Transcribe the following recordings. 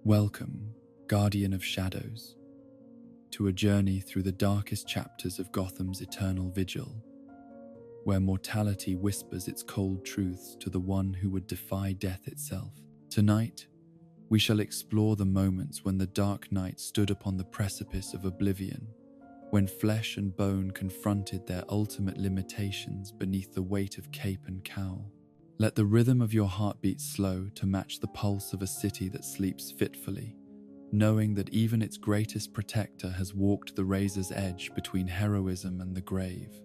Welcome, Guardian of Shadows, to a journey through the darkest chapters of Gotham's eternal vigil, where mortality whispers its cold truths to the one who would defy death itself. Tonight, we shall explore the moments when the Dark Knight stood upon the precipice of oblivion, when flesh and bone confronted their ultimate limitations beneath the weight of cape and cowl. Let the rhythm of your heart beat slow to match the pulse of a city that sleeps fitfully, knowing that even its greatest protector has walked the razor's edge between heroism and the grave.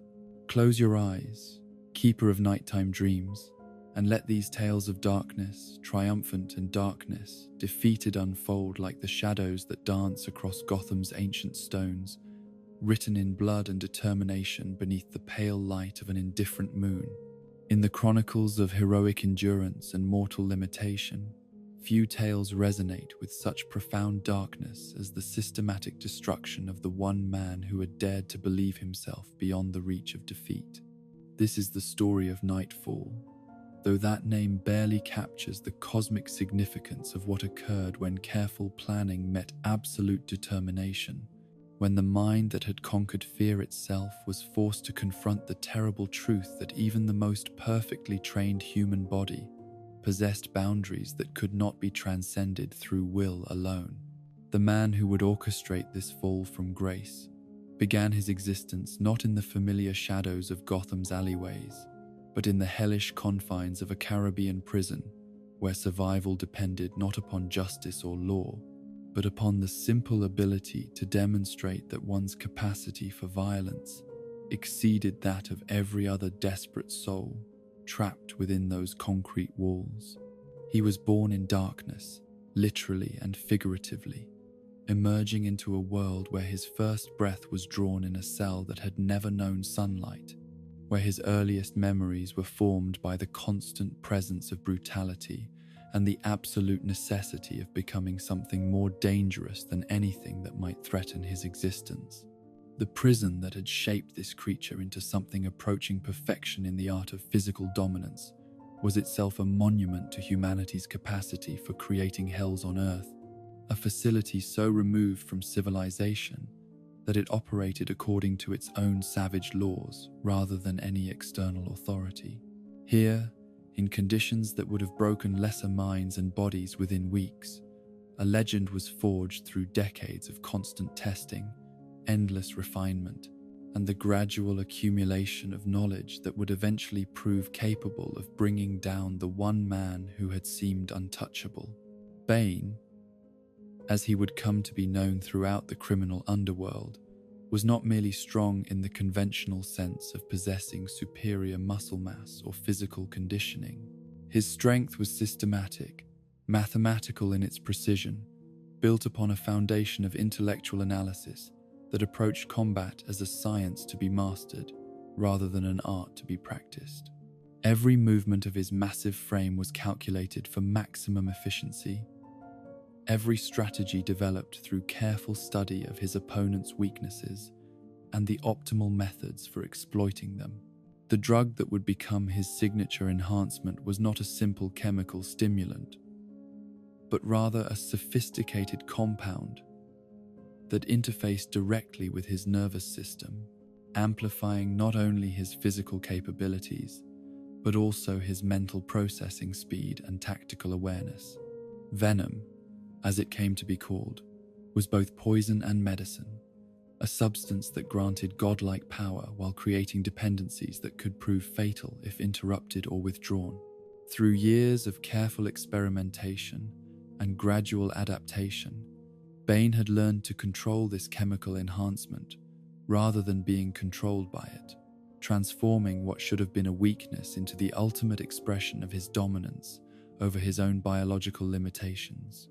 Close your eyes, keeper of nighttime dreams, and let these tales of darkness, triumphant in darkness, defeated unfold like the shadows that dance across Gotham's ancient stones, written in blood and determination beneath the pale light of an indifferent moon. In the chronicles of heroic endurance and mortal limitation, few tales resonate with such profound darkness as the systematic destruction of the one man who had dared to believe himself beyond the reach of defeat. This is the story of Nightfall, though that name barely captures the cosmic significance of what occurred when careful planning met absolute determination, when the mind that had conquered fear itself was forced to confront the terrible truth that even the most perfectly trained human body possessed boundaries that could not be transcended through will alone. The man who would orchestrate this fall from grace began his existence not in the familiar shadows of Gotham's alleyways, but in the hellish confines of a Caribbean prison where survival depended not upon justice or law, but upon the simple ability to demonstrate that one's capacity for violence exceeded that of every other desperate soul trapped within those concrete walls. He was born in darkness, literally and figuratively, emerging into a world where his first breath was drawn in a cell that had never known sunlight, where his earliest memories were formed by the constant presence of brutality and the absolute necessity of becoming something more dangerous than anything that might threaten his existence. The prison that had shaped this creature into something approaching perfection in the art of physical dominance was itself a monument to humanity's capacity for creating hells on Earth, a facility so removed from civilization that it operated according to its own savage laws rather than any external authority. Here, in conditions that would have broken lesser minds and bodies within weeks, a legend was forged through decades of constant testing, endless refinement, and the gradual accumulation of knowledge that would eventually prove capable of bringing down the one man who had seemed untouchable. Bane, as he would come to be known throughout the criminal underworld, was not merely strong in the conventional sense of possessing superior muscle mass or physical conditioning. His strength was systematic, mathematical in its precision, built upon a foundation of intellectual analysis that approached combat as a science to be mastered rather than an art to be practiced. Every movement of his massive frame was calculated for maximum efficiency, every strategy developed through careful study of his opponent's weaknesses and the optimal methods for exploiting them. The drug that would become his signature enhancement was not a simple chemical stimulant, but rather a sophisticated compound that interfaced directly with his nervous system, amplifying not only his physical capabilities, but also his mental processing speed and tactical awareness. Venom, as it came to be called, was both poison and medicine, a substance that granted godlike power while creating dependencies that could prove fatal if interrupted or withdrawn. Through years of careful experimentation and gradual adaptation, Bane had learned to control this chemical enhancement rather than being controlled by it, transforming what should have been a weakness into the ultimate expression of his dominance over his own biological limitations.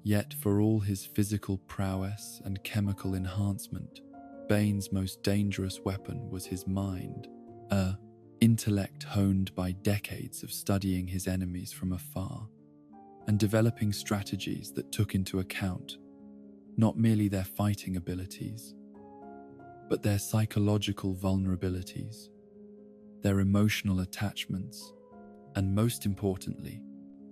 Yet for all his physical prowess and chemical enhancement, Bane's most dangerous weapon was his mind, a intellect honed by decades of studying his enemies from afar and developing strategies that took into account not merely their fighting abilities, but their psychological vulnerabilities, their emotional attachments, and most importantly,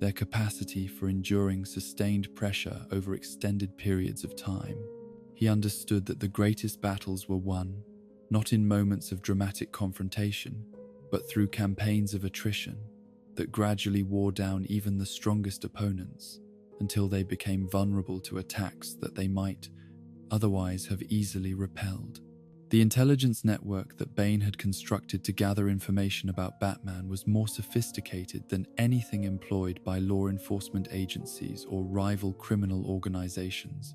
their capacity for enduring sustained pressure over extended periods of time. He understood that the greatest battles were won, not in moments of dramatic confrontation, but through campaigns of attrition that gradually wore down even the strongest opponents until they became vulnerable to attacks that they might otherwise have easily repelled. The intelligence network that Bane had constructed to gather information about Batman was more sophisticated than anything employed by law enforcement agencies or rival criminal organizations,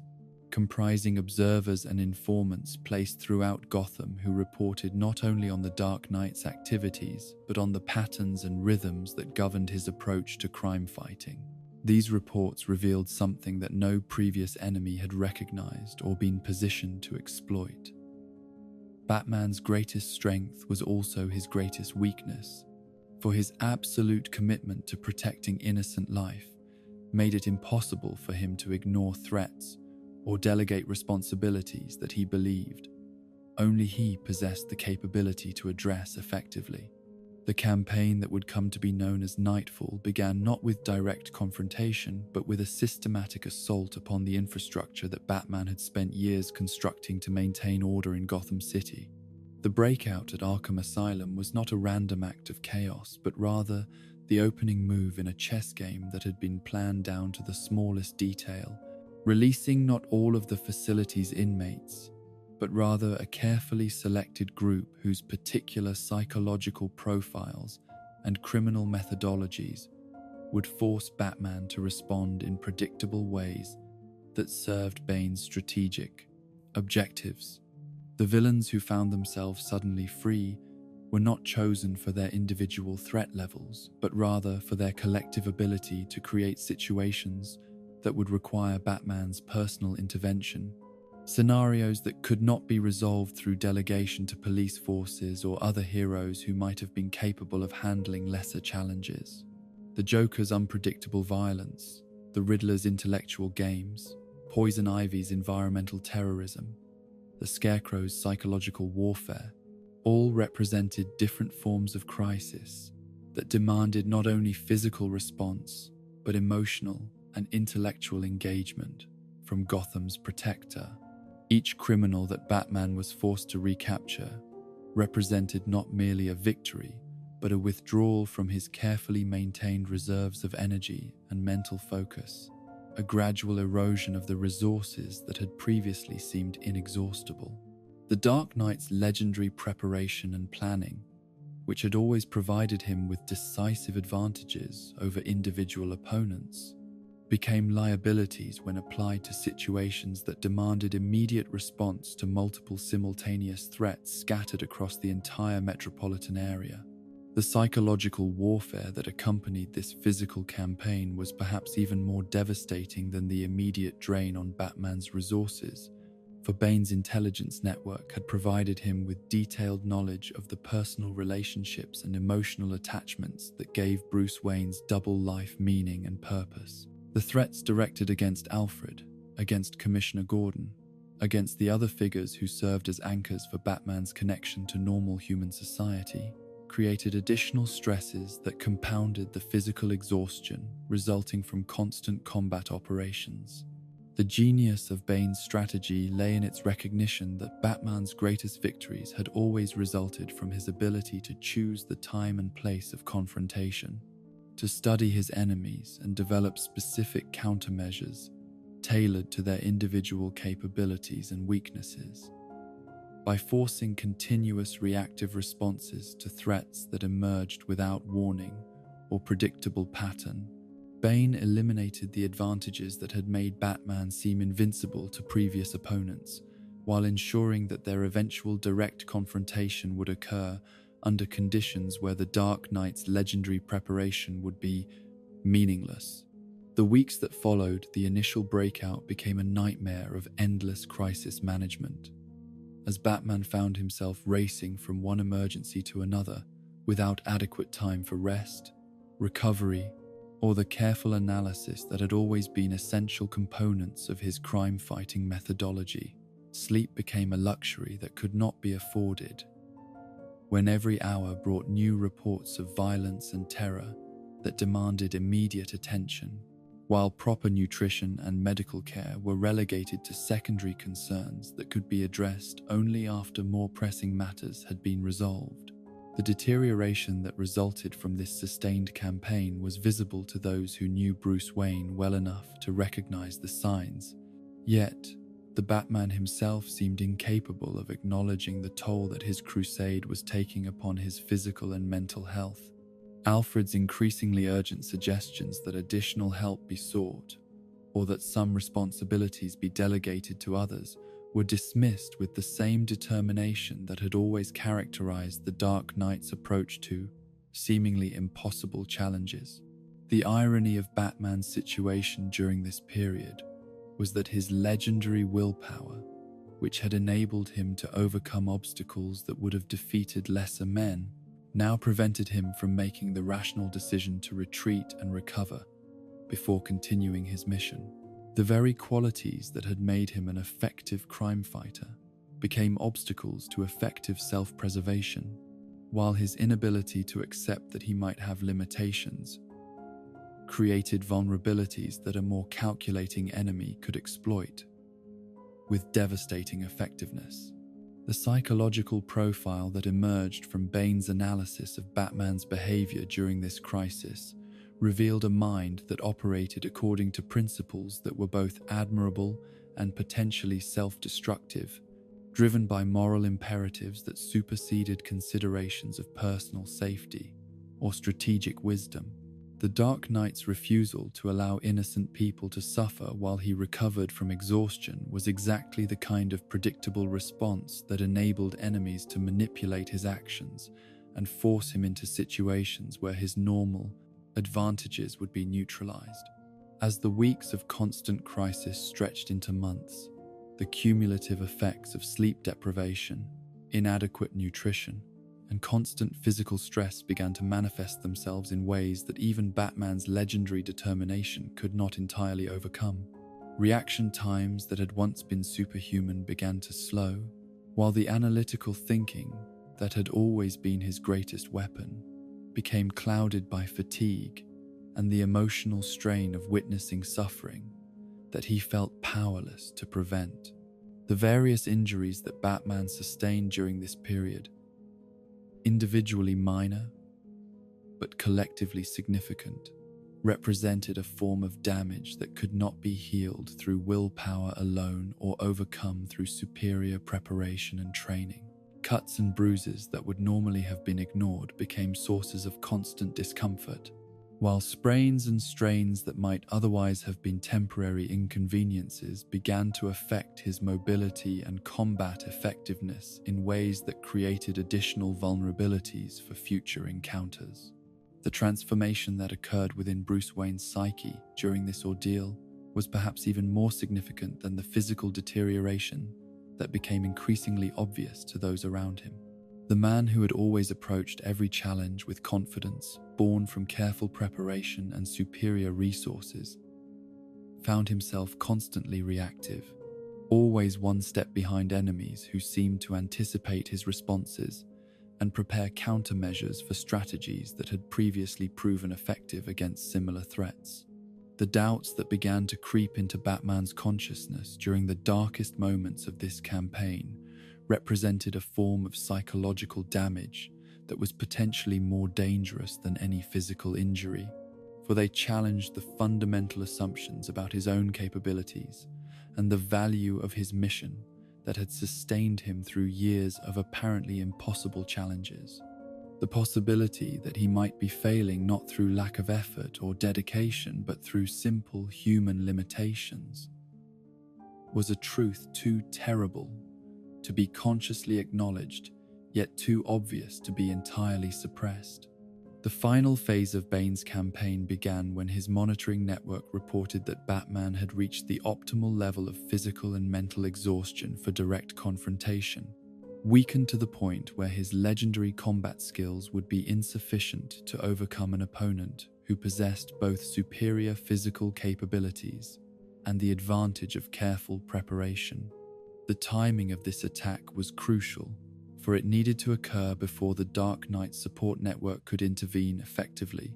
comprising observers and informants placed throughout Gotham who reported not only on the Dark Knight's activities, but on the patterns and rhythms that governed his approach to crime fighting. These reports revealed something that no previous enemy had recognized or been positioned to exploit. Batman's greatest strength was also his greatest weakness, for his absolute commitment to protecting innocent life made it impossible for him to ignore threats or delegate responsibilities that he believed only he possessed the capability to address effectively. The campaign that would come to be known as Nightfall began not with direct confrontation, but with a systematic assault upon the infrastructure that Batman had spent years constructing to maintain order in Gotham City. The breakout at Arkham Asylum was not a random act of chaos, but rather the opening move in a chess game that had been planned down to the smallest detail, releasing not all of the facility's inmates, but rather a carefully selected group whose particular psychological profiles and criminal methodologies would force Batman to respond in predictable ways that served Bane's strategic objectives. The villains who found themselves suddenly free were not chosen for their individual threat levels, but rather for their collective ability to create situations that would require Batman's personal intervention. Scenarios that could not be resolved through delegation to police forces or other heroes who might have been capable of handling lesser challenges. The Joker's unpredictable violence, the Riddler's intellectual games, Poison Ivy's environmental terrorism, the Scarecrow's psychological warfare, all represented different forms of crisis that demanded not only physical response, but emotional and intellectual engagement from Gotham's protector. Each criminal that Batman was forced to recapture represented not merely a victory, but a withdrawal from his carefully maintained reserves of energy and mental focus, a gradual erosion of the resources that had previously seemed inexhaustible. The Dark Knight's legendary preparation and planning, which had always provided him with decisive advantages over individual opponents, became liabilities when applied to situations that demanded immediate response to multiple simultaneous threats scattered across the entire metropolitan area. The psychological warfare that accompanied this physical campaign was perhaps even more devastating than the immediate drain on Batman's resources, for Bane's intelligence network had provided him with detailed knowledge of the personal relationships and emotional attachments that gave Bruce Wayne's double life meaning and purpose. The threats directed against Alfred, against Commissioner Gordon, against the other figures who served as anchors for Batman's connection to normal human society, created additional stresses that compounded the physical exhaustion resulting from constant combat operations. The genius of Bane's strategy lay in its recognition that Batman's greatest victories had always resulted from his ability to choose the time and place of confrontation, to study his enemies and develop specific countermeasures tailored to their individual capabilities and weaknesses. By forcing continuous reactive responses to threats that emerged without warning or predictable pattern, Bane eliminated the advantages that had made Batman seem invincible to previous opponents, while ensuring that their eventual direct confrontation would occur under conditions where the Dark Knight's legendary preparation would be meaningless. The weeks that followed the initial breakout became a nightmare of endless crisis management, as Batman found himself racing from one emergency to another without adequate time for rest, recovery, or the careful analysis that had always been essential components of his crime-fighting methodology. Sleep became a luxury that could not be afforded. When every hour brought new reports of violence and terror, that demanded immediate attention, while proper nutrition and medical care were relegated to secondary concerns that could be addressed only after more pressing matters had been resolved. The deterioration that resulted from this sustained campaign was visible to those who knew Bruce Wayne well enough to recognize the signs. Yet, the Batman himself seemed incapable of acknowledging the toll that his crusade was taking upon his physical and mental health. Alfred's increasingly urgent suggestions that additional help be sought, or that some responsibilities be delegated to others, were dismissed with the same determination that had always characterized the Dark Knight's approach to seemingly impossible challenges. The irony of Batman's situation during this period was that his legendary willpower, which had enabled him to overcome obstacles that would have defeated lesser men, now prevented him from making the rational decision to retreat and recover before continuing his mission. The very qualities that had made him an effective crime fighter became obstacles to effective self-preservation, while his inability to accept that he might have limitations created vulnerabilities that a more calculating enemy could exploit with devastating effectiveness. The psychological profile that emerged from Bane's analysis of Batman's behavior during this crisis revealed a mind that operated according to principles that were both admirable and potentially self-destructive, driven by moral imperatives that superseded considerations of personal safety or strategic wisdom. The Dark Knight's refusal to allow innocent people to suffer while he recovered from exhaustion was exactly the kind of predictable response that enabled enemies to manipulate his actions and force him into situations where his normal advantages would be neutralized. As the weeks of constant crisis stretched into months, the cumulative effects of sleep deprivation, inadequate nutrition, and constant physical stress began to manifest themselves in ways that even Batman's legendary determination could not entirely overcome. Reaction times that had once been superhuman began to slow, while the analytical thinking that had always been his greatest weapon became clouded by fatigue and the emotional strain of witnessing suffering that he felt powerless to prevent. The various injuries that Batman sustained during this period, individually minor but collectively significant, represented a form of damage that could not be healed through willpower alone or overcome through superior preparation and training. Cuts and bruises that would normally have been ignored became sources of constant discomfort, while sprains and strains that might otherwise have been temporary inconveniences began to affect his mobility and combat effectiveness in ways that created additional vulnerabilities for future encounters. The transformation that occurred within Bruce Wayne's psyche during this ordeal was perhaps even more significant than the physical deterioration that became increasingly obvious to those around him. The man who had always approached every challenge with confidence, born from careful preparation and superior resources, found himself constantly reactive, always one step behind enemies who seemed to anticipate his responses and prepare countermeasures for strategies that had previously proven effective against similar threats. The doubts that began to creep into Batman's consciousness during the darkest moments of this campaign represented a form of psychological damage that was potentially more dangerous than any physical injury, for they challenged the fundamental assumptions about his own capabilities and the value of his mission that had sustained him through years of apparently impossible challenges. The possibility that he might be failing not through lack of effort or dedication but through simple human limitations was a truth too terrible to be consciously acknowledged, yet too obvious to be entirely suppressed. The final phase of Bane's campaign began when his monitoring network reported that Batman had reached the optimal level of physical and mental exhaustion for direct confrontation, weakened to the point where his legendary combat skills would be insufficient to overcome an opponent who possessed both superior physical capabilities and the advantage of careful preparation. The timing of this attack was crucial, for it needed to occur before the Dark Knight support network could intervene effectively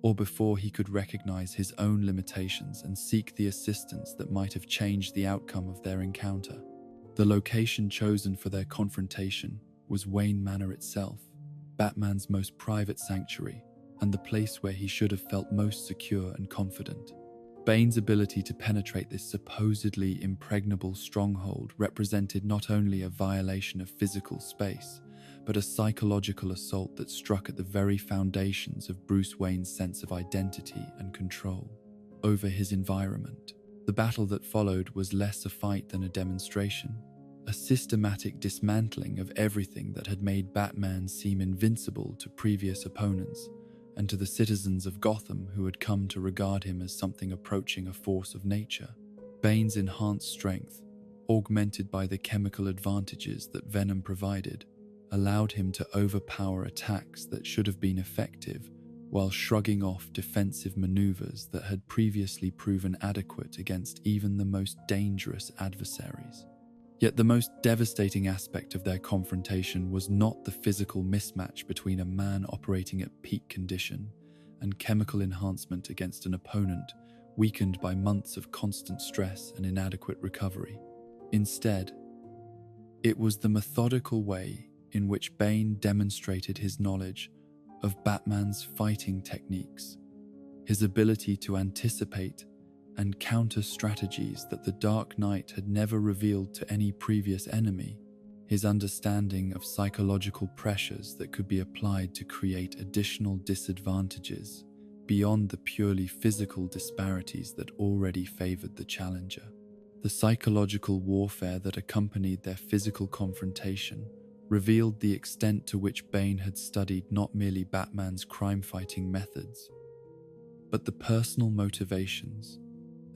or before he could recognize his own limitations and seek the assistance that might have changed the outcome of their encounter. The location chosen for their confrontation was Wayne Manor itself, Batman's most private sanctuary, and the place where he should have felt most secure and confident. Bane's ability to penetrate this supposedly impregnable stronghold represented not only a violation of physical space, but a psychological assault that struck at the very foundations of Bruce Wayne's sense of identity and control over his environment. The battle that followed was less a fight than a demonstration, a systematic dismantling of everything that had made Batman seem invincible to previous opponents and to the citizens of Gotham who had come to regard him as something approaching a force of nature. Bane's enhanced strength, augmented by the chemical advantages that Venom provided, allowed him to overpower attacks that should have been effective while shrugging off defensive maneuvers that had previously proven adequate against even the most dangerous adversaries. Yet the most devastating aspect of their confrontation was not the physical mismatch between a man operating at peak condition and chemical enhancement against an opponent weakened by months of constant stress and inadequate recovery. Instead, it was the methodical way in which Bane demonstrated his knowledge of Batman's fighting techniques, his ability to anticipate and counter strategies that the Dark Knight had never revealed to any previous enemy, his understanding of psychological pressures that could be applied to create additional disadvantages beyond the purely physical disparities that already favored the challenger. The psychological warfare that accompanied their physical confrontation revealed the extent to which Bane had studied not merely Batman's crime-fighting methods, but the personal motivations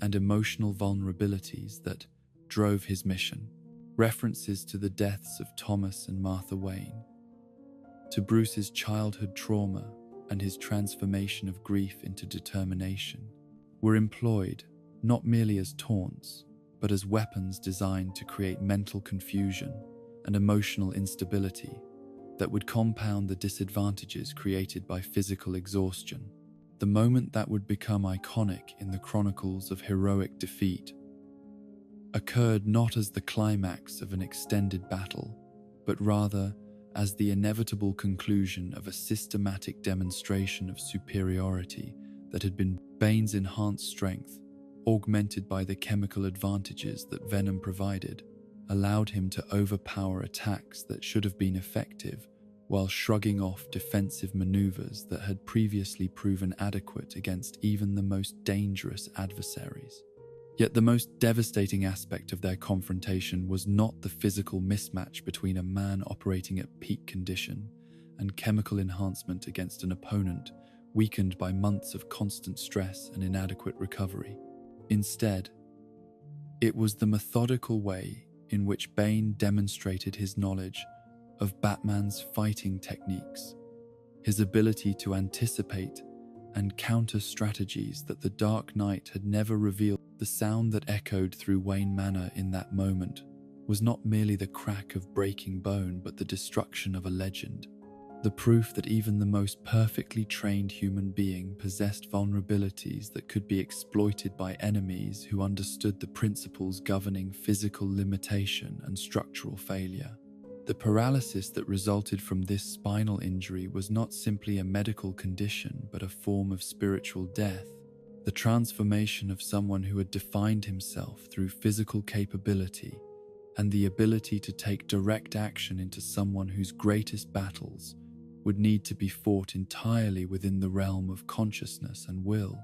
and emotional vulnerabilities that drove his mission. References to the deaths of Thomas and Martha Wayne, to Bruce's childhood trauma and his transformation of grief into determination, were employed not merely as taunts, but as weapons designed to create mental confusion and emotional instability that would compound the disadvantages created by physical exhaustion. The moment that would become iconic in the chronicles of heroic defeat occurred not as the climax of an extended battle, but rather as the inevitable conclusion of a systematic demonstration of superiority that had been Bane's enhanced strength, augmented by the chemical advantages that Venom provided, allowed him to overpower attacks that should have been effective while shrugging off defensive maneuvers that had previously proven adequate against even the most dangerous adversaries. Yet the most devastating aspect of their confrontation was not the physical mismatch between a man operating at peak condition and chemical enhancement against an opponent weakened by months of constant stress and inadequate recovery. Instead, it was the methodical way in which Bane demonstrated his knowledge of Batman's fighting techniques, his ability to anticipate and counter strategies that the Dark Knight had never revealed. The sound that echoed through Wayne Manor in that moment was not merely the crack of breaking bone, but the destruction of a legend, the proof that even the most perfectly trained human being possessed vulnerabilities that could be exploited by enemies who understood the principles governing physical limitation and structural failure. The paralysis that resulted from this spinal injury was not simply a medical condition, but a form of spiritual death, the transformation of someone who had defined himself through physical capability and the ability to take direct action into someone whose greatest battles would need to be fought entirely within the realm of consciousness and will.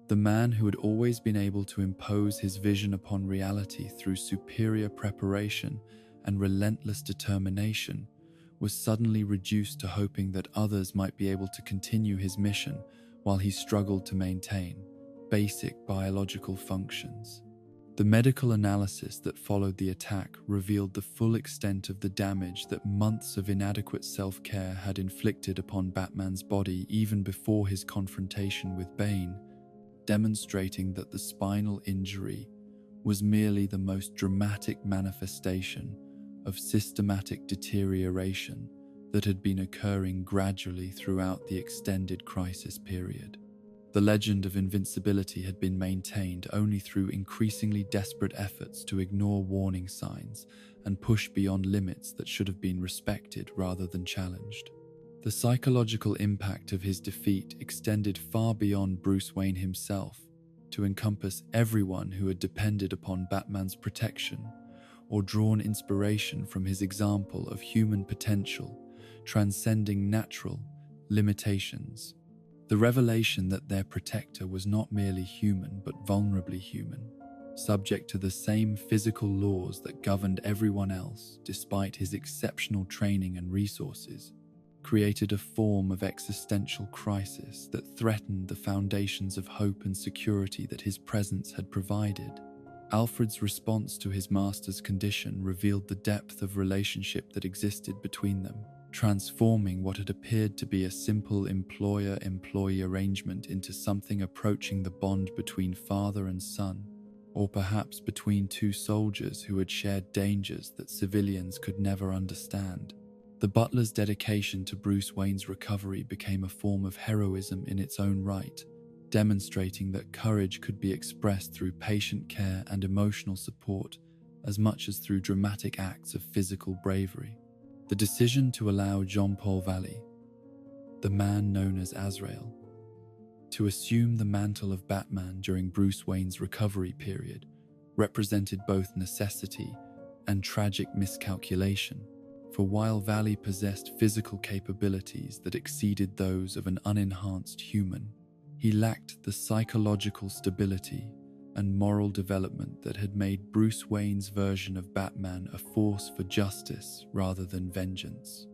The man who had always been able to impose his vision upon reality through superior preparation and relentless determination was suddenly reduced to hoping that others might be able to continue his mission while he struggled to maintain basic biological functions. The medical analysis that followed the attack revealed the full extent of the damage that months of inadequate self-care had inflicted upon Batman's body even before his confrontation with Bane, demonstrating that the spinal injury was merely the most dramatic manifestation of systematic deterioration that had been occurring gradually throughout the extended crisis period. The legend of invincibility had been maintained only through increasingly desperate efforts to ignore warning signs and push beyond limits that should have been respected rather than challenged. The psychological impact of his defeat extended far beyond Bruce Wayne himself, to encompass everyone who had depended upon Batman's protection or drawn inspiration from his example of human potential transcending natural limitations. The revelation that their protector was not merely human but vulnerably human, subject to the same physical laws that governed everyone else despite his exceptional training and resources, created a form of existential crisis that threatened the foundations of hope and security that his presence had provided. Alfred's response to his master's condition revealed the depth of relationship that existed between them, transforming what had appeared to be a simple employer-employee arrangement into something approaching the bond between father and son, or perhaps between two soldiers who had shared dangers that civilians could never understand. The butler's dedication to Bruce Wayne's recovery became a form of heroism in its own right, demonstrating that courage could be expressed through patient care and emotional support as much as through dramatic acts of physical bravery. The decision to allow Jean-Paul Valley, the man known as Azrael, to assume the mantle of Batman during Bruce Wayne's recovery period represented both necessity and tragic miscalculation. For while Valley possessed physical capabilities that exceeded those of an unenhanced human, he lacked the psychological stability and moral development that had made Bruce Wayne's version of Batman a force for justice rather than vengeance.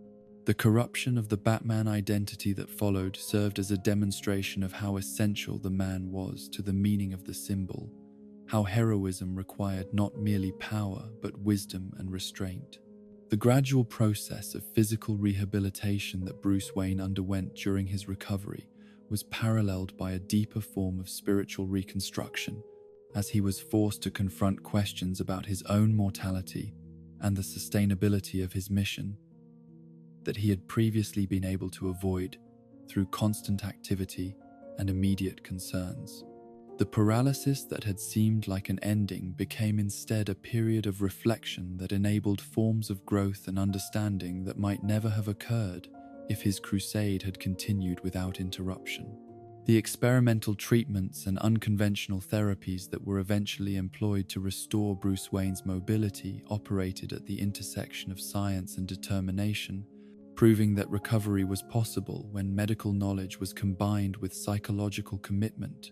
The corruption of the Batman identity that followed served as a demonstration of how essential the man was to the meaning of the symbol, how heroism required not merely power but wisdom and restraint. The gradual process of physical rehabilitation that Bruce Wayne underwent during his recovery was paralleled by a deeper form of spiritual reconstruction, as he was forced to confront questions about his own mortality and the sustainability of his mission that he had previously been able to avoid through constant activity and immediate concerns. The paralysis that had seemed like an ending became instead a period of reflection that enabled forms of growth and understanding that might never have occurred if his crusade had continued without interruption. The experimental treatments and unconventional therapies that were eventually employed to restore Bruce Wayne's mobility operated at the intersection of science and determination, proving that recovery was possible when medical knowledge was combined with psychological commitment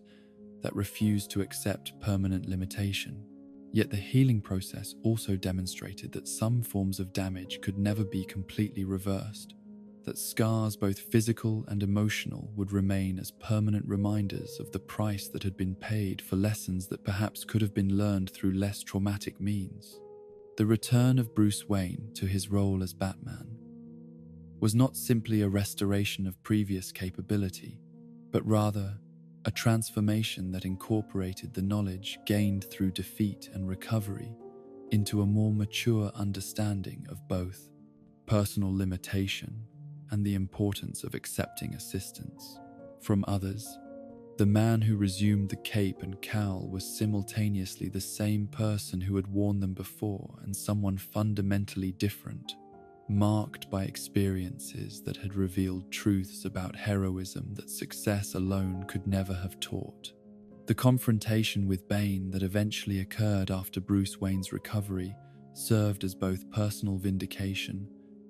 that refused to accept permanent limitation. Yet the healing process also demonstrated that some forms of damage could never be completely reversed, that scars both physical and emotional would remain as permanent reminders of the price that had been paid for lessons that perhaps could have been learned through less traumatic means. The return of Bruce Wayne to his role as Batman was not simply a restoration of previous capability, but rather a transformation that incorporated the knowledge gained through defeat and recovery into a more mature understanding of both personal limitation and the importance of accepting assistance from others. The man who resumed the cape and cowl was simultaneously the same person who had worn them before and someone fundamentally different, marked by experiences that had revealed truths about heroism that success alone could never have taught. The confrontation with Bane that eventually occurred after Bruce Wayne's recovery served as both personal vindication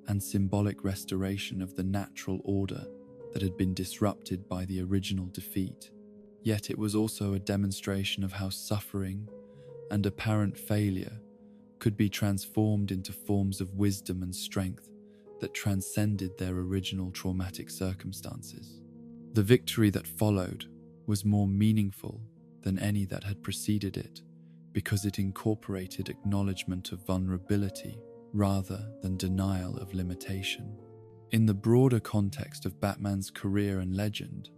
and symbolic restoration of the natural order that had been disrupted by the original defeat. Yet it was also a demonstration of how suffering and apparent failure could be transformed into forms of wisdom and strength that transcended their original traumatic circumstances. The victory that followed was more meaningful than any that had preceded it because it incorporated acknowledgement of vulnerability rather than denial of limitation. In the broader context of Batman's career and legend,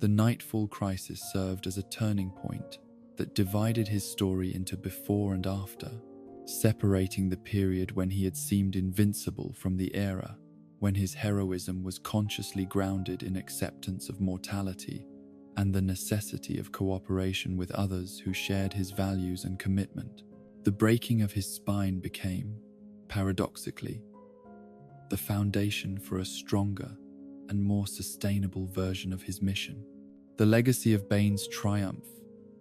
the Nightfall crisis served as a turning point that divided his story into before and after, separating the period when he had seemed invincible from the era when his heroism was consciously grounded in acceptance of mortality and the necessity of cooperation with others who shared his values and commitment. The breaking of his spine became, paradoxically, the foundation for a stronger and more sustainable version of his mission. The legacy of Bane's triumph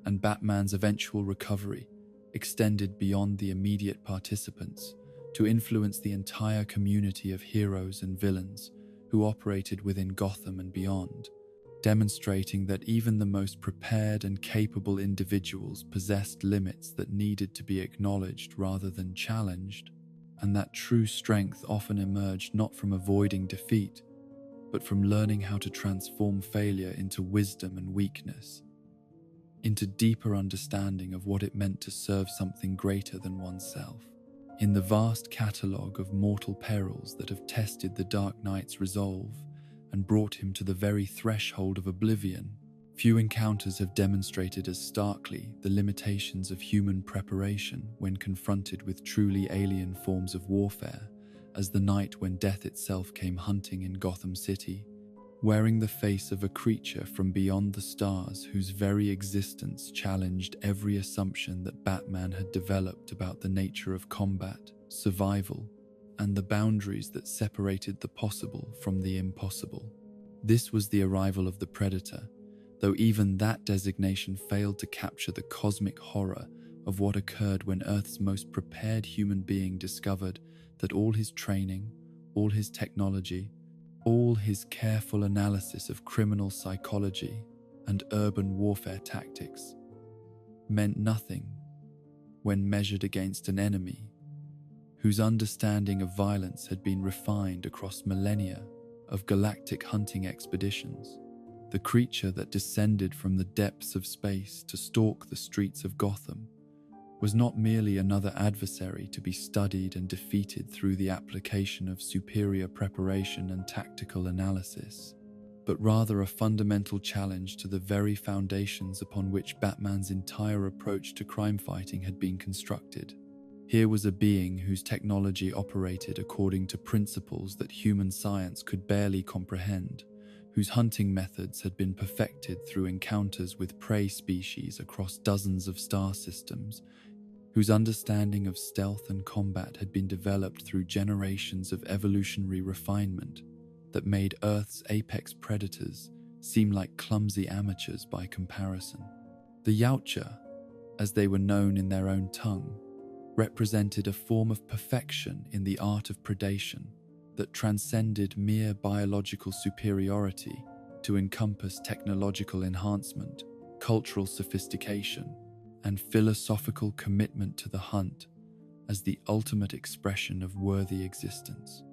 and Batman's eventual recovery extended beyond the immediate participants to influence the entire community of heroes and villains who operated within Gotham and beyond, demonstrating that even the most prepared and capable individuals possessed limits that needed to be acknowledged rather than challenged, and that true strength often emerged not from avoiding defeat, but from learning how to transform failure into wisdom and weakness, into deeper understanding of what it meant to serve something greater than oneself. In the vast catalogue of mortal perils that have tested the Dark Knight's resolve and brought him to the very threshold of oblivion, few encounters have demonstrated as starkly the limitations of human preparation when confronted with truly alien forms of warfare as the night when death itself came hunting in Gotham City, wearing the face of a creature from beyond the stars whose very existence challenged every assumption that Batman had developed about the nature of combat, survival, and the boundaries that separated the possible from the impossible. This was the arrival of the Predator, though even that designation failed to capture the cosmic horror of what occurred when Earth's most prepared human being discovered that all his training, all his technology, all his careful analysis of criminal psychology and urban warfare tactics meant nothing when measured against an enemy whose understanding of violence had been refined across millennia of galactic hunting expeditions. The creature that descended from the depths of space to stalk the streets of Gotham was not merely another adversary to be studied and defeated through the application of superior preparation and tactical analysis, but rather a fundamental challenge to the very foundations upon which Batman's entire approach to crime fighting had been constructed. Here was a being whose technology operated according to principles that human science could barely comprehend, whose hunting methods had been perfected through encounters with prey species across dozens of star systems, whose understanding of stealth and combat had been developed through generations of evolutionary refinement that made Earth's apex predators seem like clumsy amateurs by comparison. The Yautja, as they were known in their own tongue, represented a form of perfection in the art of predation that transcended mere biological superiority to encompass technological enhancement, cultural sophistication, and philosophical commitment to the hunt as the ultimate expression of worthy existence.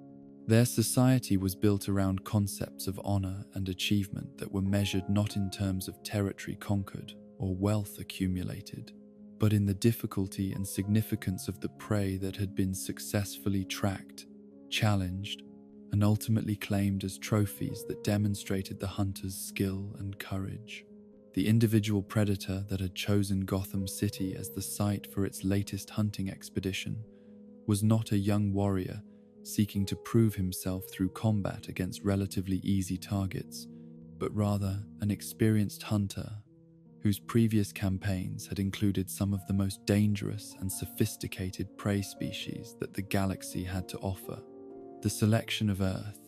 Their society was built around concepts of honor and achievement that were measured not in terms of territory conquered or wealth accumulated, but in the difficulty and significance of the prey that had been successfully tracked, challenged, and ultimately claimed as trophies that demonstrated the hunter's skill and courage. The individual predator that had chosen Gotham City as the site for its latest hunting expedition was not a young warrior seeking to prove himself through combat against relatively easy targets, but rather an experienced hunter whose previous campaigns had included some of the most dangerous and sophisticated prey species that the galaxy had to offer. The selection of Earth,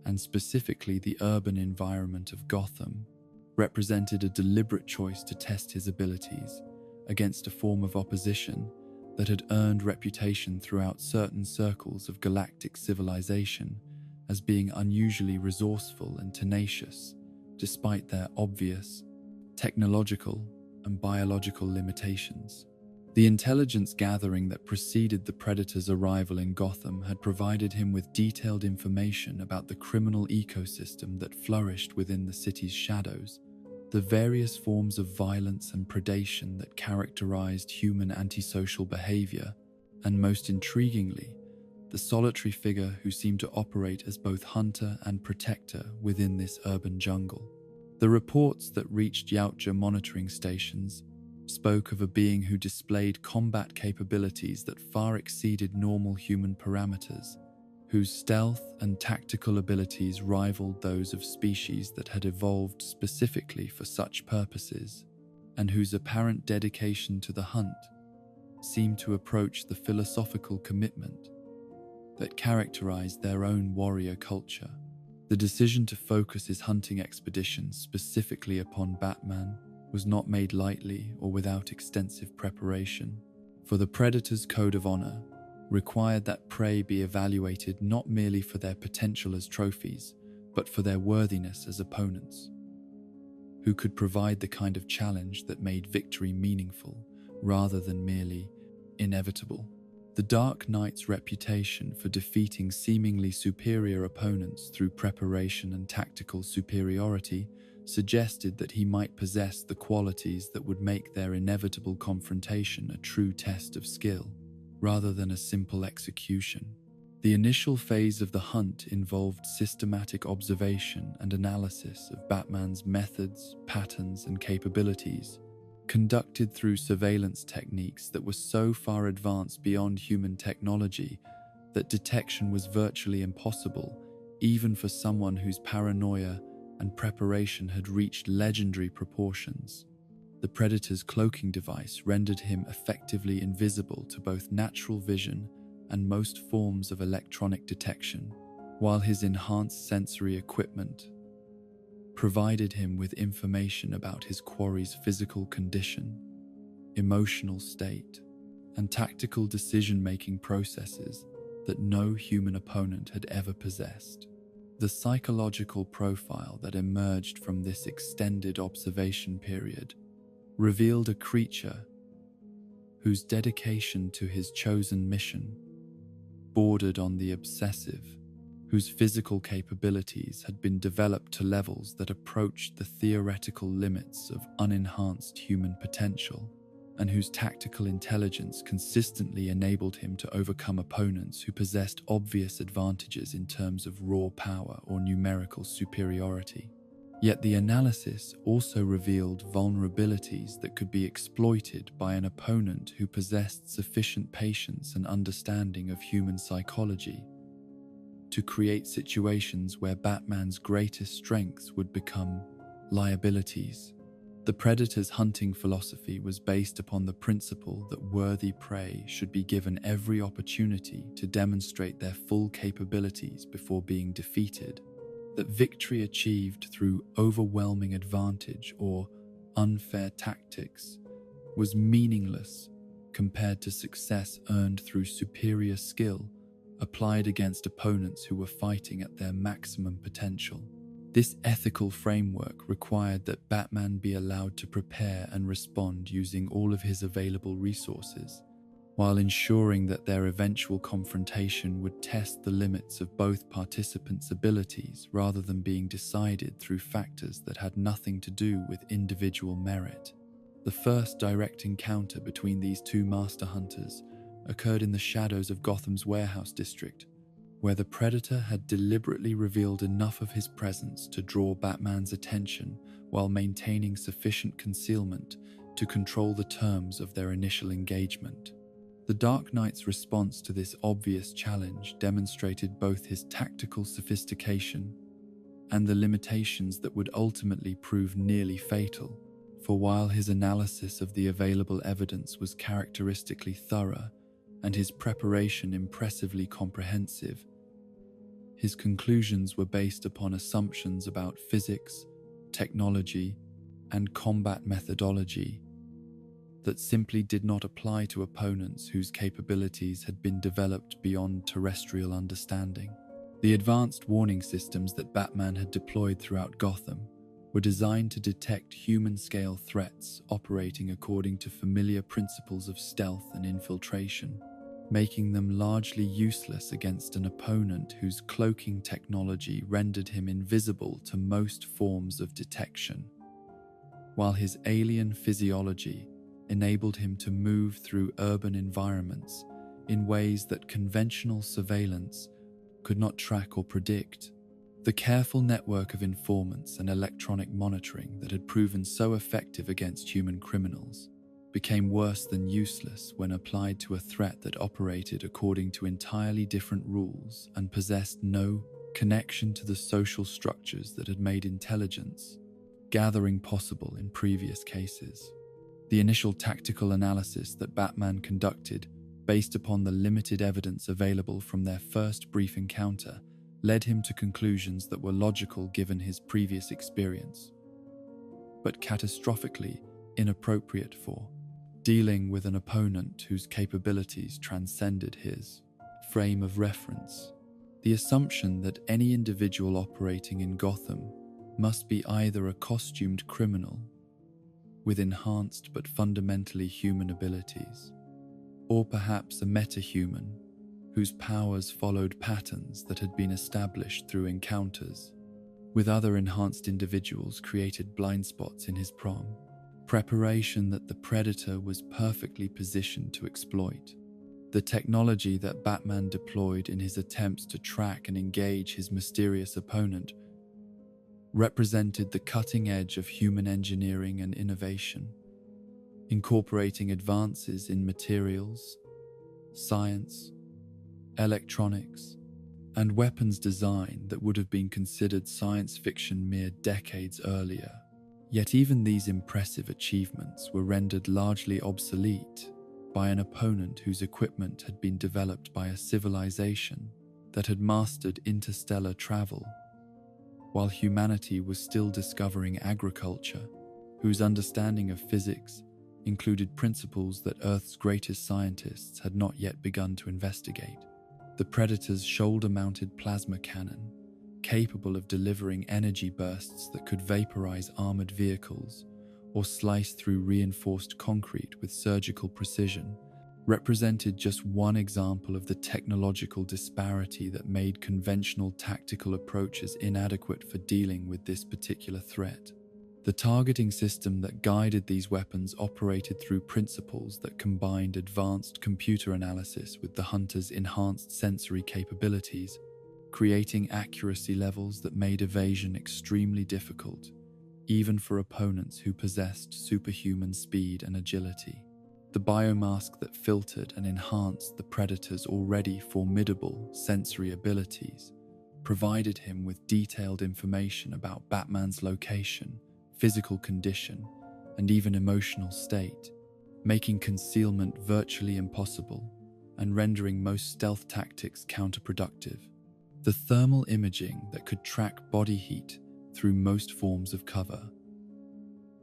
and specifically the urban environment of Gotham, represented a deliberate choice to test his abilities against a form of opposition that had earned reputation throughout certain circles of galactic civilization as being unusually resourceful and tenacious, despite their obvious technological and biological limitations. The intelligence gathering that preceded the Predator's arrival in Gotham had provided him with detailed information about the criminal ecosystem that flourished within the city's shadows, the various forms of violence and predation that characterized human antisocial behavior, and most intriguingly, the solitary figure who seemed to operate as both hunter and protector within this urban jungle. The reports that reached Yautja monitoring stations spoke of a being who displayed combat capabilities that far exceeded normal human parameters, whose stealth and tactical abilities rivaled those of species that had evolved specifically for such purposes, and whose apparent dedication to the hunt seemed to approach the philosophical commitment that characterized their own warrior culture. The decision to focus his hunting expedition specifically upon Batman was not made lightly or without extensive preparation, for the Predator's code of honor required that prey be evaluated not merely for their potential as trophies, but for their worthiness as opponents, who could provide the kind of challenge that made victory meaningful rather than merely inevitable. The Dark Knight's reputation for defeating seemingly superior opponents through preparation and tactical superiority suggested that he might possess the qualities that would make their inevitable confrontation a true test of skill, rather than a simple execution. The initial phase of the hunt involved systematic observation and analysis of Batman's methods, patterns, and capabilities, conducted through surveillance techniques that were so far advanced beyond human technology that detection was virtually impossible, even for someone whose paranoia and preparation had reached legendary proportions. The Predator's cloaking device rendered him effectively invisible to both natural vision and most forms of electronic detection, while his enhanced sensory equipment provided him with information about his quarry's physical condition, emotional state, and tactical decision-making processes that no human opponent had ever possessed. The psychological profile that emerged from this extended observation period revealed a creature whose dedication to his chosen mission bordered on the obsessive, whose physical capabilities had been developed to levels that approached the theoretical limits of unenhanced human potential, and whose tactical intelligence consistently enabled him to overcome opponents who possessed obvious advantages in terms of raw power or numerical superiority. Yet the analysis also revealed vulnerabilities that could be exploited by an opponent who possessed sufficient patience and understanding of human psychology to create situations where Batman's greatest strengths would become liabilities. The Predator's hunting philosophy was based upon the principle that worthy prey should be given every opportunity to demonstrate their full capabilities before being defeated, that victory achieved through overwhelming advantage or unfair tactics was meaningless compared to success earned through superior skill applied against opponents who were fighting at their maximum potential. This ethical framework required that Batman be allowed to prepare and respond using all of his available resources, while ensuring that their eventual confrontation would test the limits of both participants' abilities rather than being decided through factors that had nothing to do with individual merit. The first direct encounter between these two master hunters occurred in the shadows of Gotham's warehouse district, where the Predator had deliberately revealed enough of his presence to draw Batman's attention while maintaining sufficient concealment to control the terms of their initial engagement. The Dark Knight's response to this obvious challenge demonstrated both his tactical sophistication and the limitations that would ultimately prove nearly fatal, for while his analysis of the available evidence was characteristically thorough and his preparation impressively comprehensive, his conclusions were based upon assumptions about physics, technology, and combat methodology that simply did not apply to opponents whose capabilities had been developed beyond terrestrial understanding. The advanced warning systems that Batman had deployed throughout Gotham were designed to detect human-scale threats operating according to familiar principles of stealth and infiltration, making them largely useless against an opponent whose cloaking technology rendered him invisible to most forms of detection, while his alien physiology enabled him to move through urban environments in ways that conventional surveillance could not track or predict. The careful network of informants and electronic monitoring that had proven so effective against human criminals became worse than useless when applied to a threat that operated according to entirely different rules and possessed no connection to the social structures that had made intelligence gathering possible in previous cases. The initial tactical analysis that Batman conducted, based upon the limited evidence available from their first brief encounter, led him to conclusions that were logical given his previous experience, but catastrophically inappropriate for dealing with an opponent whose capabilities transcended his frame of reference. The assumption that any individual operating in Gotham must be either a costumed criminal with enhanced but fundamentally human abilities, or perhaps a metahuman whose powers followed patterns that had been established through encounters with other enhanced individuals, created blind spots in his preparation that the Predator was perfectly positioned to exploit. The technology that Batman deployed in his attempts to track and engage his mysterious opponent represented the cutting edge of human engineering and innovation, incorporating advances in materials, science, electronics, and weapons design that would have been considered science fiction mere decades earlier. Yet even these impressive achievements were rendered largely obsolete by an opponent whose equipment had been developed by a civilization that had mastered interstellar travel, while humanity was still discovering agriculture, whose understanding of physics included principles that Earth's greatest scientists had not yet begun to investigate. The Predator's shoulder-mounted plasma cannon, capable of delivering energy bursts that could vaporize armored vehicles or slice through reinforced concrete with surgical precision, represented just one example of the technological disparity that made conventional tactical approaches inadequate for dealing with this particular threat. The targeting system that guided these weapons operated through principles that combined advanced computer analysis with the hunter's enhanced sensory capabilities, creating accuracy levels that made evasion extremely difficult, even for opponents who possessed superhuman speed and agility. The biomask that filtered and enhanced the Predator's already formidable sensory abilities provided him with detailed information about Batman's location, physical condition, and even emotional state, making concealment virtually impossible and rendering most stealth tactics counterproductive. The thermal imaging that could track body heat through most forms of cover,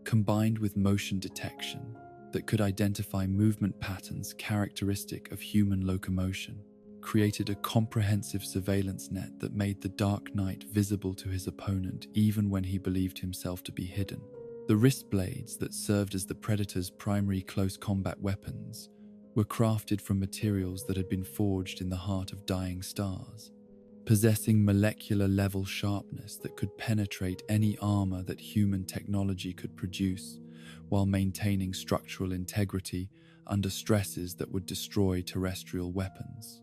combined with motion detection that could identify movement patterns characteristic of human locomotion, created a comprehensive surveillance net that made the Dark Knight visible to his opponent even when he believed himself to be hidden. The wrist blades that served as the Predator's primary close combat weapons were crafted from materials that had been forged in the heart of dying stars, possessing molecular-level sharpness that could penetrate any armor that human technology could produce, while maintaining structural integrity under stresses that would destroy terrestrial weapons.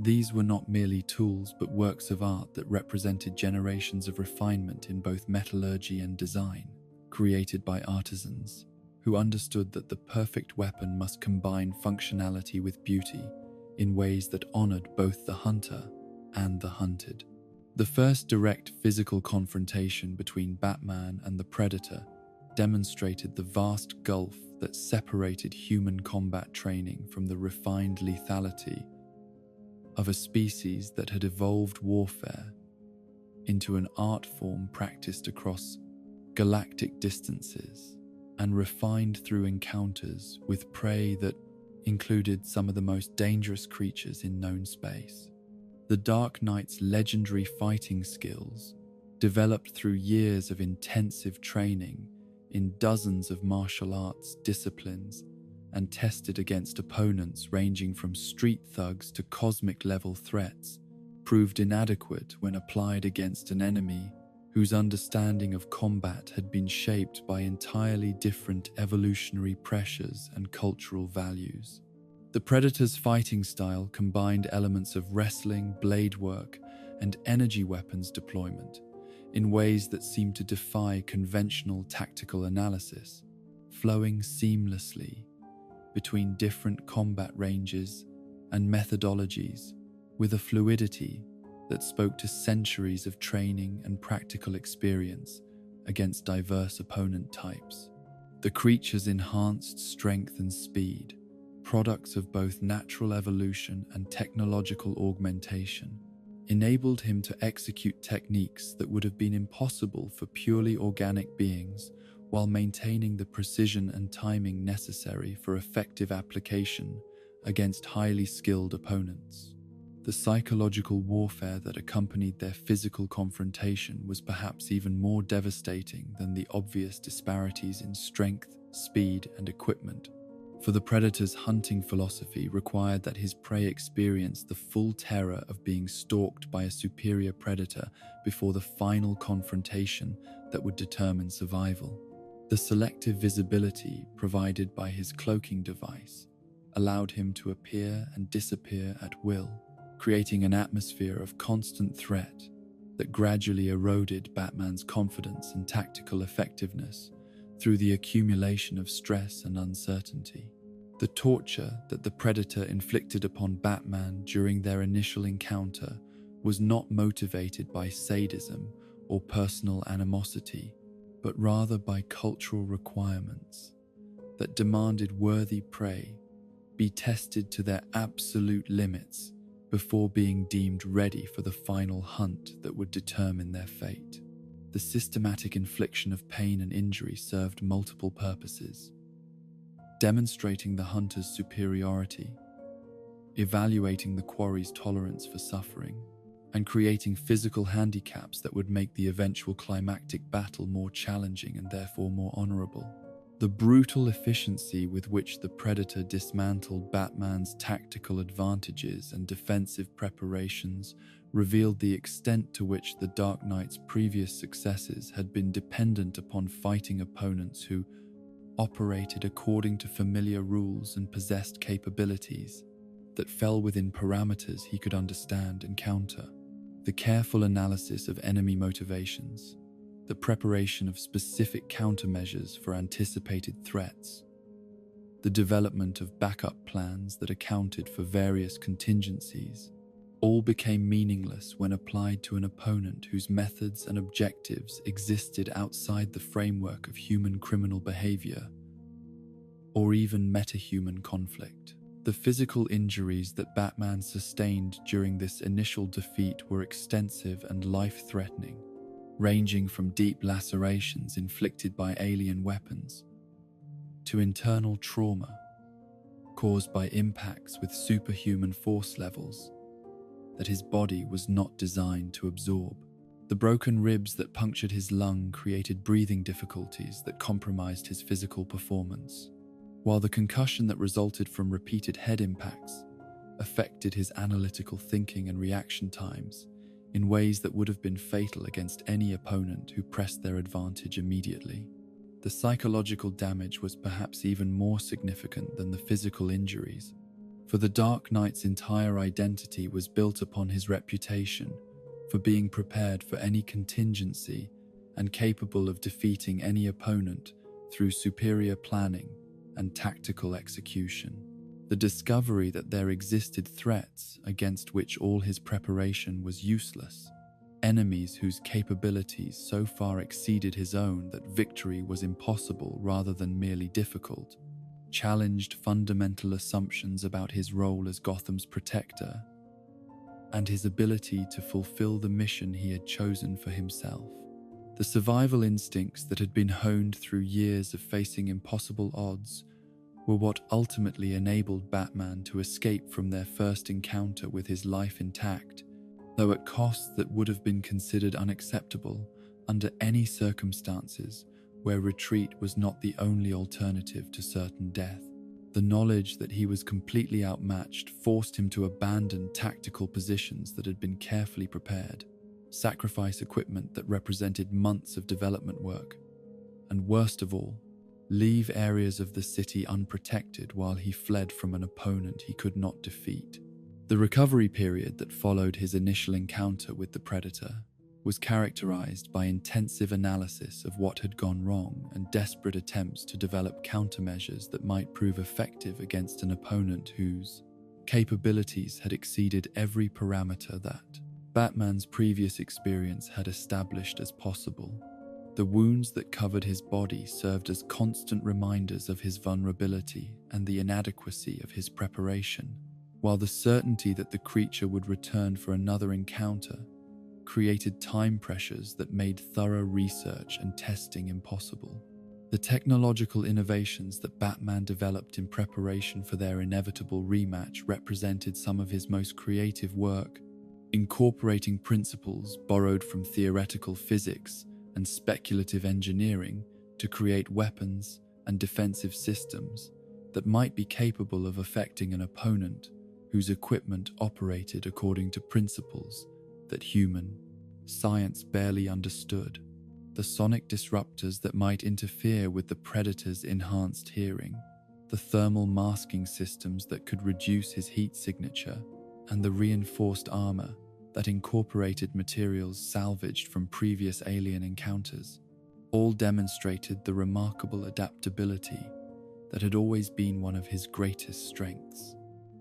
These were not merely tools but works of art that represented generations of refinement in both metallurgy and design, created by artisans who understood that the perfect weapon must combine functionality with beauty in ways that honored both the hunter and the hunted. The first direct physical confrontation between Batman and the Predator demonstrated the vast gulf that separated human combat training from the refined lethality of a species that had evolved warfare into an art form practiced across galactic distances and refined through encounters with prey that included some of the most dangerous creatures in known space. The Dark Knight's legendary fighting skills, developed through years of intensive training in dozens of martial arts disciplines and tested against opponents ranging from street thugs to cosmic-level threats, proved inadequate when applied against an enemy whose understanding of combat had been shaped by entirely different evolutionary pressures and cultural values. The Predator's fighting style combined elements of wrestling, blade work, and energy weapons deployment in ways that seemed to defy conventional tactical analysis, flowing seamlessly between different combat ranges and methodologies with a fluidity that spoke to centuries of training and practical experience against diverse opponent types. The creature's enhanced strength and speed, products of both natural evolution and technological augmentation, enabled him to execute techniques that would have been impossible for purely organic beings while maintaining the precision and timing necessary for effective application against highly skilled opponents. The psychological warfare that accompanied their physical confrontation was perhaps even more devastating than the obvious disparities in strength, speed, and equipment. For the predator's hunting philosophy required that his prey experience the full terror of being stalked by a superior predator before the final confrontation that would determine survival. The selective visibility provided by his cloaking device allowed him to appear and disappear at will, creating an atmosphere of constant threat that gradually eroded Batman's confidence and tactical effectiveness through the accumulation of stress and uncertainty. The torture that the Predator inflicted upon Batman during their initial encounter was not motivated by sadism or personal animosity, but rather by cultural requirements that demanded worthy prey be tested to their absolute limits before being deemed ready for the final hunt that would determine their fate. The systematic infliction of pain and injury served multiple purposes: demonstrating the hunter's superiority, evaluating the quarry's tolerance for suffering, and creating physical handicaps that would make the eventual climactic battle more challenging and therefore more honorable. The brutal efficiency with which the Predator dismantled Batman's tactical advantages and defensive preparations revealed the extent to which the Dark Knight's previous successes had been dependent upon fighting opponents who operated according to familiar rules and possessed capabilities that fell within parameters he could understand and counter. The careful analysis of enemy motivations, the preparation of specific countermeasures for anticipated threats, the development of backup plans that accounted for various contingencies, all became meaningless when applied to an opponent whose methods and objectives existed outside the framework of human criminal behavior or even metahuman conflict. The physical injuries that Batman sustained during this initial defeat were extensive and life-threatening, ranging from deep lacerations inflicted by alien weapons to internal trauma caused by impacts with superhuman force levels that his body was not designed to absorb. The broken ribs that punctured his lung created breathing difficulties that compromised his physical performance, while the concussion that resulted from repeated head impacts affected his analytical thinking and reaction times in ways that would have been fatal against any opponent who pressed their advantage immediately. The psychological damage was perhaps even more significant than the physical injuries, for the Dark Knight's entire identity was built upon his reputation for being prepared for any contingency and capable of defeating any opponent through superior planning and tactical execution. The discovery that there existed threats against which all his preparation was useless, enemies whose capabilities so far exceeded his own that victory was impossible rather than merely difficult, challenged fundamental assumptions about his role as Gotham's protector and his ability to fulfill the mission he had chosen for himself. The survival instincts that had been honed through years of facing impossible odds were what ultimately enabled Batman to escape from their first encounter with his life intact, though at costs that would have been considered unacceptable under any circumstances where retreat was not the only alternative to certain death. The knowledge that he was completely outmatched forced him to abandon tactical positions that had been carefully prepared, sacrifice equipment that represented months of development work, and worst of all, leave areas of the city unprotected while he fled from an opponent he could not defeat. The recovery period that followed his initial encounter with the Predator was characterized by intensive analysis of what had gone wrong and desperate attempts to develop countermeasures that might prove effective against an opponent whose capabilities had exceeded every parameter that Batman's previous experience had established as possible. The wounds that covered his body served as constant reminders of his vulnerability and the inadequacy of his preparation, while the certainty that the creature would return for another encounter created time pressures that made thorough research and testing impossible. The technological innovations that Batman developed in preparation for their inevitable rematch represented some of his most creative work, incorporating principles borrowed from theoretical physics and speculative engineering to create weapons and defensive systems that might be capable of affecting an opponent whose equipment operated according to principles that human science barely understood. The sonic disruptors that might interfere with the Predator's enhanced hearing, the thermal masking systems that could reduce his heat signature, and the reinforced armor that incorporated materials salvaged from previous alien encounters, all demonstrated the remarkable adaptability that had always been one of his greatest strengths.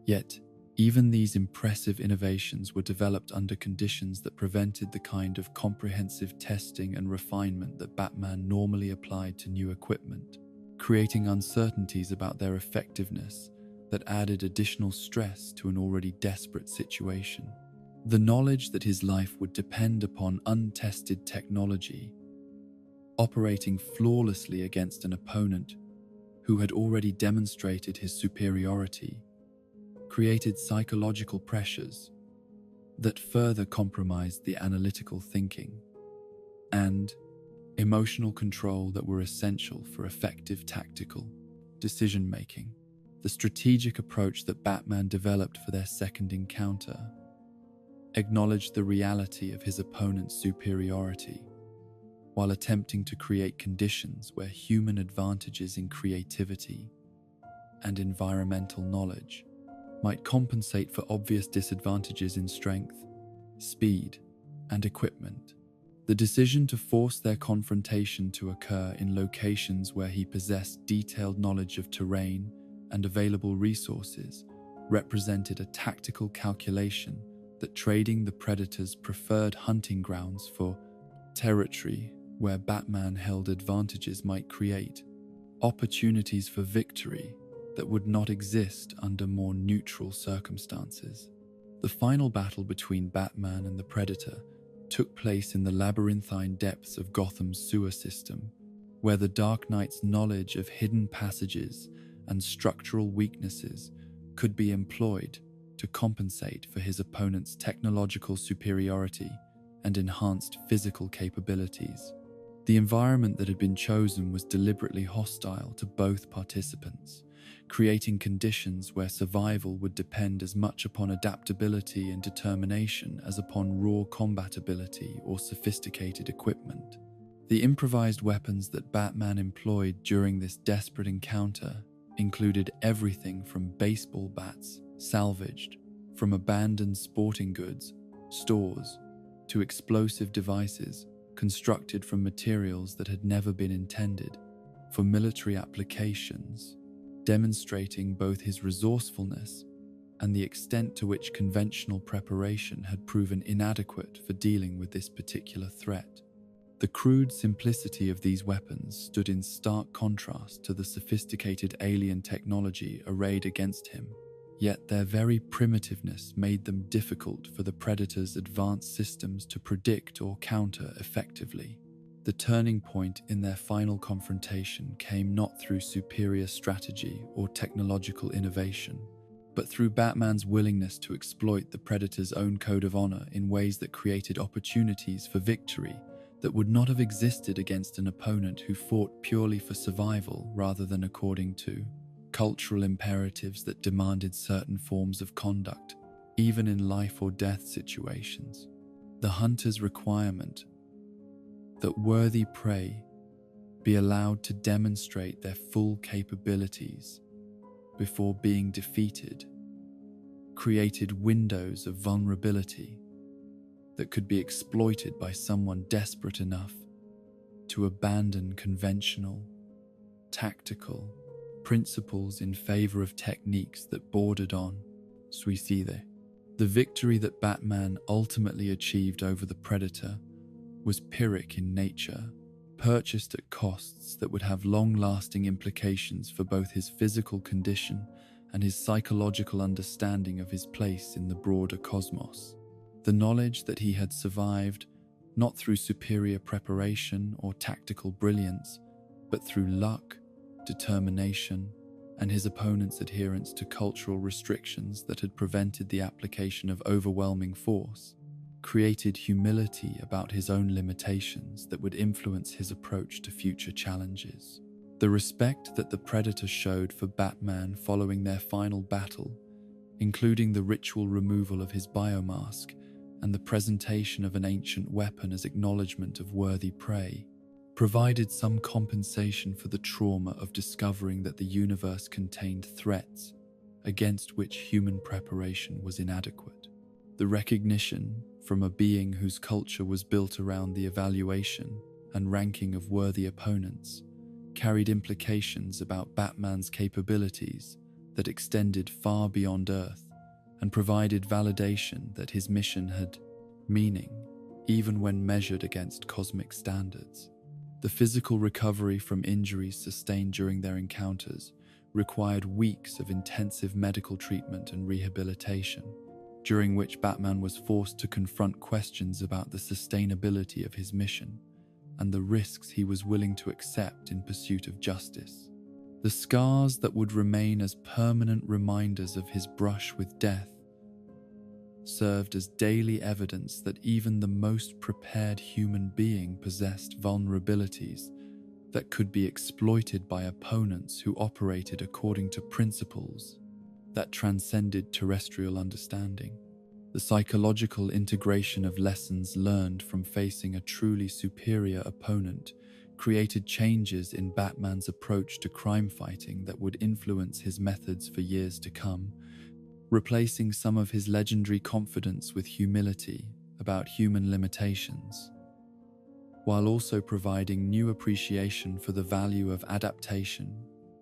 Yet, even these impressive innovations were developed under conditions that prevented the kind of comprehensive testing and refinement that Batman normally applied to new equipment, creating uncertainties about their effectiveness that added additional stress to an already desperate situation. The knowledge that his life would depend upon untested technology, operating flawlessly against an opponent who had already demonstrated his superiority, created psychological pressures that further compromised the analytical thinking and emotional control that were essential for effective tactical decision-making. The strategic approach that Batman developed for their second encounter acknowledged the reality of his opponent's superiority, while attempting to create conditions where human advantages in creativity and environmental knowledge might compensate for obvious disadvantages in strength, speed, and equipment. The decision to force their confrontation to occur in locations where he possessed detailed knowledge of terrain and available resources represented a tactical calculation that trading the Predator's preferred hunting grounds for territory where Batman held advantages might create opportunities for victory that would not exist under more neutral circumstances. The final battle between Batman and the Predator took place in the labyrinthine depths of Gotham's sewer system, where the Dark Knight's knowledge of hidden passages and structural weaknesses could be employed to compensate for his opponent's technological superiority and enhanced physical capabilities. The environment that had been chosen was deliberately hostile to both participants, creating conditions where survival would depend as much upon adaptability and determination as upon raw combatability or sophisticated equipment. The improvised weapons that Batman employed during this desperate encounter included everything from baseball bats salvaged from abandoned sporting goods stores to explosive devices constructed from materials that had never been intended for military applications, demonstrating both his resourcefulness and the extent to which conventional preparation had proven inadequate for dealing with this particular threat. The crude simplicity of these weapons stood in stark contrast to the sophisticated alien technology arrayed against him, yet their very primitiveness made them difficult for the Predator's advanced systems to predict or counter effectively. The turning point in their final confrontation came not through superior strategy or technological innovation, but through Batman's willingness to exploit the Predator's own code of honor in ways that created opportunities for victory that would not have existed against an opponent who fought purely for survival rather than according to cultural imperatives that demanded certain forms of conduct, even in life or death situations. The hunter's requirement that worthy prey be allowed to demonstrate their full capabilities before being defeated created windows of vulnerability that could be exploited by someone desperate enough to abandon conventional, tactical principles in favor of techniques that bordered on suicide. The victory that Batman ultimately achieved over the Predator was Pyrrhic in nature, purchased at costs that would have long-lasting implications for both his physical condition and his psychological understanding of his place in the broader cosmos. The knowledge that he had survived not through superior preparation or tactical brilliance, but through luck, determination, and his opponent's adherence to cultural restrictions that had prevented the application of overwhelming force, created humility about his own limitations that would influence his approach to future challenges. The respect that the Predator showed for Batman following their final battle, including the ritual removal of his biomask and the presentation of an ancient weapon as acknowledgement of worthy prey, provided some compensation for the trauma of discovering that the universe contained threats against which human preparation was inadequate. The recognition from a being whose culture was built around the evaluation and ranking of worthy opponents carried implications about Batman's capabilities that extended far beyond Earth and provided validation that his mission had meaning, even when measured against cosmic standards. The physical recovery from injuries sustained during their encounters required weeks of intensive medical treatment and rehabilitation, during which Batman was forced to confront questions about the sustainability of his mission and the risks he was willing to accept in pursuit of justice. The scars that would remain as permanent reminders of his brush with death served as daily evidence that even the most prepared human being possessed vulnerabilities that could be exploited by opponents who operated according to principles that transcended terrestrial understanding. The psychological integration of lessons learned from facing a truly superior opponent created changes in Batman's approach to crime fighting that would influence his methods for years to come, replacing some of his legendary confidence with humility about human limitations, while also providing new appreciation for the value of adaptation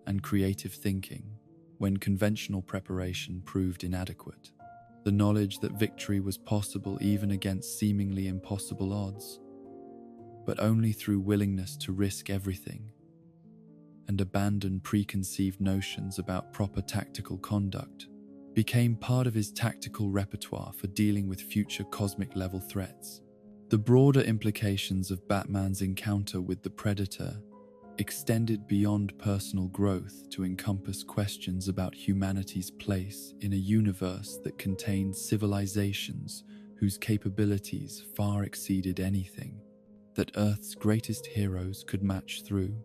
and creative thinking when conventional preparation proved inadequate. The knowledge that victory was possible even against seemingly impossible odds, but only through willingness to risk everything and abandon preconceived notions about proper tactical conduct, became part of his tactical repertoire for dealing with future cosmic-level threats. The broader implications of Batman's encounter with the Predator extended beyond personal growth to encompass questions about humanity's place in a universe that contained civilizations whose capabilities far exceeded anything that Earth's greatest heroes could match through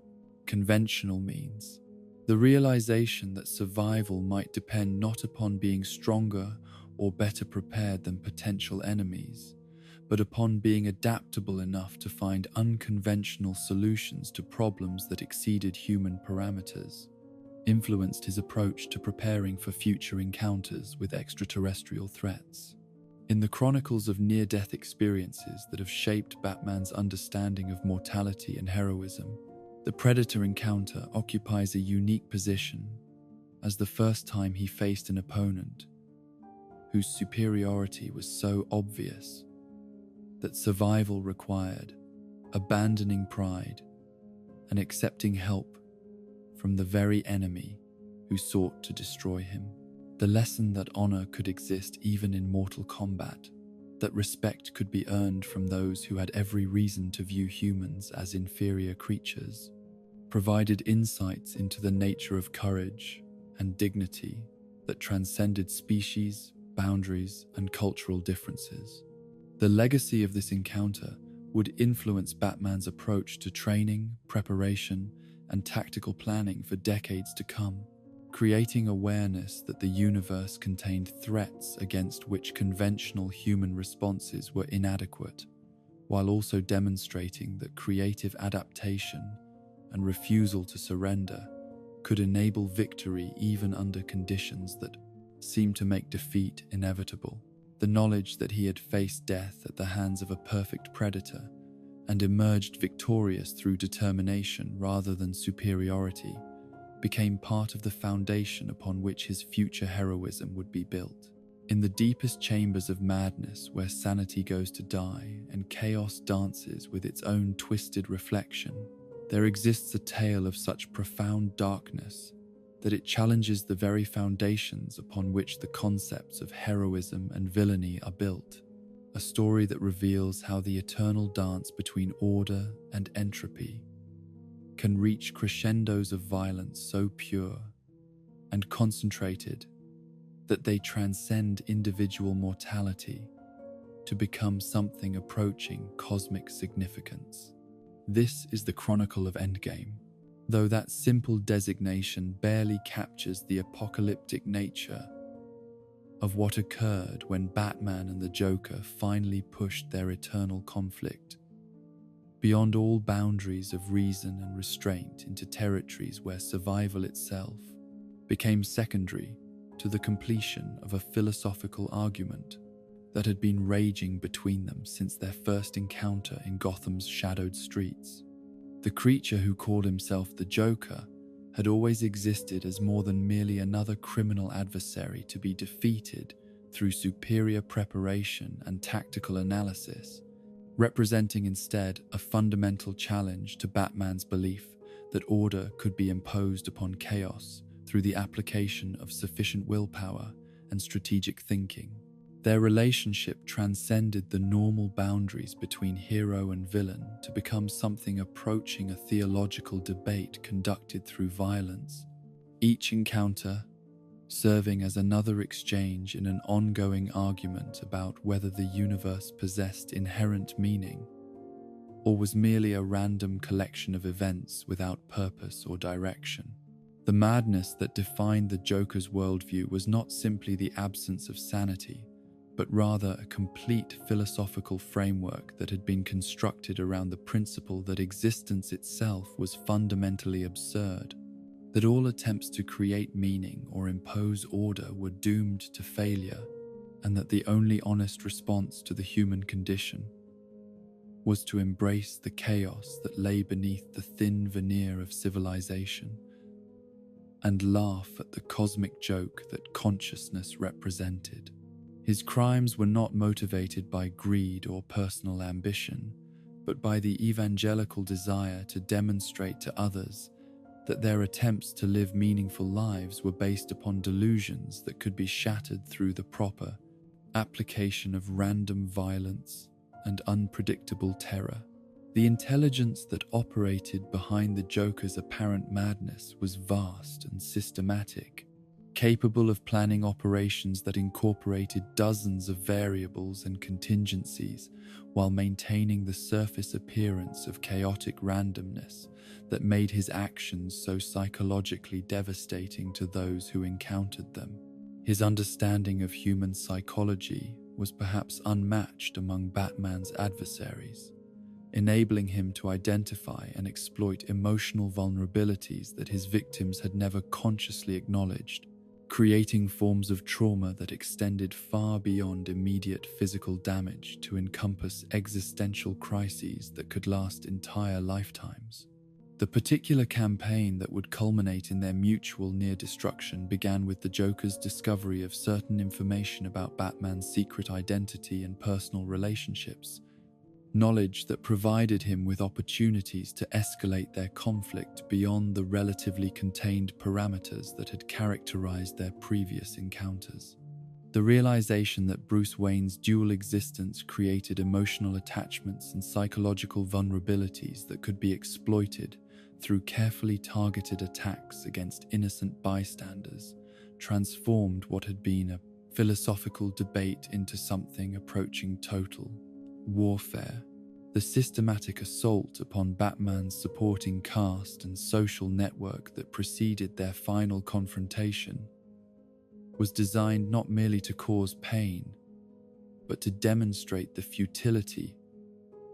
conventional means. The realization that survival might depend not upon being stronger or better prepared than potential enemies, but upon being adaptable enough to find unconventional solutions to problems that exceeded human parameters, influenced his approach to preparing for future encounters with extraterrestrial threats. In the chronicles of near-death experiences that have shaped Batman's understanding of mortality and heroism, the Predator encounter occupies a unique position as the first time he faced an opponent whose superiority was so obvious that survival required abandoning pride and accepting help from the very enemy who sought to destroy him. The lesson that honor could exist even in mortal combat, that respect could be earned from those who had every reason to view humans as inferior creatures, provided insights into the nature of courage and dignity that transcended species, boundaries, and cultural differences. The legacy of this encounter would influence Batman's approach to training, preparation, and tactical planning for decades to come, creating awareness that the universe contained threats against which conventional human responses were inadequate, while also demonstrating that creative adaptation and refusal to surrender could enable victory even under conditions that seemed to make defeat inevitable. The knowledge that he had faced death at the hands of a perfect predator and emerged victorious through determination rather than superiority became part of the foundation upon which his future heroism would be built. In the deepest chambers of madness, where sanity goes to die and chaos dances with its own twisted reflection, there exists a tale of such profound darkness that it challenges the very foundations upon which the concepts of heroism and villainy are built. A story that reveals how the eternal dance between order and entropy can reach crescendos of violence so pure and concentrated that they transcend individual mortality to become something approaching cosmic significance. This is the Chronicle of Endgame, though that simple designation barely captures the apocalyptic nature of what occurred when Batman and the Joker finally pushed their eternal conflict beyond all boundaries of reason and restraint into territories where survival itself became secondary to the completion of a philosophical argument that had been raging between them since their first encounter in Gotham's shadowed streets. The creature who called himself the Joker had always existed as more than merely another criminal adversary to be defeated through superior preparation and tactical analysis, representing instead a fundamental challenge to Batman's belief that order could be imposed upon chaos through the application of sufficient willpower and strategic thinking. Their relationship transcended the normal boundaries between hero and villain to become something approaching a theological debate conducted through violence, each encounter serving as another exchange in an ongoing argument about whether the universe possessed inherent meaning or was merely a random collection of events without purpose or direction. The madness that defined the Joker's worldview was not simply the absence of sanity, but rather a complete philosophical framework that had been constructed around the principle that existence itself was fundamentally absurd, that all attempts to create meaning or impose order were doomed to failure, and that the only honest response to the human condition was to embrace the chaos that lay beneath the thin veneer of civilization and laugh at the cosmic joke that consciousness represented. His crimes were not motivated by greed or personal ambition, but by the evangelical desire to demonstrate to others that their attempts to live meaningful lives were based upon delusions that could be shattered through the proper application of random violence and unpredictable terror. The intelligence that operated behind the Joker's apparent madness was vast and systematic, capable of planning operations that incorporated dozens of variables and contingencies while maintaining the surface appearance of chaotic randomness that made his actions so psychologically devastating to those who encountered them. His understanding of human psychology was perhaps unmatched among Batman's adversaries, enabling him to identify and exploit emotional vulnerabilities that his victims had never consciously acknowledged, creating forms of trauma that extended far beyond immediate physical damage to encompass existential crises that could last entire lifetimes. The particular campaign that would culminate in their mutual near-destruction began with the Joker's discovery of certain information about Batman's secret identity and personal relationships, knowledge that provided him with opportunities to escalate their conflict beyond the relatively contained parameters that had characterized their previous encounters. The realization that Bruce Wayne's dual existence created emotional attachments and psychological vulnerabilities that could be exploited through carefully targeted attacks against innocent bystanders transformed what had been a philosophical debate into something approaching total warfare. The systematic assault upon Batman's supporting cast and social network that preceded their final confrontation was designed not merely to cause pain, but to demonstrate the futility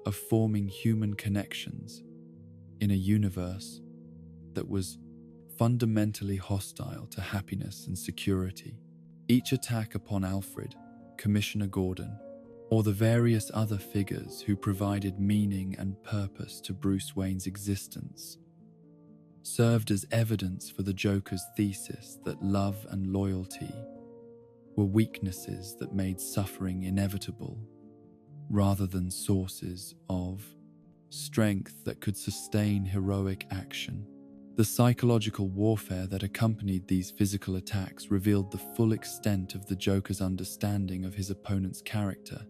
of forming human connections in a universe that was fundamentally hostile to happiness and security. Each attack upon Alfred Commissioner Gordon, or the various other figures who provided meaning and purpose to Bruce Wayne's existence, served as evidence for the Joker's thesis that love and loyalty were weaknesses that made suffering inevitable, rather than sources of strength that could sustain heroic action. The psychological warfare that accompanied these physical attacks revealed the full extent of the Joker's understanding of his opponent's character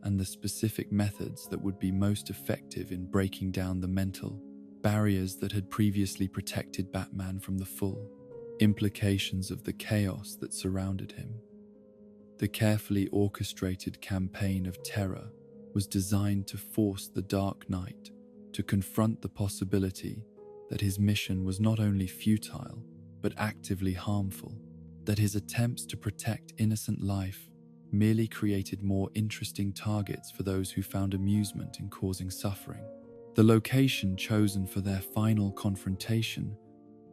and the specific methods that would be most effective in breaking down the mental barriers that had previously protected Batman from the full implications of the chaos that surrounded him. The carefully orchestrated campaign of terror was designed to force the Dark Knight to confront the possibility that his mission was not only futile, but actively harmful, that his attempts to protect innocent life merely created more interesting targets for those who found amusement in causing suffering. The location chosen for their final confrontation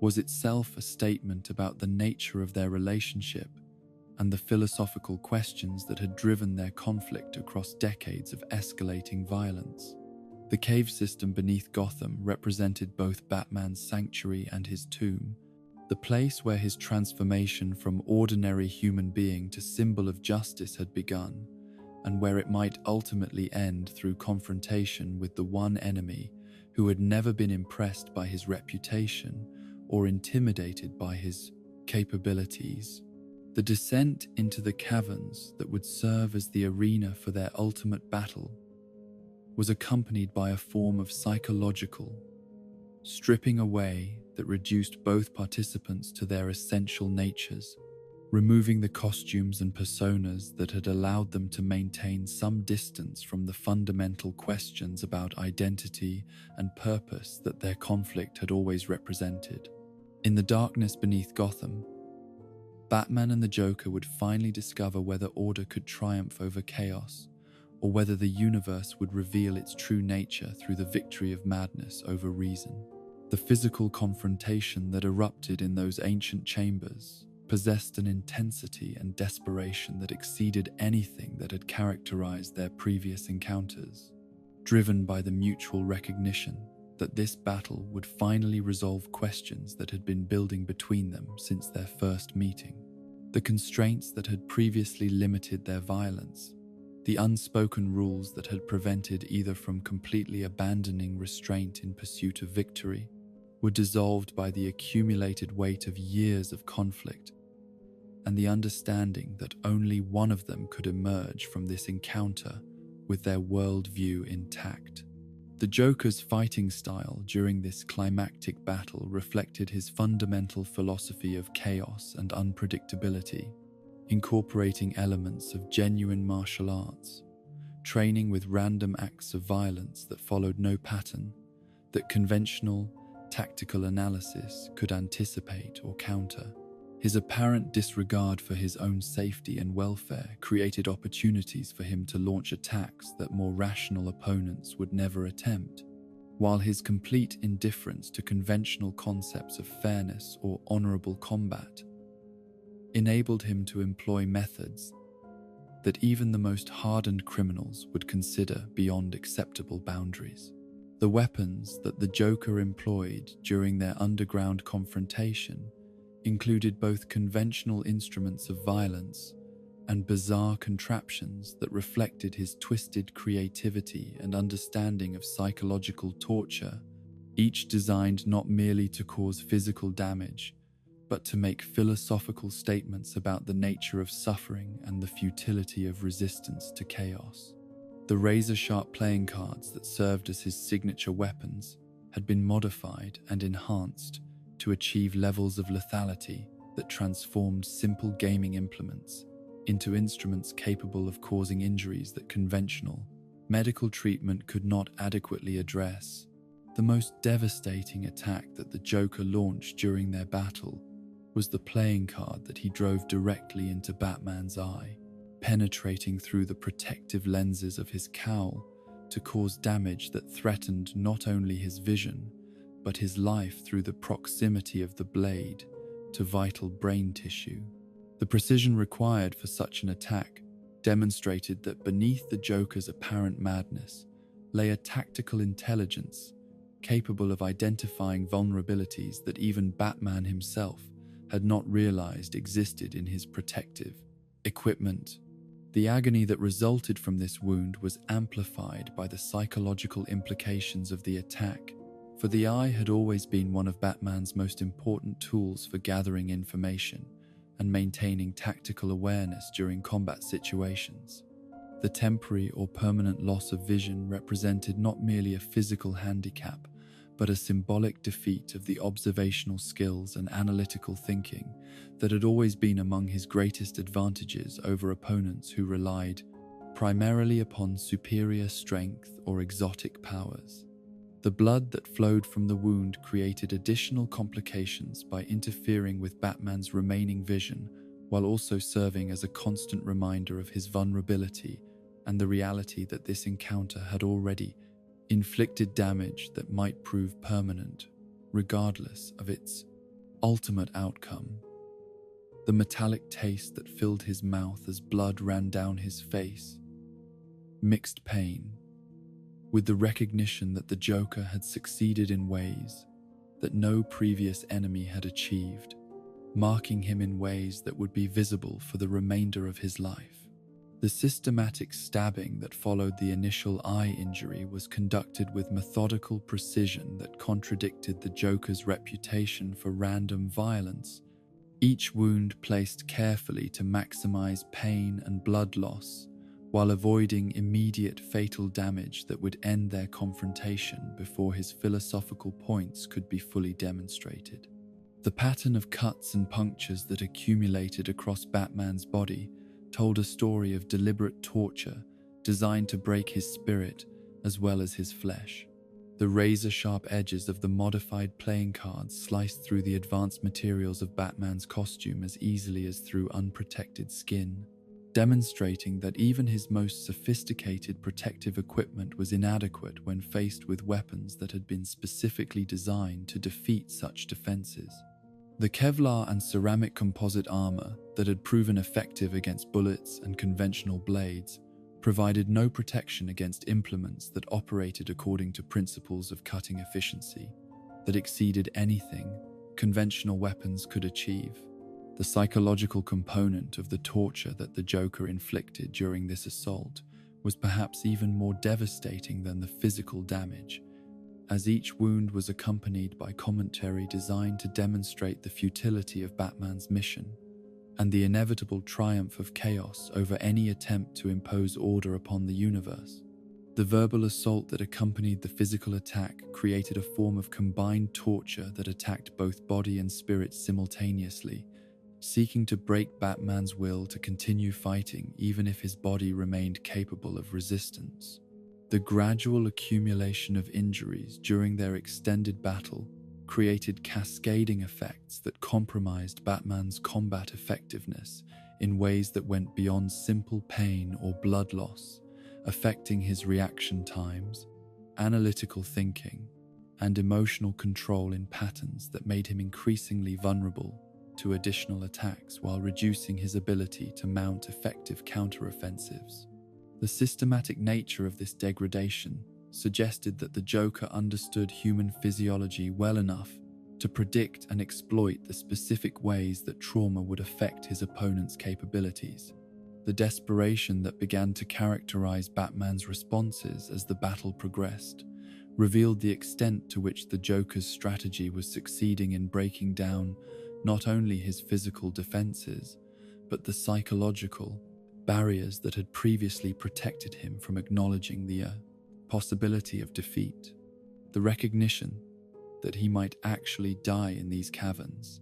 was itself a statement about the nature of their relationship and the philosophical questions that had driven their conflict across decades of escalating violence. The cave system beneath Gotham represented both Batman's sanctuary and his tomb, the place where his transformation from ordinary human being to symbol of justice had begun, and where it might ultimately end through confrontation with the one enemy who had never been impressed by his reputation or intimidated by his capabilities. The descent into the caverns that would serve as the arena for their ultimate battle was accompanied by a form of psychological stripping away that reduced both participants to their essential natures, removing the costumes and personas that had allowed them to maintain some distance from the fundamental questions about identity and purpose that their conflict had always represented. In the darkness beneath Gotham, Batman and the Joker would finally discover whether order could triumph over chaos, or whether the universe would reveal its true nature through the victory of madness over reason. The physical confrontation that erupted in those ancient chambers possessed an intensity and desperation that exceeded anything that had characterized their previous encounters, driven by the mutual recognition that this battle would finally resolve questions that had been building between them since their first meeting. The constraints that had previously limited their violence, the unspoken rules that had prevented either from completely abandoning restraint in pursuit of victory, were dissolved by the accumulated weight of years of conflict and the understanding that only one of them could emerge from this encounter with their worldview intact. The Joker's fighting style during this climactic battle reflected his fundamental philosophy of chaos and unpredictability, incorporating elements of genuine martial arts, training with random acts of violence that followed no pattern that conventional, tactical analysis could anticipate or counter. His apparent disregard for his own safety and welfare created opportunities for him to launch attacks that more rational opponents would never attempt, while his complete indifference to conventional concepts of fairness or honorable combat enabled him to employ methods that even the most hardened criminals would consider beyond acceptable boundaries. The weapons that the Joker employed during their underground confrontation included both conventional instruments of violence and bizarre contraptions that reflected his twisted creativity and understanding of psychological torture, each designed not merely to cause physical damage, but to make philosophical statements about the nature of suffering and the futility of resistance to chaos. The razor-sharp playing cards that served as his signature weapons had been modified and enhanced to achieve levels of lethality that transformed simple gaming implements into instruments capable of causing injuries that conventional medical treatment could not adequately address. The most devastating attack that the Joker launched during their battle was the playing card that he drove directly into Batman's eye, penetrating through the protective lenses of his cowl to cause damage that threatened not only his vision, but his life through the proximity of the blade to vital brain tissue. The precision required for such an attack demonstrated that beneath the Joker's apparent madness lay a tactical intelligence capable of identifying vulnerabilities that even Batman himself had not realized existed in his protective equipment. The agony that resulted from this wound was amplified by the psychological implications of the attack, for the eye had always been one of Batman's most important tools for gathering information and maintaining tactical awareness during combat situations. The temporary or permanent loss of vision represented not merely a physical handicap, but a symbolic defeat of the observational skills and analytical thinking that had always been among his greatest advantages over opponents who relied primarily upon superior strength or exotic powers. The blood that flowed from the wound created additional complications by interfering with Batman's remaining vision, while also serving as a constant reminder of his vulnerability and the reality that this encounter had already inflicted damage that might prove permanent, regardless of its ultimate outcome. The metallic taste that filled his mouth as blood ran down his face mixed pain with the recognition that the Joker had succeeded in ways that no previous enemy had achieved, marking him in ways that would be visible for the remainder of his life. The systematic stabbing that followed the initial eye injury was conducted with methodical precision that contradicted the Joker's reputation for random violence, each wound placed carefully to maximize pain and blood loss, while avoiding immediate fatal damage that would end their confrontation before his philosophical points could be fully demonstrated. The pattern of cuts and punctures that accumulated across Batman's body told a story of deliberate torture designed to break his spirit as well as his flesh. The razor-sharp edges of the modified playing cards sliced through the advanced materials of Batman's costume as easily as through unprotected skin, demonstrating that even his most sophisticated protective equipment was inadequate when faced with weapons that had been specifically designed to defeat such defenses. The Kevlar and ceramic composite armor that had proven effective against bullets and conventional blades provided no protection against implements that operated according to principles of cutting efficiency that exceeded anything conventional weapons could achieve. The psychological component of the torture that the Joker inflicted during this assault was perhaps even more devastating than the physical damage, as each wound was accompanied by commentary designed to demonstrate the futility of Batman's mission and the inevitable triumph of chaos over any attempt to impose order upon the universe. The verbal assault that accompanied the physical attack created a form of combined torture that attacked both body and spirit simultaneously, seeking to break Batman's will to continue fighting even if his body remained capable of resistance. The gradual accumulation of injuries during their extended battle created cascading effects that compromised Batman's combat effectiveness in ways that went beyond simple pain or blood loss, affecting his reaction times, analytical thinking, and emotional control in patterns that made him increasingly vulnerable to additional attacks while reducing his ability to mount effective counteroffensives. The systematic nature of this degradation suggested that the Joker understood human physiology well enough to predict and exploit the specific ways that trauma would affect his opponent's capabilities. The desperation that began to characterize Batman's responses as the battle progressed revealed the extent to which the Joker's strategy was succeeding in breaking down not only his physical defenses, but the psychological barriers that had previously protected him from acknowledging the possibility of defeat, the recognition that he might actually die in these caverns,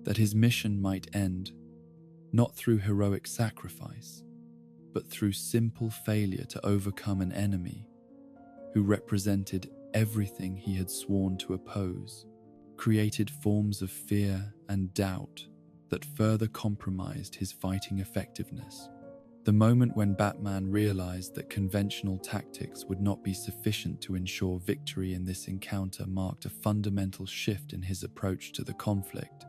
that his mission might end not through heroic sacrifice, but through simple failure to overcome an enemy who represented everything he had sworn to oppose, created forms of fear and doubt that further compromised his fighting effectiveness. The moment when Batman realized that conventional tactics would not be sufficient to ensure victory in this encounter marked a fundamental shift in his approach to the conflict.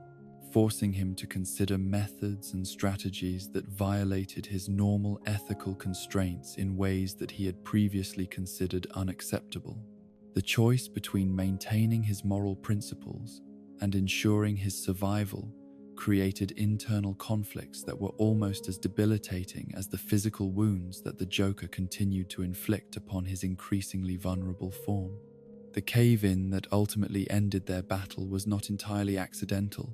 forcing him to consider methods and strategies that violated his normal ethical constraints in ways that he had previously considered unacceptable. The choice between maintaining his moral principles and ensuring his survival created internal conflicts that were almost as debilitating as the physical wounds that the Joker continued to inflict upon his increasingly vulnerable form. The cave-in that ultimately ended their battle was not entirely accidental,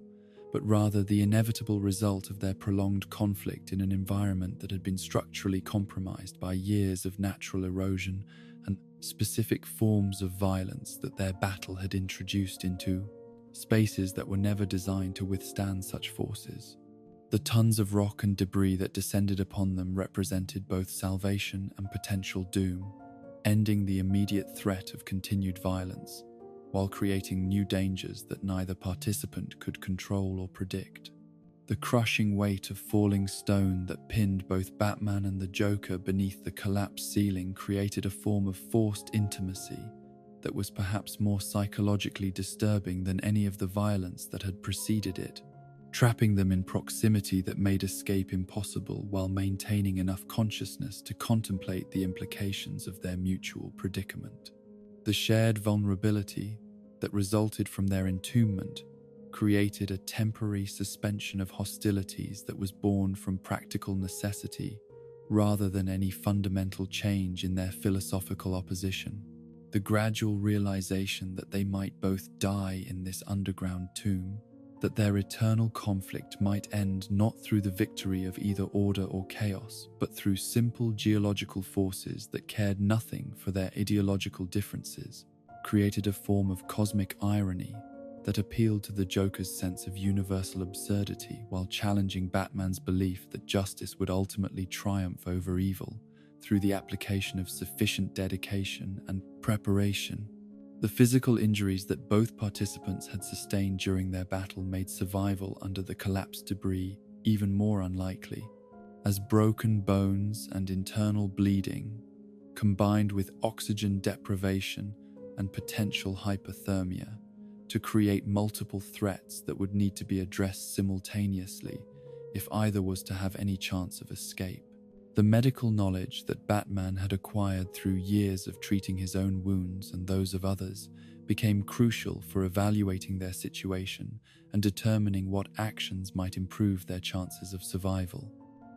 but rather the inevitable result of their prolonged conflict in an environment that had been structurally compromised by years of natural erosion and specific forms of violence that their battle had introduced into spaces that were never designed to withstand such forces. The tons of rock and debris that descended upon them represented both salvation and potential doom, ending the immediate threat of continued violence, while creating new dangers that neither participant could control or predict. The crushing weight of falling stone that pinned both Batman and the Joker beneath the collapsed ceiling created a form of forced intimacy that was perhaps more psychologically disturbing than any of the violence that had preceded it, trapping them in proximity that made escape impossible while maintaining enough consciousness to contemplate the implications of their mutual predicament. The shared vulnerability that resulted from their entombment created a temporary suspension of hostilities that was born from practical necessity rather than any fundamental change in their philosophical opposition. The gradual realization that they might both die in this underground tomb, that their eternal conflict might end not through the victory of either order or chaos, but through simple geological forces that cared nothing for their ideological differences, created a form of cosmic irony that appealed to the Joker's sense of universal absurdity while challenging Batman's belief that justice would ultimately triumph over evil through the application of sufficient dedication and preparation. The physical injuries that both participants had sustained during their battle made survival under the collapsed debris even more unlikely, as broken bones and internal bleeding, combined with oxygen deprivation and potential hypothermia, to create multiple threats that would need to be addressed simultaneously if either was to have any chance of escape. The medical knowledge that Batman had acquired through years of treating his own wounds and those of others became crucial for evaluating their situation and determining what actions might improve their chances of survival.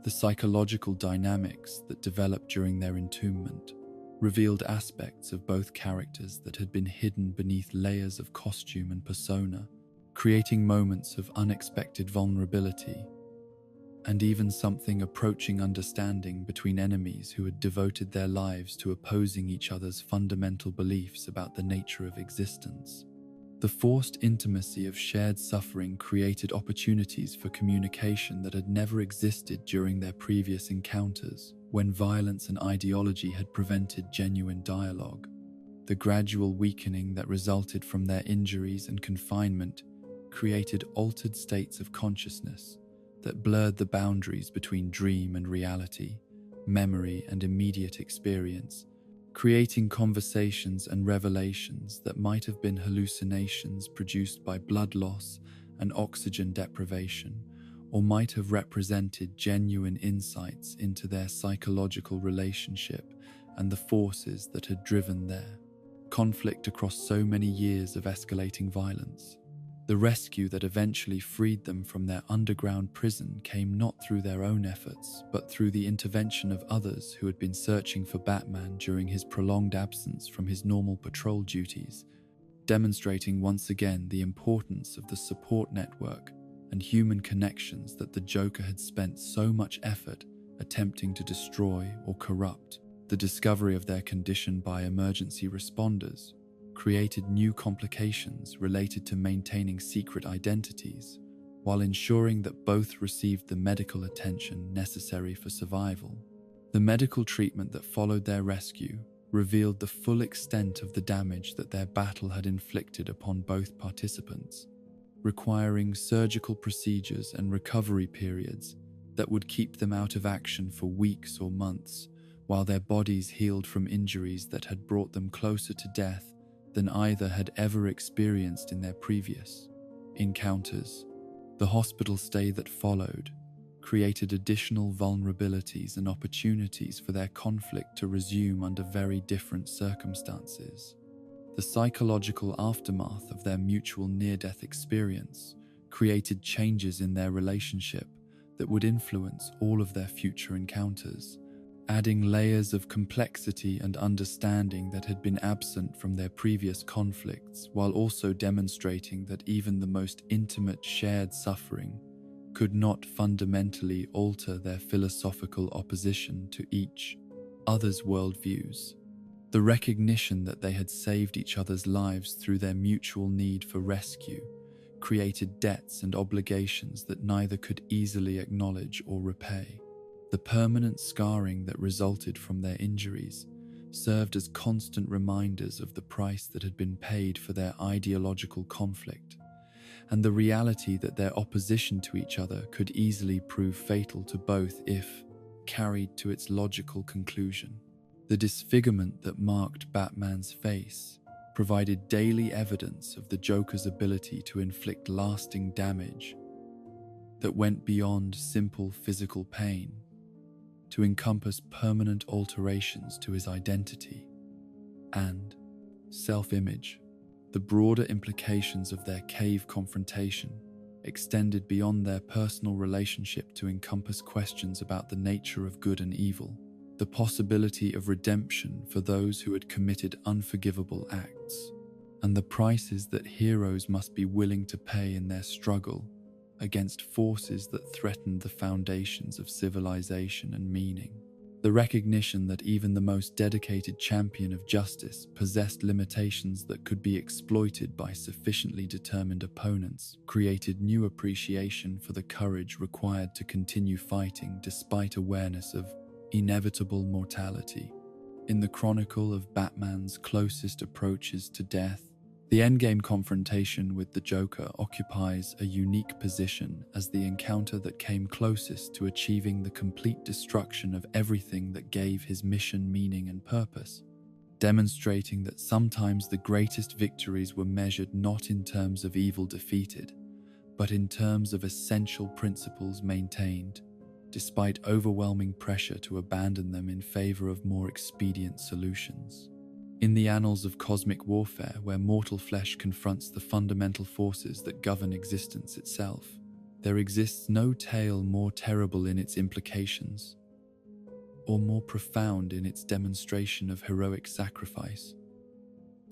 The psychological dynamics that developed during their entombment revealed aspects of both characters that had been hidden beneath layers of costume and persona, creating moments of unexpected vulnerability and even something approaching understanding between enemies who had devoted their lives to opposing each other's fundamental beliefs about the nature of existence. The forced intimacy of shared suffering created opportunities for communication that had never existed during their previous encounters, when violence and ideology had prevented genuine dialogue. The gradual weakening that resulted from their injuries and confinement created altered states of consciousness that blurred the boundaries between dream and reality, memory and immediate experience, creating conversations and revelations that might have been hallucinations produced by blood loss and oxygen deprivation, or might have represented genuine insights into their psychological relationship and the forces that had driven their conflict across so many years of escalating violence. The rescue that eventually freed them from their underground prison came not through their own efforts, but through the intervention of others who had been searching for Batman during his prolonged absence from his normal patrol duties, demonstrating once again the importance of the support network and human connections that the Joker had spent so much effort attempting to destroy or corrupt. The discovery of their condition by emergency responders created new complications related to maintaining secret identities, while ensuring that both received the medical attention necessary for survival. The medical treatment that followed their rescue revealed the full extent of the damage that their battle had inflicted upon both participants, requiring surgical procedures and recovery periods that would keep them out of action for weeks or months, while their bodies healed from injuries that had brought them closer to death than either had ever experienced in their previous encounters. The hospital stay that followed created additional vulnerabilities and opportunities for their conflict to resume under very different circumstances. The psychological aftermath of their mutual near-death experience created changes in their relationship that would influence all of their future encounters, adding layers of complexity and understanding that had been absent from their previous conflicts, while also demonstrating that even the most intimate shared suffering could not fundamentally alter their philosophical opposition to each other's worldviews. The recognition that they had saved each other's lives through their mutual need for rescue created debts and obligations that neither could easily acknowledge or repay. The permanent scarring that resulted from their injuries served as constant reminders of the price that had been paid for their ideological conflict, and the reality that their opposition to each other could easily prove fatal to both if carried to its logical conclusion. The disfigurement that marked Batman's face provided daily evidence of the Joker's ability to inflict lasting damage that went beyond simple physical pain to encompass permanent alterations to his identity and self-image. The broader implications of their cave confrontation extended beyond their personal relationship to encompass questions about the nature of good and evil, the possibility of redemption for those who had committed unforgivable acts, and the prices that heroes must be willing to pay in their struggle against forces that threatened the foundations of civilization and meaning. The recognition that even the most dedicated champion of justice possessed limitations that could be exploited by sufficiently determined opponents created new appreciation for the courage required to continue fighting despite awareness of inevitable mortality. In the chronicle of Batman's closest approaches to death, the endgame confrontation with the Joker occupies a unique position as the encounter that came closest to achieving the complete destruction of everything that gave his mission meaning and purpose, demonstrating that sometimes the greatest victories were measured not in terms of evil defeated, but in terms of essential principles maintained, despite overwhelming pressure to abandon them in favor of more expedient solutions. In the annals of cosmic warfare, where mortal flesh confronts the fundamental forces that govern existence itself, there exists no tale more terrible in its implications, or more profound in its demonstration of heroic sacrifice,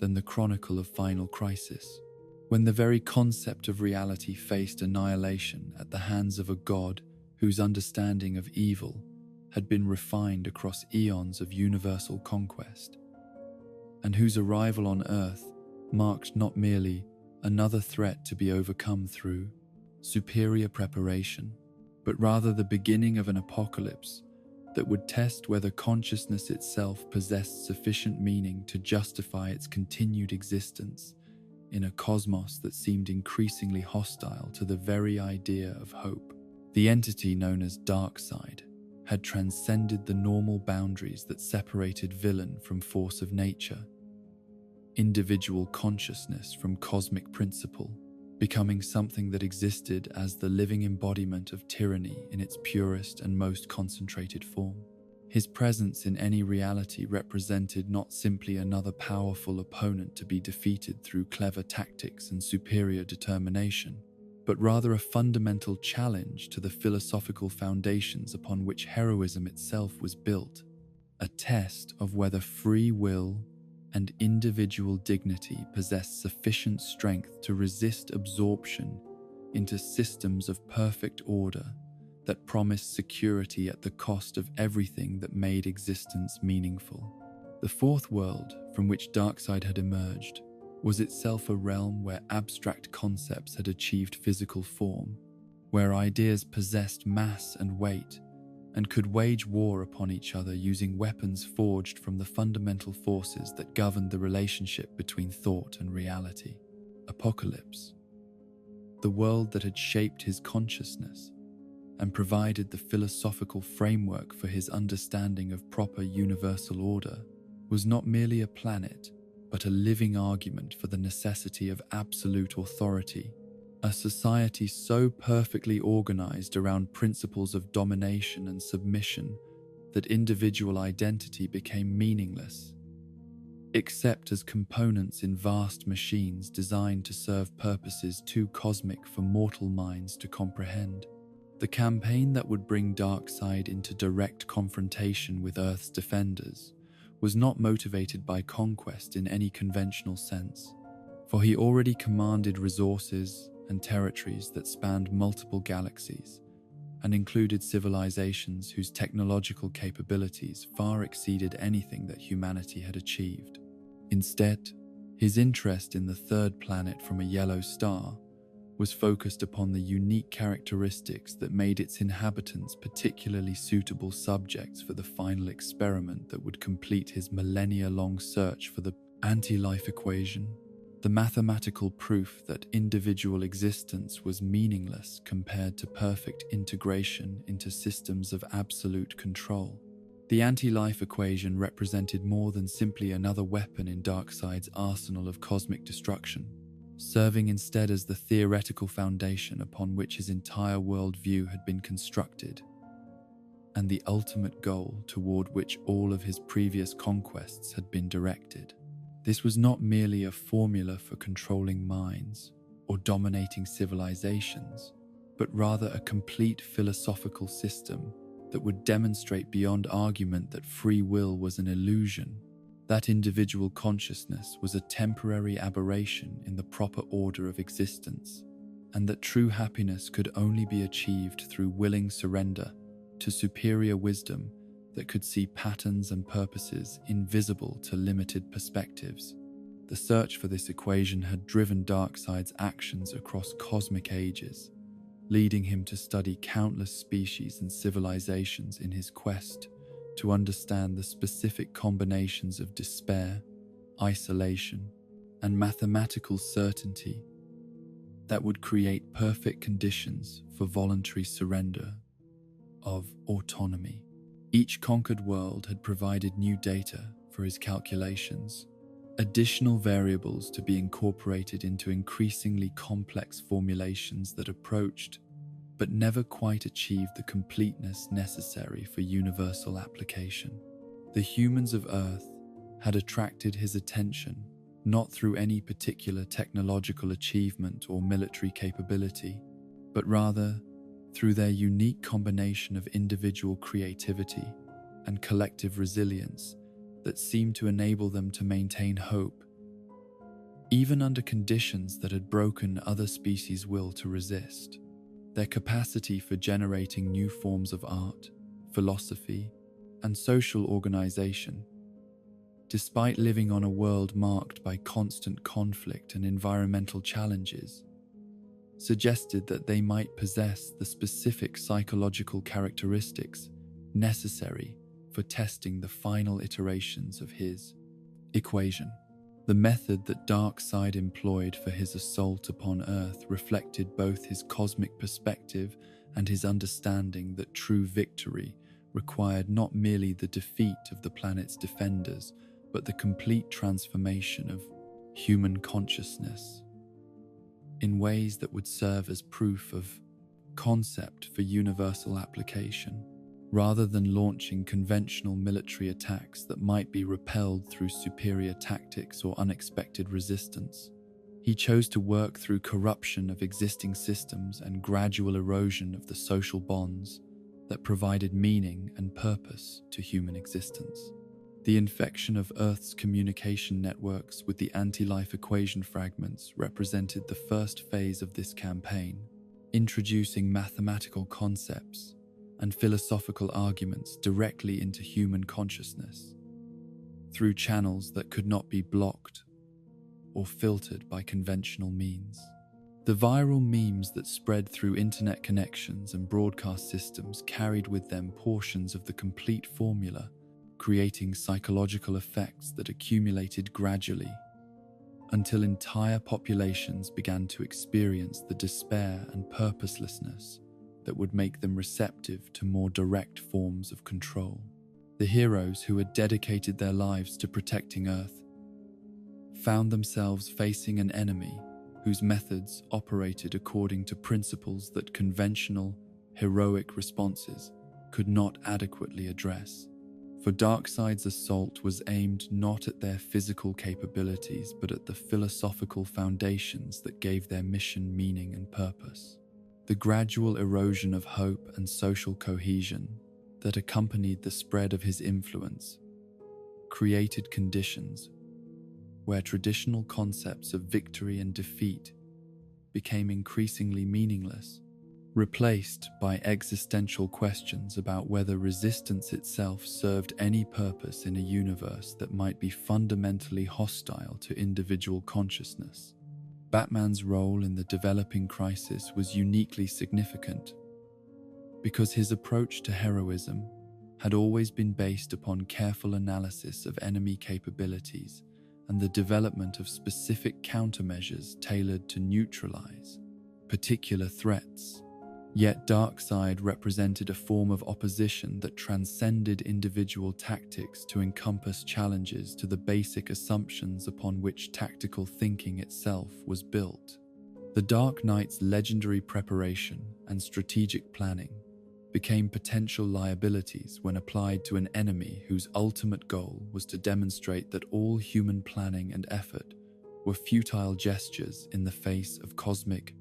than the chronicle of Final Crisis, when the very concept of reality faced annihilation at the hands of a god whose understanding of evil had been refined across eons of universal conquest, and whose arrival on Earth marked not merely another threat to be overcome through superior preparation, but rather the beginning of an apocalypse that would test whether consciousness itself possessed sufficient meaning to justify its continued existence in a cosmos that seemed increasingly hostile to the very idea of hope. The entity known as Darkseid had transcended the normal boundaries that separated villain from force of nature, individual consciousness from cosmic principle, becoming something that existed as the living embodiment of tyranny in its purest and most concentrated form. His presence in any reality represented not simply another powerful opponent to be defeated through clever tactics and superior determination, but rather a fundamental challenge to the philosophical foundations upon which heroism itself was built, a test of whether free will and individual dignity possessed sufficient strength to resist absorption into systems of perfect order that promised security at the cost of everything that made existence meaningful. The fourth world from which Darkseid had emerged was itself a realm where abstract concepts had achieved physical form, where ideas possessed mass and weight, and could wage war upon each other using weapons forged from the fundamental forces that governed the relationship between thought and reality. Apocalypse, the world that had shaped his consciousness and provided the philosophical framework for his understanding of proper universal order, was not merely a planet, but a living argument for the necessity of absolute authority, a society so perfectly organized around principles of domination and submission that individual identity became meaningless, except as components in vast machines designed to serve purposes too cosmic for mortal minds to comprehend. The campaign that would bring Darkseid into direct confrontation with Earth's defenders was not motivated by conquest in any conventional sense, for he already commanded resources and territories that spanned multiple galaxies and included civilizations whose technological capabilities far exceeded anything that humanity had achieved. Instead, his interest in the third planet from a yellow star was focused upon the unique characteristics that made its inhabitants particularly suitable subjects for the final experiment that would complete his millennia-long search for the anti-life equation, the mathematical proof that individual existence was meaningless compared to perfect integration into systems of absolute control. The anti-life equation represented more than simply another weapon in Darkseid's arsenal of cosmic destruction, serving instead as the theoretical foundation upon which his entire worldview had been constructed, and the ultimate goal toward which all of his previous conquests had been directed. This was not merely a formula for controlling minds or dominating civilizations, but rather a complete philosophical system that would demonstrate beyond argument that free will was an illusion, that individual consciousness was a temporary aberration in the proper order of existence, and that true happiness could only be achieved through willing surrender to superior wisdom that could see patterns and purposes invisible to limited perspectives. The search for this equation had driven Darkseid's actions across cosmic ages, leading him to study countless species and civilizations in his quest to understand the specific combinations of despair, isolation, and mathematical certainty that would create perfect conditions for voluntary surrender of autonomy. Each conquered world had provided new data for his calculations, additional variables to be incorporated into increasingly complex formulations that approached but never quite achieved the completeness necessary for universal application. The humans of Earth had attracted his attention not through any particular technological achievement or military capability, but rather through their unique combination of individual creativity and collective resilience that seemed to enable them to maintain hope, even under conditions that had broken other species' will to resist. Their capacity for generating new forms of art, philosophy, and social organization, despite living on a world marked by constant conflict and environmental challenges, suggested that they might possess the specific psychological characteristics necessary for testing the final iterations of his equation. The method that Darkseid employed for his assault upon Earth reflected both his cosmic perspective and his understanding that true victory required not merely the defeat of the planet's defenders, but the complete transformation of human consciousness in ways that would serve as proof of concept for universal application, rather than launching conventional military attacks that might be repelled through superior tactics or unexpected resistance. He chose to work through corruption of existing systems and gradual erosion of the social bonds that provided meaning and purpose to human existence. The infection of Earth's communication networks with the anti-life equation fragments represented the first phase of this campaign, introducing mathematical concepts and philosophical arguments directly into human consciousness, through channels that could not be blocked or filtered by conventional means. The viral memes that spread through internet connections and broadcast systems carried with them portions of the complete formula, creating psychological effects that accumulated gradually until entire populations began to experience the despair and purposelessness that would make them receptive to more direct forms of control. The heroes who had dedicated their lives to protecting Earth found themselves facing an enemy whose methods operated according to principles that conventional, heroic responses could not adequately address. For Darkseid's assault was aimed not at their physical capabilities but at the philosophical foundations that gave their mission meaning and purpose. The gradual erosion of hope and social cohesion that accompanied the spread of his influence created conditions where traditional concepts of victory and defeat became increasingly meaningless, replaced by existential questions about whether resistance itself served any purpose in a universe that might be fundamentally hostile to individual consciousness. Batman's role in the developing crisis was uniquely significant because his approach to heroism had always been based upon careful analysis of enemy capabilities and the development of specific countermeasures tailored to neutralize particular threats. Yet Darkseid represented a form of opposition that transcended individual tactics to encompass challenges to the basic assumptions upon which tactical thinking itself was built. The Dark Knight's legendary preparation and strategic planning became potential liabilities when applied to an enemy whose ultimate goal was to demonstrate that all human planning and effort were futile gestures in the face of cosmic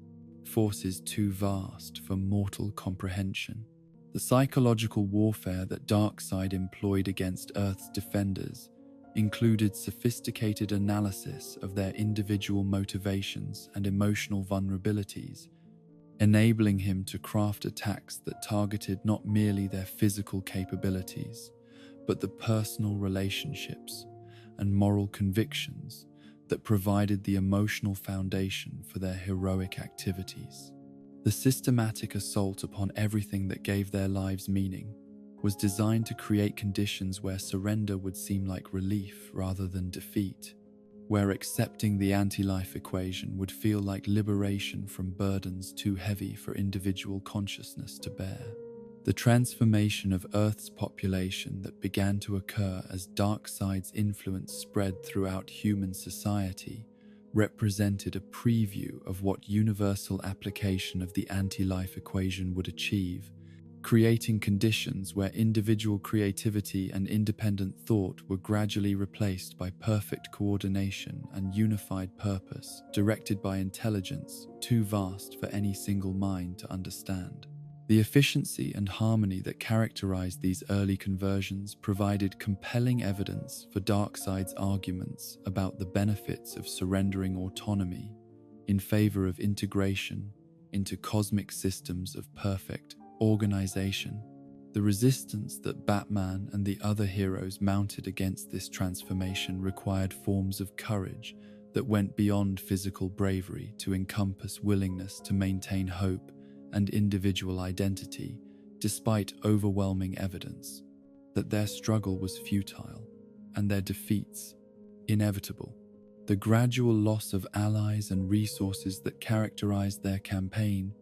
forces too vast for mortal comprehension. The psychological warfare that Darkseid employed against Earth's defenders included sophisticated analysis of their individual motivations and emotional vulnerabilities, enabling him to craft attacks that targeted not merely their physical capabilities, but the personal relationships and moral convictions that provided the emotional foundation for their heroic activities. The systematic assault upon everything that gave their lives meaning was designed to create conditions where surrender would seem like relief rather than defeat, where accepting the anti-life equation would feel like liberation from burdens too heavy for individual consciousness to bear. The transformation of Earth's population that began to occur as Darkseid's influence spread throughout human society represented a preview of what universal application of the anti-life equation would achieve, creating conditions where individual creativity and independent thought were gradually replaced by perfect coordination and unified purpose, directed by intelligence too vast for any single mind to understand. The efficiency and harmony that characterized these early conversions provided compelling evidence for Darkseid's arguments about the benefits of surrendering autonomy in favor of integration into cosmic systems of perfect organization. The resistance that Batman and the other heroes mounted against this transformation required forms of courage that went beyond physical bravery to encompass willingness to maintain hope and individual identity, despite overwhelming evidence that their struggle was futile and their defeats inevitable. The gradual loss of allies and resources that characterized their campaign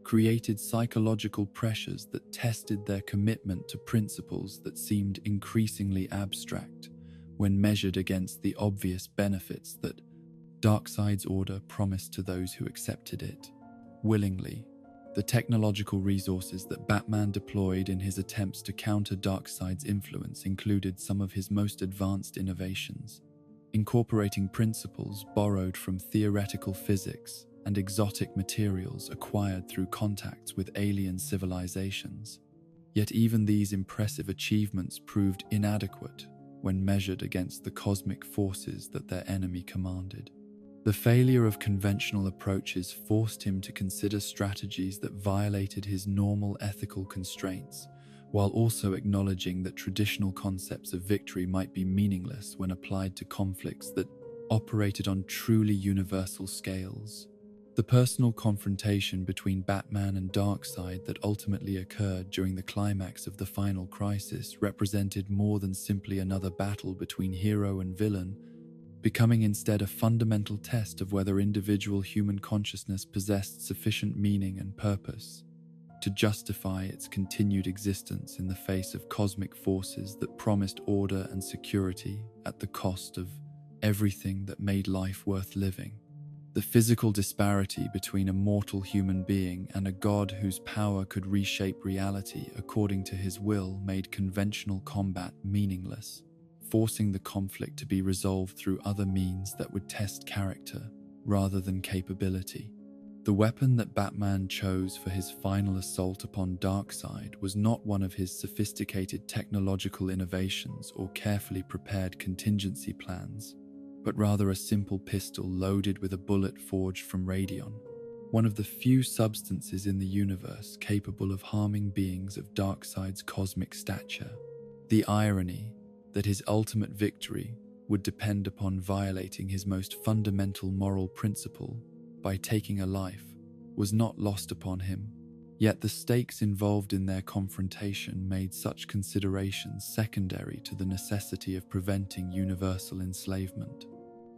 created psychological pressures that tested their commitment to principles that seemed increasingly abstract when measured against the obvious benefits that Darkseid's order promised to those who accepted it willingly. The technological resources that Batman deployed in his attempts to counter Darkseid's influence included some of his most advanced innovations, incorporating principles borrowed from theoretical physics and exotic materials acquired through contacts with alien civilizations. Yet even these impressive achievements proved inadequate when measured against the cosmic forces that their enemy commanded. The failure of conventional approaches forced him to consider strategies that violated his normal ethical constraints, while also acknowledging that traditional concepts of victory might be meaningless when applied to conflicts that operated on truly universal scales. The personal confrontation between Batman and Darkseid that ultimately occurred during the climax of the final crisis represented more than simply another battle between hero and villain, becoming instead a fundamental test of whether individual human consciousness possessed sufficient meaning and purpose to justify its continued existence in the face of cosmic forces that promised order and security at the cost of everything that made life worth living. The physical disparity between a mortal human being and a god whose power could reshape reality according to his will made conventional combat meaningless, forcing the conflict to be resolved through other means that would test character rather than capability. The weapon that Batman chose for his final assault upon Darkseid was not one of his sophisticated technological innovations or carefully prepared contingency plans, but rather a simple pistol loaded with a bullet forged from radion, one of the few substances in the universe capable of harming beings of Darkseid's cosmic stature. The irony that his ultimate victory would depend upon violating his most fundamental moral principle by taking a life was not lost upon him, yet the stakes involved in their confrontation made such considerations secondary to the necessity of preventing universal enslavement.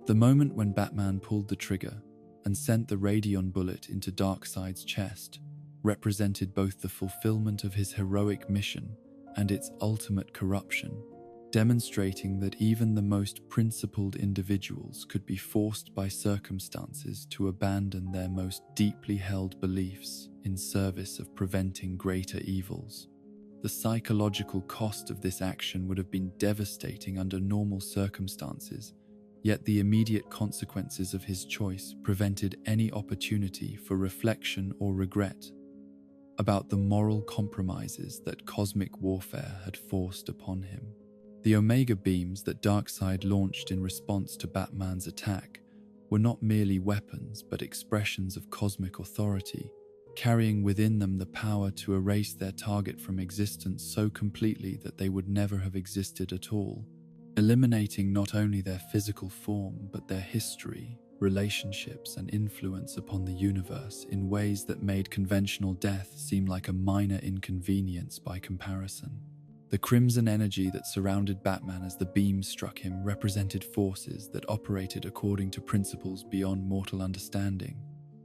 The moment when Batman pulled the trigger and sent the radion bullet into Darkseid's chest represented both the fulfillment of his heroic mission and its ultimate corruption, demonstrating that even the most principled individuals could be forced by circumstances to abandon their most deeply held beliefs in service of preventing greater evils. The psychological cost of this action would have been devastating under normal circumstances, yet the immediate consequences of his choice prevented any opportunity for reflection or regret about the moral compromises that cosmic warfare had forced upon him. The Omega beams that Darkseid launched in response to Batman's attack were not merely weapons but expressions of cosmic authority, carrying within them the power to erase their target from existence so completely that they would never have existed at all, eliminating not only their physical form but their history, relationships, and influence upon the universe in ways that made conventional death seem like a minor inconvenience by comparison. The crimson energy that surrounded Batman as the beam struck him represented forces that operated according to principles beyond mortal understanding,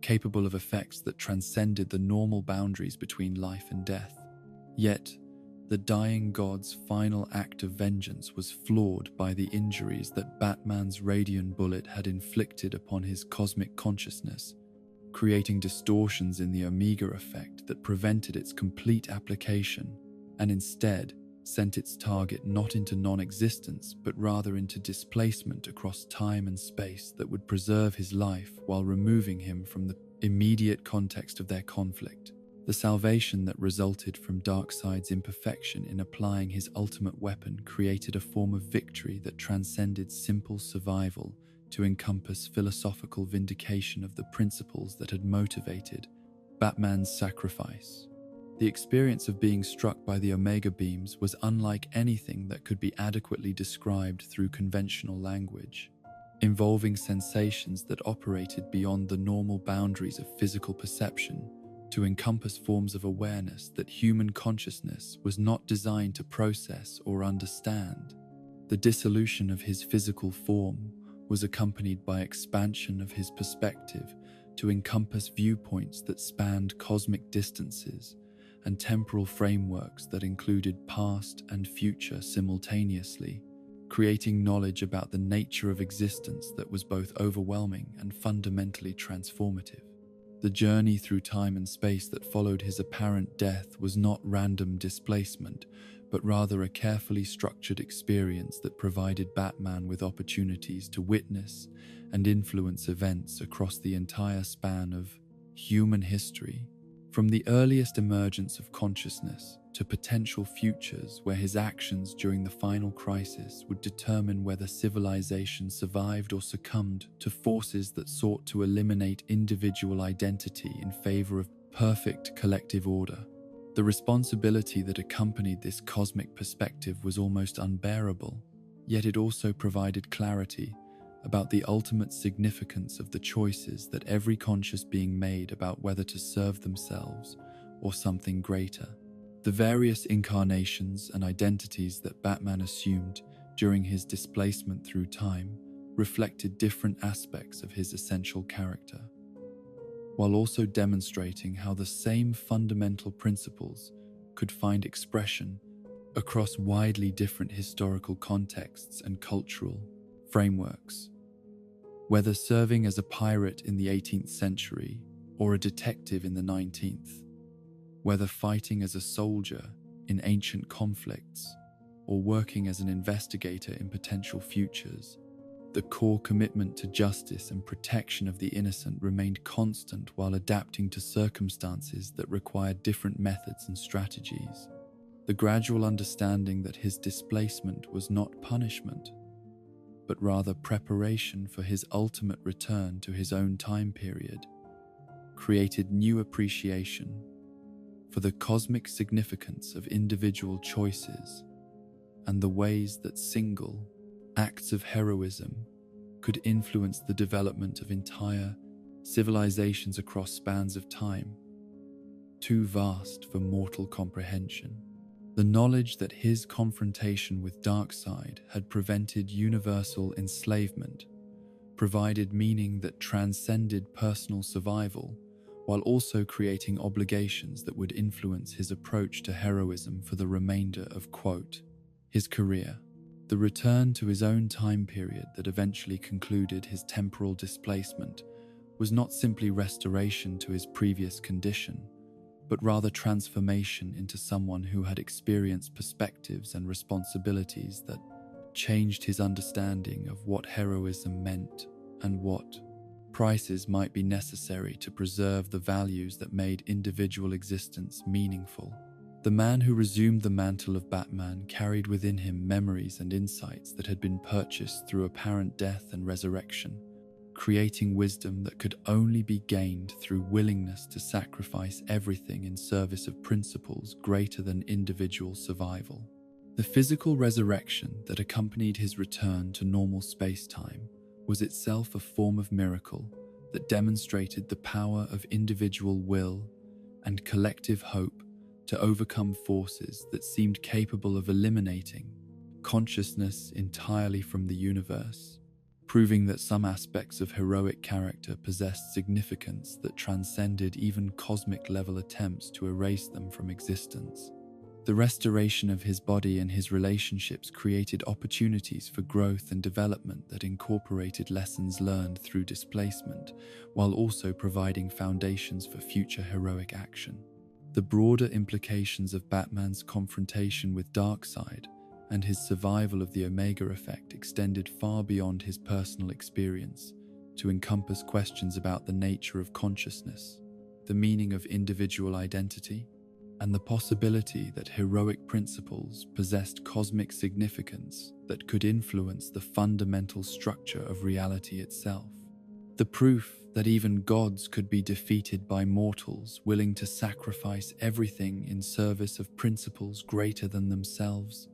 capable of effects that transcended the normal boundaries between life and death. Yet, the dying god's final act of vengeance was flawed by the injuries that Batman's radion bullet had inflicted upon his cosmic consciousness, creating distortions in the Omega effect that prevented its complete application, and instead sent its target not into non-existence but rather into displacement across time and space that would preserve his life while removing him from the immediate context of their conflict. The salvation that resulted from Darkseid's imperfection in applying his ultimate weapon created a form of victory that transcended simple survival to encompass philosophical vindication of the principles that had motivated Batman's sacrifice. The experience of being struck by the Omega beams was unlike anything that could be adequately described through conventional language, involving sensations that operated beyond the normal boundaries of physical perception to encompass forms of awareness that human consciousness was not designed to process or understand. The dissolution of his physical form was accompanied by expansion of his perspective to encompass viewpoints that spanned cosmic distances and temporal frameworks that included past and future simultaneously, creating knowledge about the nature of existence that was both overwhelming and fundamentally transformative. The journey through time and space that followed his apparent death was not random displacement, but rather a carefully structured experience that provided Batman with opportunities to witness and influence events across the entire span of human history, from the earliest emergence of consciousness to potential futures where his actions during the final crisis would determine whether civilization survived or succumbed to forces that sought to eliminate individual identity in favor of perfect collective order. The responsibility that accompanied this cosmic perspective was almost unbearable, yet it also provided clarity about the ultimate significance of the choices that every conscious being made about whether to serve themselves or something greater. The various incarnations and identities that Batman assumed during his displacement through time reflected different aspects of his essential character, while also demonstrating how the same fundamental principles could find expression across widely different historical contexts and cultural frameworks. Whether serving as a pirate in the 18th century or a detective in the 19th, whether fighting as a soldier in ancient conflicts or working as an investigator in potential futures, the core commitment to justice and protection of the innocent remained constant while adapting to circumstances that required different methods and strategies. The gradual understanding that his displacement was not punishment, but rather preparation for his ultimate return to his own time period, created new appreciation for the cosmic significance of individual choices and the ways that single acts of heroism could influence the development of entire civilizations across spans of time, too vast for mortal comprehension. The knowledge that his confrontation with Darkseid had prevented universal enslavement provided meaning that transcended personal survival, while also creating obligations that would influence his approach to heroism for the remainder of, quote, his career. The return to his own time period that eventually concluded his temporal displacement was not simply restoration to his previous condition, but rather transformation into someone who had experienced perspectives and responsibilities that changed his understanding of what heroism meant and what prices might be necessary to preserve the values that made individual existence meaningful. The man who resumed the mantle of Batman carried within him memories and insights that had been purchased through apparent death and resurrection, creating wisdom that could only be gained through willingness to sacrifice everything in service of principles greater than individual survival. The physical resurrection that accompanied his return to normal space-time was itself a form of miracle that demonstrated the power of individual will and collective hope to overcome forces that seemed capable of eliminating consciousness entirely from the universe, proving that some aspects of heroic character possessed significance that transcended even cosmic-level attempts to erase them from existence. The restoration of his body and his relationships created opportunities for growth and development that incorporated lessons learned through displacement, while also providing foundations for future heroic action. The broader implications of Batman's confrontation with Darkseid and his survival of the Omega effect extended far beyond his personal experience to encompass questions about the nature of consciousness, the meaning of individual identity, and the possibility that heroic principles possessed cosmic significance that could influence the fundamental structure of reality itself. The proof that even gods could be defeated by mortals willing to sacrifice everything in service of principles greater than themselves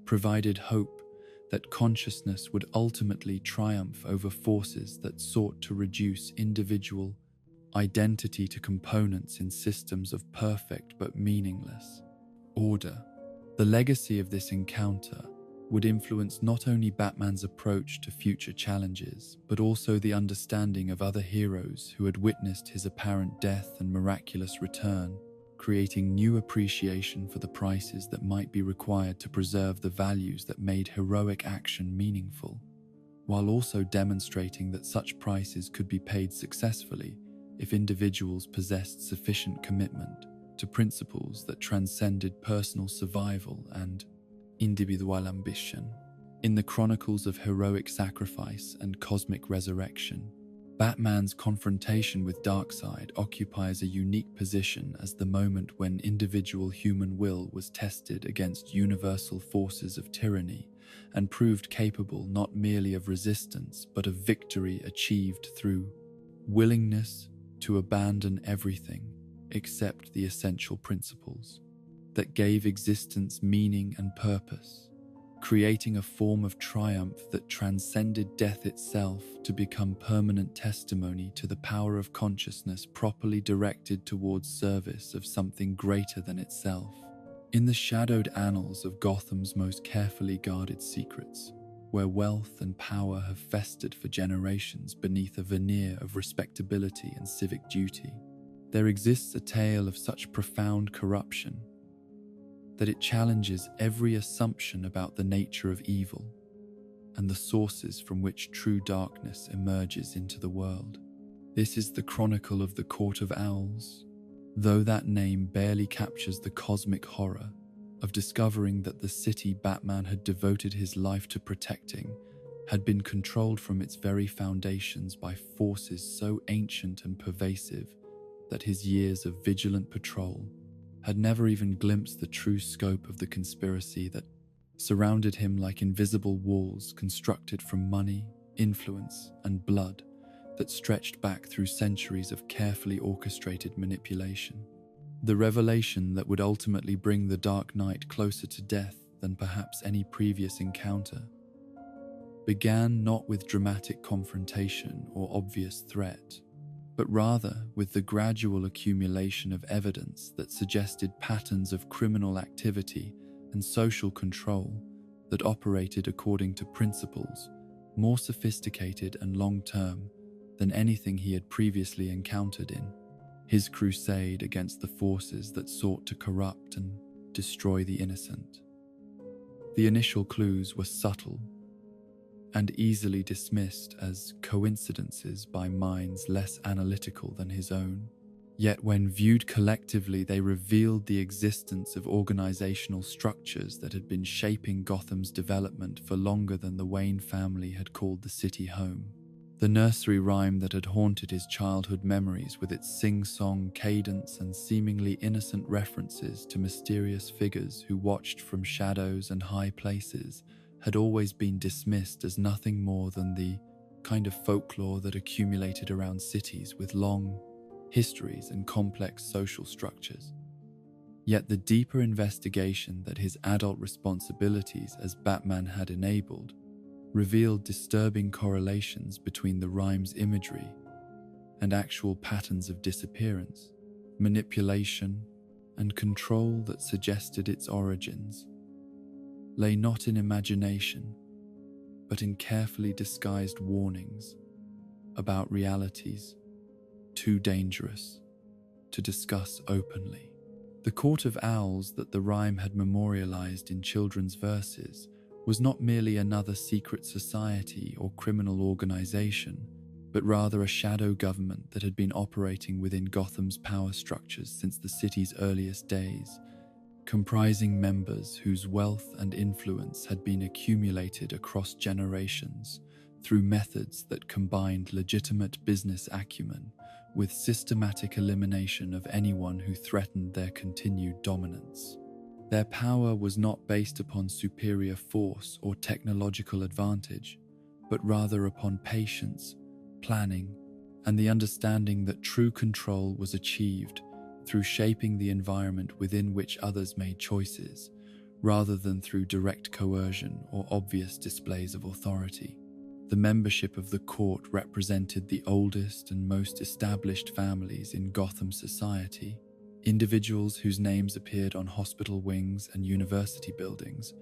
provided hope that consciousness would ultimately triumph over forces that sought to reduce individual identity to components in systems of perfect but meaningless order. The legacy of this encounter would influence not only Batman's approach to future challenges, but also the understanding of other heroes who had witnessed his apparent death and miraculous return, creating new appreciation for the prices that might be required to preserve the values that made heroic action meaningful, while also demonstrating that such prices could be paid successfully if individuals possessed sufficient commitment to principles that transcended personal survival and individual ambition. In the chronicles of heroic sacrifice and cosmic resurrection, Batman's confrontation with Darkseid occupies a unique position as the moment when individual human will was tested against universal forces of tyranny and proved capable not merely of resistance but of victory achieved through willingness to abandon everything except the essential principles that gave existence meaning and purpose, creating a form of triumph that transcended death itself to become permanent testimony to the power of consciousness properly directed towards service of something greater than itself. In the shadowed annals of Gotham's most carefully guarded secrets, where wealth and power have festered for generations beneath a veneer of respectability and civic duty, there exists a tale of such profound corruption that it challenges every assumption about the nature of evil and the sources from which true darkness emerges into the world. This is the chronicle of the Court of Owls, though that name barely captures the cosmic horror of discovering that the city Batman had devoted his life to protecting had been controlled from its very foundations by forces so ancient and pervasive that his years of vigilant patrol had never even glimpsed the true scope of the conspiracy that surrounded him like invisible walls constructed from money, influence, and blood that stretched back through centuries of carefully orchestrated manipulation. The revelation that would ultimately bring the Dark Knight closer to death than perhaps any previous encounter began not with dramatic confrontation or obvious threat, but rather with the gradual accumulation of evidence that suggested patterns of criminal activity and social control that operated according to principles more sophisticated and long-term than anything he had previously encountered in his crusade against the forces that sought to corrupt and destroy the innocent. The initial clues were subtle and easily dismissed as coincidences by minds less analytical than his own. Yet when viewed collectively, they revealed the existence of organizational structures that had been shaping Gotham's development for longer than the Wayne family had called the city home. The nursery rhyme that had haunted his childhood memories with its sing-song cadence and seemingly innocent references to mysterious figures who watched from shadows and high places had always been dismissed as nothing more than the kind of folklore that accumulated around cities with long histories and complex social structures. Yet the deeper investigation that his adult responsibilities as Batman had enabled revealed disturbing correlations between the rhyme's imagery and actual patterns of disappearance, manipulation, and control that suggested its origins lay not in imagination, but in carefully disguised warnings about realities too dangerous to discuss openly. The Court of Owls that the rhyme had memorialized in children's verses was not merely another secret society or criminal organization, but rather a shadow government that had been operating within Gotham's power structures since the city's earliest days, comprising members whose wealth and influence had been accumulated across generations through methods that combined legitimate business acumen with systematic elimination of anyone who threatened their continued dominance. Their power was not based upon superior force or technological advantage, but rather upon patience, planning, and the understanding that true control was achieved through shaping the environment within which others made choices, rather than through direct coercion or obvious displays of authority. The membership of the court represented the oldest and most established families in Gotham society, individuals whose names appeared on hospital wings and university buildings,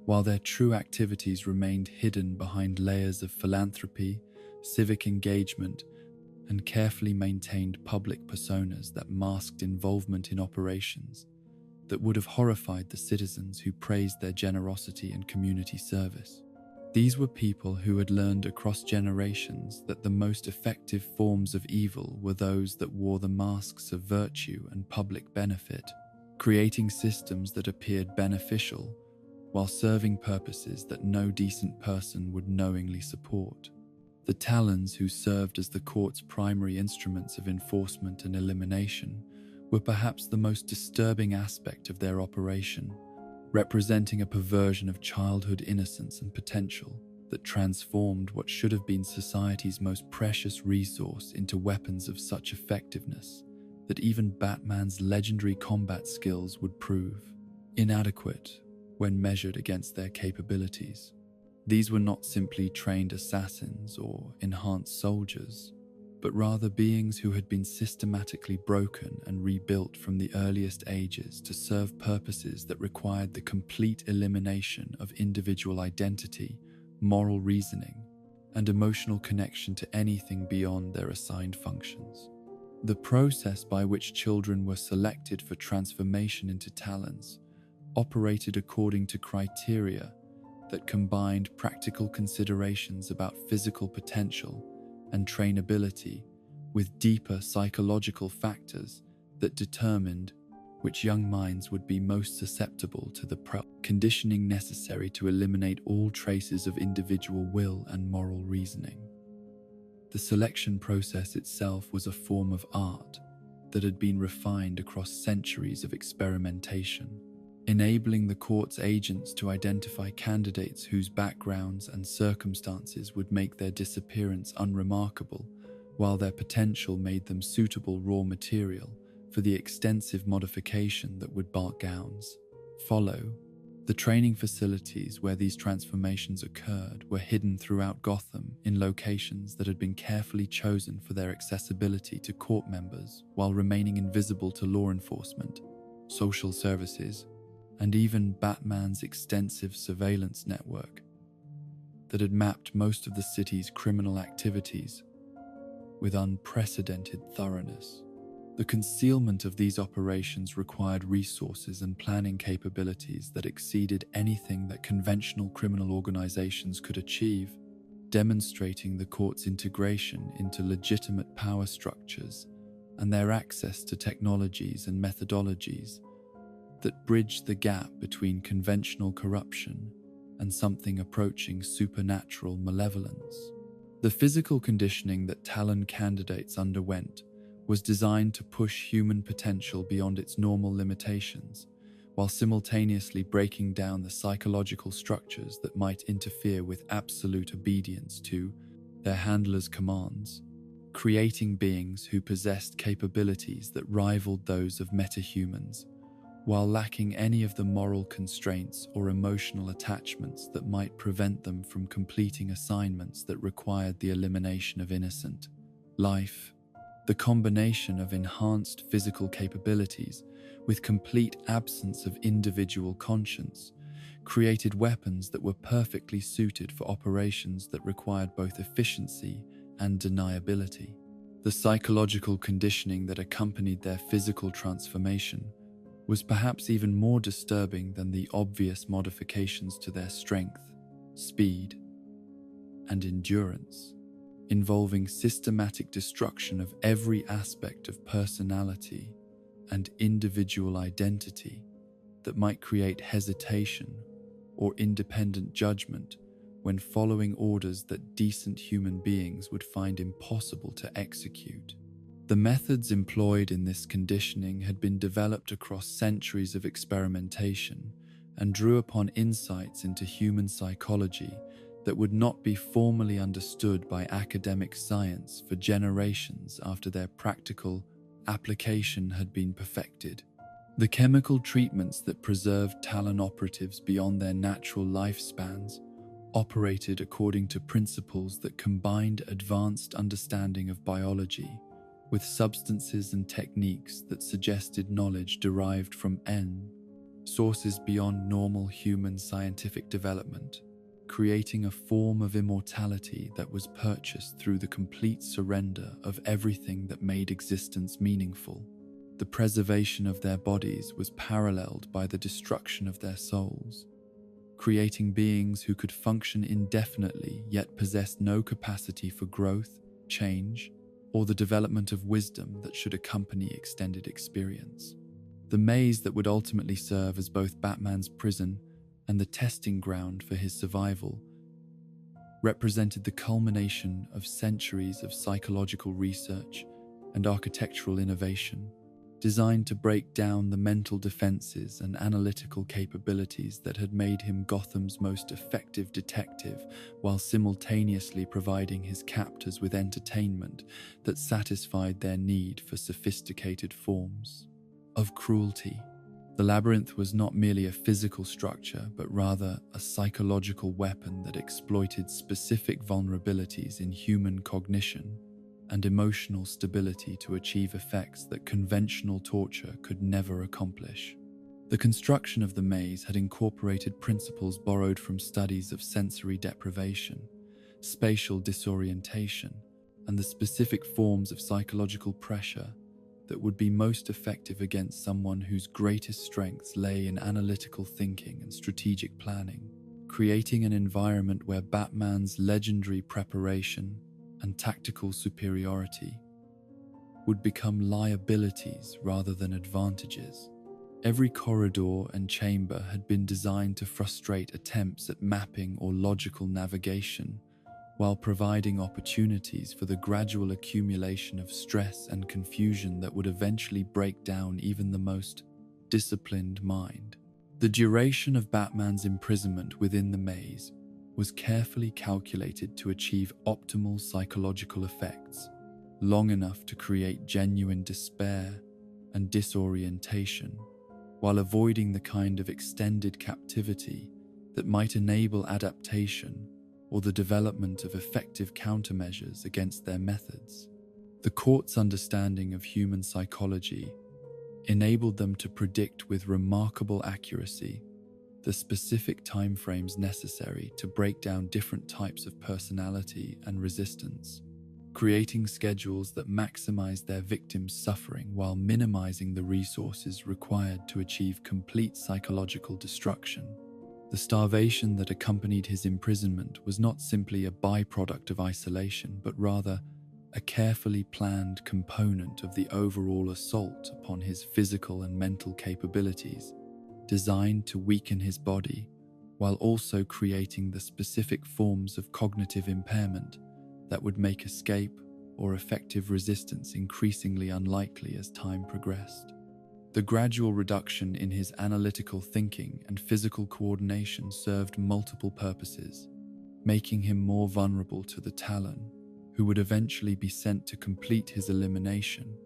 while their true activities remained hidden behind layers of philanthropy, civic engagement, and carefully maintained public personas that masked involvement in operations that would have horrified the citizens who praised their generosity and community service. These were people who had learned across generations that the most effective forms of evil were those that wore the masks of virtue and public benefit, creating systems that appeared beneficial while serving purposes that no decent person would knowingly support. The Talons, who served as the court's primary instruments of enforcement and elimination, were perhaps the most disturbing aspect of their operation, representing a perversion of childhood innocence and potential that transformed what should have been society's most precious resource into weapons of such effectiveness that even Batman's legendary combat skills would prove inadequate when measured against their capabilities. These were not simply trained assassins or enhanced soldiers, but rather beings who had been systematically broken and rebuilt from the earliest ages to serve purposes that required the complete elimination of individual identity, moral reasoning, and emotional connection to anything beyond their assigned functions. The process by which children were selected for transformation into Talons operated according to criteria that combined practical considerations about physical potential and trainability with deeper psychological factors that determined which young minds would be most susceptible to the conditioning necessary to eliminate all traces of individual will and moral reasoning. The selection process itself was a form of art that had been refined across centuries of experimentation, enabling the court's agents to identify candidates whose backgrounds and circumstances would make their disappearance unremarkable, while their potential made them suitable raw material for the extensive modification that would follow. The training facilities where these transformations occurred were hidden throughout Gotham in locations that had been carefully chosen for their accessibility to court members while remaining invisible to law enforcement, social services, and even Batman's extensive surveillance network that had mapped most of the city's criminal activities with unprecedented thoroughness. The concealment of these operations required resources and planning capabilities that exceeded anything that conventional criminal organizations could achieve, demonstrating the court's integration into legitimate power structures and their access to technologies and methodologies that bridged the gap between conventional corruption and something approaching supernatural malevolence. The physical conditioning that Talon candidates underwent was designed to push human potential beyond its normal limitations, while simultaneously breaking down the psychological structures that might interfere with absolute obedience to their handlers' commands, creating beings who possessed capabilities that rivaled those of metahumans, while lacking any of the moral constraints or emotional attachments that might prevent them from completing assignments that required the elimination of innocent life. The combination of enhanced physical capabilities with complete absence of individual conscience created weapons that were perfectly suited for operations that required both efficiency and deniability. The psychological conditioning that accompanied their physical transformation was perhaps even more disturbing than the obvious modifications to their strength, speed, and endurance, involving systematic destruction of every aspect of personality and individual identity that might create hesitation or independent judgment when following orders that decent human beings would find impossible to execute. The methods employed in this conditioning had been developed across centuries of experimentation and drew upon insights into human psychology that would not be formally understood by academic science for generations after their practical application had been perfected. The chemical treatments that preserved Talon operatives beyond their natural lifespans operated according to principles that combined advanced understanding of biology with substances and techniques that suggested knowledge derived from sources beyond normal human scientific development, creating a form of immortality that was purchased through the complete surrender of everything that made existence meaningful. The preservation of their bodies was paralleled by the destruction of their souls, creating beings who could function indefinitely yet possessed no capacity for growth, change, or the development of wisdom that should accompany extended experience. The maze that would ultimately serve as both Batman's prison and the testing ground for his survival represented the culmination of centuries of psychological research and architectural innovation, designed to break down the mental defenses and analytical capabilities that had made him Gotham's most effective detective, while simultaneously providing his captors with entertainment that satisfied their need for sophisticated forms of cruelty. The labyrinth was not merely a physical structure, but rather a psychological weapon that exploited specific vulnerabilities in human cognition and emotional stability to achieve effects that conventional torture could never accomplish. The construction of the maze had incorporated principles borrowed from studies of sensory deprivation, spatial disorientation, and the specific forms of psychological pressure that would be most effective against someone whose greatest strengths lay in analytical thinking and strategic planning. creating an environment where Batman's legendary preparation and tactical superiority would become liabilities rather than advantages. Every corridor and chamber had been designed to frustrate attempts at mapping or logical navigation, while providing opportunities for the gradual accumulation of stress and confusion that would eventually break down even the most disciplined mind. The duration of Batman's imprisonment within the maze was carefully calculated to achieve optimal psychological effects, long enough to create genuine despair and disorientation, while avoiding the kind of extended captivity that might enable adaptation or the development of effective countermeasures against their methods. The court's understanding of human psychology enabled them to predict with remarkable accuracy the specific timeframes necessary to break down different types of personality and resistance, creating schedules that maximize their victims' suffering while minimizing the resources required to achieve complete psychological destruction. The starvation that accompanied his imprisonment was not simply a byproduct of isolation, but rather a carefully planned component of the overall assault upon his physical and mental capabilities, designed to weaken his body while also creating the specific forms of cognitive impairment that would make escape or effective resistance increasingly unlikely as time progressed. The gradual reduction in his analytical thinking and physical coordination served multiple purposes, making him more vulnerable to the Talon, who would eventually be sent to complete his elimination,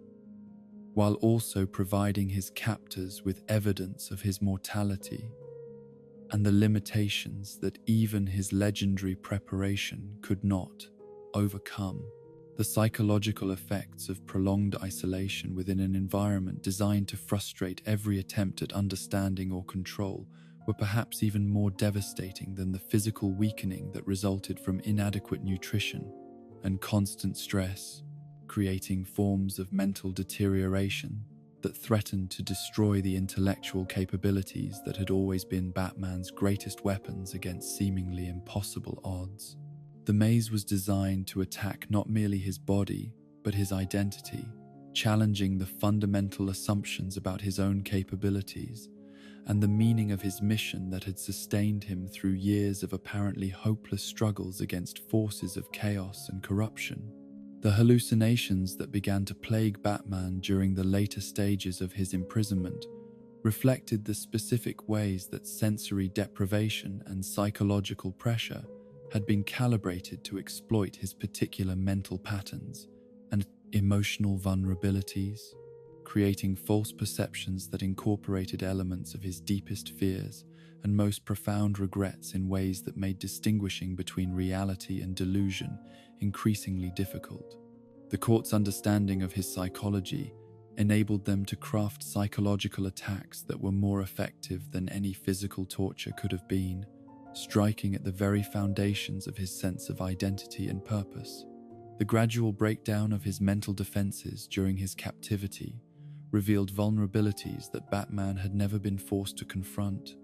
while also providing his captors with evidence of his mortality and the limitations that even his legendary preparation could not overcome. The psychological effects of prolonged isolation within an environment designed to frustrate every attempt at understanding or control were perhaps even more devastating than the physical weakening that resulted from inadequate nutrition and constant stress, creating forms of mental deterioration that threatened to destroy the intellectual capabilities that had always been Batman's greatest weapons against seemingly impossible odds. The maze was designed to attack not merely his body, but his identity, challenging the fundamental assumptions about his own capabilities and the meaning of his mission that had sustained him through years of apparently hopeless struggles against forces of chaos and corruption. The hallucinations that began to plague Batman during the later stages of his imprisonment reflected the specific ways that sensory deprivation and psychological pressure had been calibrated to exploit his particular mental patterns and emotional vulnerabilities, creating false perceptions that incorporated elements of his deepest fears and most profound regrets in ways that made distinguishing between reality and delusion increasingly difficult. The court's understanding of his psychology enabled them to craft psychological attacks that were more effective than any physical torture could have been, striking at the very foundations of his sense of identity and purpose. The gradual breakdown of his mental defenses during his captivity revealed vulnerabilities that Batman had never been forced to confront,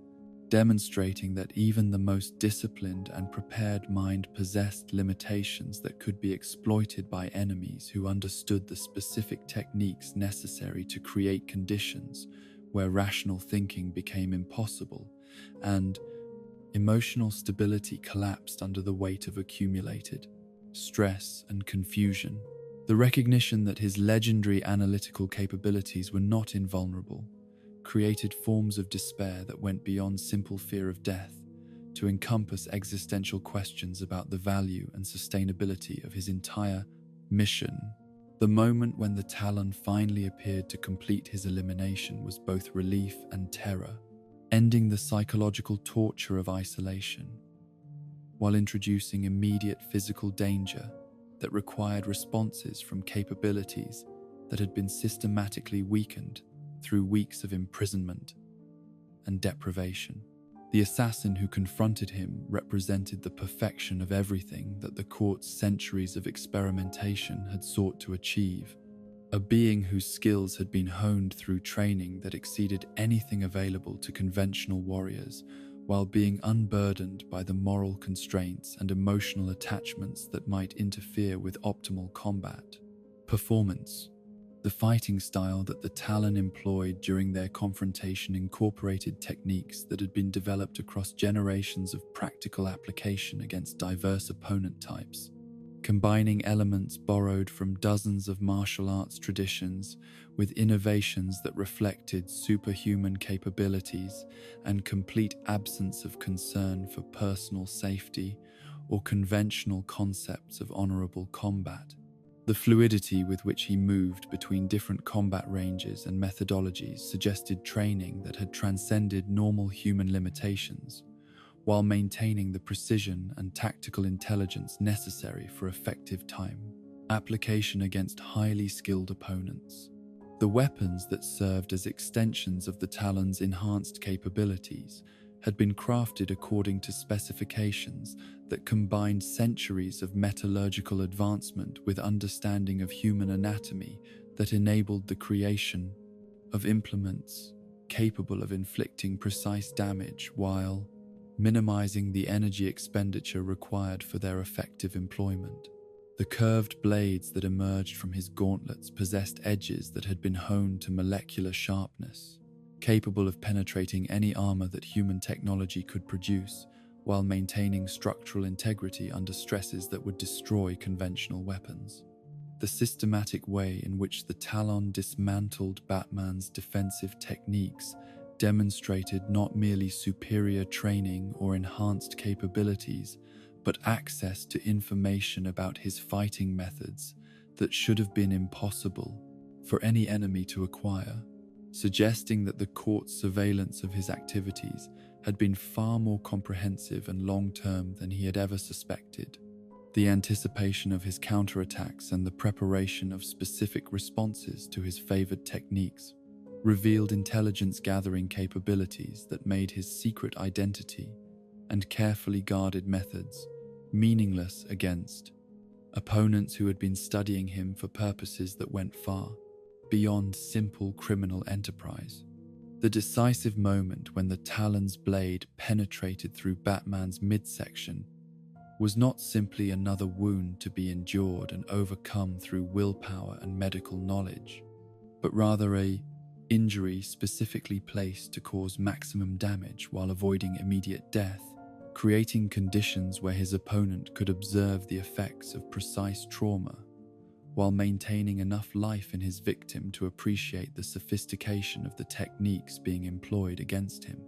demonstrating that even the most disciplined and prepared mind possessed limitations that could be exploited by enemies who understood the specific techniques necessary to create conditions where rational thinking became impossible and emotional stability collapsed under the weight of accumulated stress and confusion. The recognition that his legendary analytical capabilities were not invulnerable created forms of despair that went beyond simple fear of death to encompass existential questions about the value and sustainability of his entire mission. The moment when the Talon finally appeared to complete his elimination was both relief and terror, ending the psychological torture of isolation, while introducing immediate physical danger that required responses from capabilities that had been systematically weakened through weeks of imprisonment and deprivation. The assassin who confronted him represented the perfection of everything that the court's centuries of experimentation had sought to achieve, a being whose skills had been honed through training that exceeded anything available to conventional warriors, while being unburdened by the moral constraints and emotional attachments that might interfere with optimal combat. Performance. The fighting style that the Talon employed during their confrontation incorporated techniques that had been developed across generations of practical application against diverse opponent types, combining elements borrowed from dozens of martial arts traditions with innovations that reflected superhuman capabilities and complete absence of concern for personal safety or conventional concepts of honorable combat. The fluidity with which he moved between different combat ranges and methodologies suggested training that had transcended normal human limitations, while maintaining the precision and tactical intelligence necessary for effective time application against highly skilled opponents. The weapons that served as extensions of the Talon's enhanced capabilities had been crafted according to specifications that combined centuries of metallurgical advancement with understanding of human anatomy that enabled the creation of implements capable of inflicting precise damage while minimizing the energy expenditure required for their effective employment. The curved blades that emerged from his gauntlets possessed edges that had been honed to molecular sharpness, capable of penetrating any armor that human technology could produce, while maintaining structural integrity under stresses that would destroy conventional weapons. The systematic way in which the Talon dismantled Batman's defensive techniques demonstrated not merely superior training or enhanced capabilities, but access to information about his fighting methods that should have been impossible for any enemy to acquire, suggesting that the court's surveillance of his activities had been far more comprehensive and long-term than he had ever suspected. The anticipation of his counterattacks and the preparation of specific responses to his favored techniques revealed intelligence-gathering capabilities that made his secret identity and carefully guarded methods meaningless against opponents who had been studying him for purposes that went far beyond simple criminal enterprise. The decisive moment when the Talon's blade penetrated through Batman's midsection was not simply another wound to be endured and overcome through willpower and medical knowledge, but rather an injury specifically placed to cause maximum damage while avoiding immediate death, creating conditions where his opponent could observe the effects of precise trauma while maintaining enough life in his victim to appreciate the sophistication of the techniques being employed against him.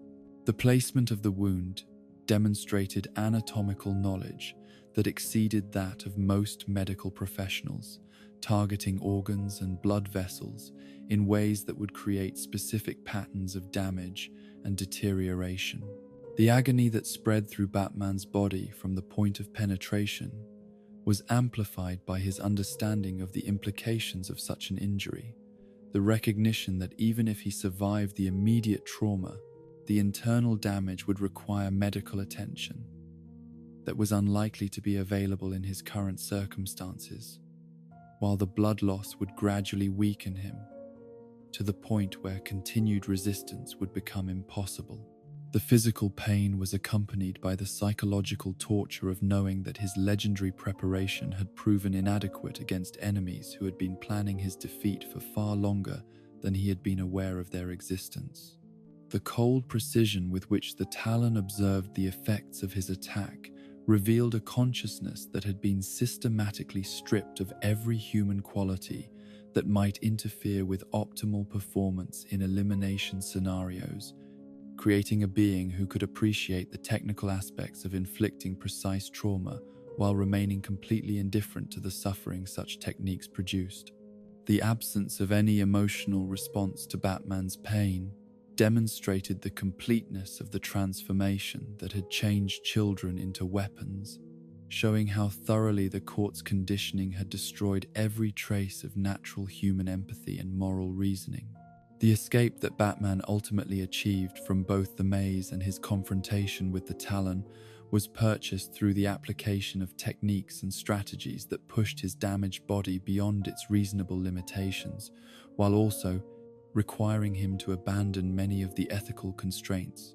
The placement of the wound demonstrated anatomical knowledge that exceeded that of most medical professionals, targeting organs and blood vessels in ways that would create specific patterns of damage and deterioration. The agony that spread through Batman's body from the point of penetration was amplified by his understanding of the implications of such an injury, the recognition that even if he survived the immediate trauma, the internal damage would require medical attention that was unlikely to be available in his current circumstances, while the blood loss would gradually weaken him to the point where continued resistance would become impossible. The physical pain was accompanied by the psychological torture of knowing that his legendary preparation had proven inadequate against enemies who had been planning his defeat for far longer than he had been aware of their existence. The cold precision with which the Talon observed the effects of his attack revealed a consciousness that had been systematically stripped of every human quality that might interfere with optimal performance in elimination scenarios, creating a being who could appreciate the technical aspects of inflicting precise trauma while remaining completely indifferent to the suffering such techniques produced. The absence of any emotional response to Batman's pain demonstrated the completeness of the transformation that had changed children into weapons, showing how thoroughly the court's conditioning had destroyed every trace of natural human empathy and moral reasoning. The escape that Batman ultimately achieved from both the maze and his confrontation with the Talon was purchased through the application of techniques and strategies that pushed his damaged body beyond its reasonable limitations, while also requiring him to abandon many of the ethical constraints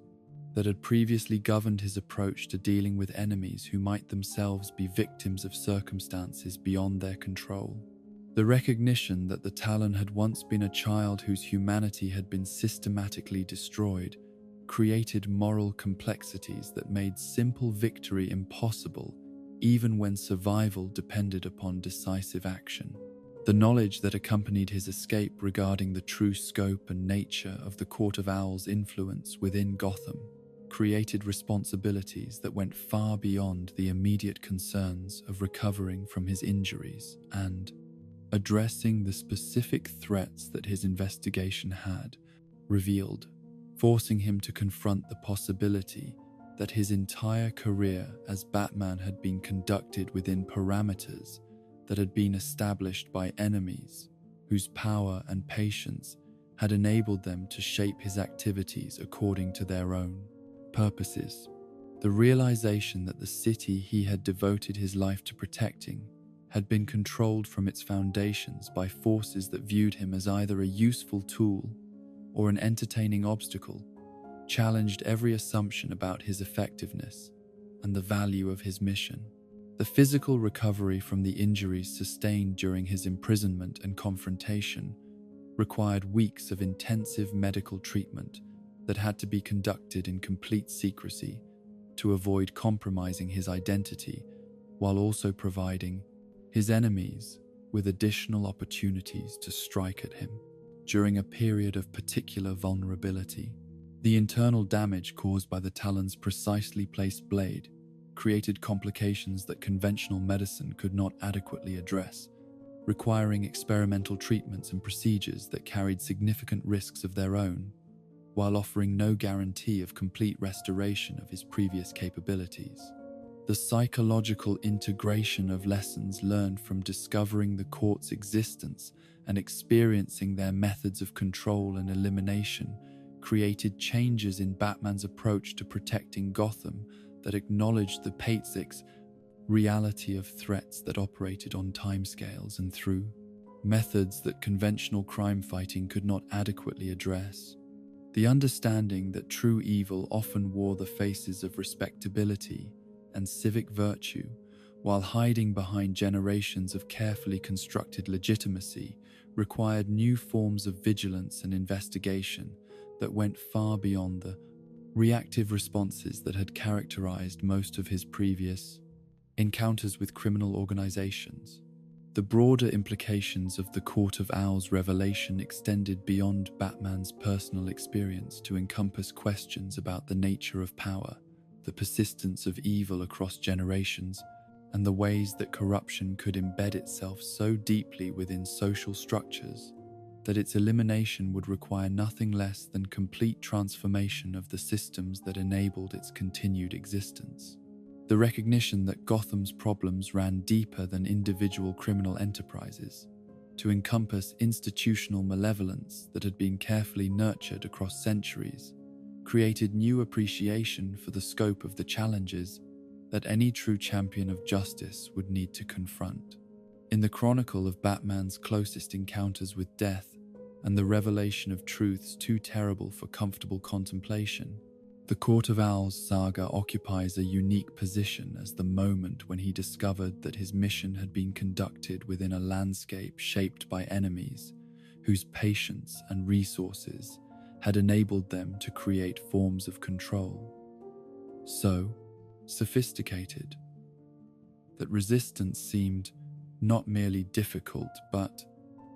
that had previously governed his approach to dealing with enemies who might themselves be victims of circumstances beyond their control. The recognition that the Talon had once been a child whose humanity had been systematically destroyed created moral complexities that made simple victory impossible, even when survival depended upon decisive action. The knowledge that accompanied his escape regarding the true scope and nature of the Court of Owls' influence within Gotham created responsibilities that went far beyond the immediate concerns of recovering from his injuries and addressing the specific threats that his investigation had revealed, forcing him to confront the possibility that his entire career as Batman had been conducted within parameters that had been established by enemies whose power and patience had enabled them to shape his activities according to their own purposes. The realization that the city he had devoted his life to protecting had been controlled from its foundations by forces that viewed him as either a useful tool or an entertaining obstacle challenged every assumption about his effectiveness and the value of his mission. The physical recovery from the injuries sustained during his imprisonment and confrontation required weeks of intensive medical treatment that had to be conducted in complete secrecy to avoid compromising his identity, while also providing his enemies with additional opportunities to strike at him during a period of particular vulnerability. The internal damage caused by the Talon's precisely placed blade created complications that conventional medicine could not adequately address, requiring experimental treatments and procedures that carried significant risks of their own, while offering no guarantee of complete restoration of his previous capabilities. The psychological integration of lessons learned from discovering the court's existence and experiencing their methods of control and elimination created changes in Batman's approach to protecting Gotham that acknowledged the Patsic's reality of threats that operated on timescales and through methods that conventional crime fighting could not adequately address. The understanding that true evil often wore the faces of respectability and civic virtue, while hiding behind generations of carefully constructed legitimacy, required new forms of vigilance and investigation that went far beyond the reactive responses that had characterized most of his previous encounters with criminal organizations. The broader implications of the Court of Owls revelation extended beyond Batman's personal experience to encompass questions about the nature of power, the persistence of evil across generations, and the ways that corruption could embed itself so deeply within social structures that its elimination would require nothing less than complete transformation of the systems that enabled its continued existence. The recognition that Gotham's problems ran deeper than individual criminal enterprises, to encompass institutional malevolence that had been carefully nurtured across centuries, created new appreciation for the scope of the challenges that any true champion of justice would need to confront. In the chronicle of Batman's closest encounters with death and the revelation of truths too terrible for comfortable contemplation, the Court of Owls saga occupies a unique position as the moment when he discovered that his mission had been conducted within a landscape shaped by enemies whose patience and resources had enabled them to create forms of control so sophisticated that resistance seemed not merely difficult but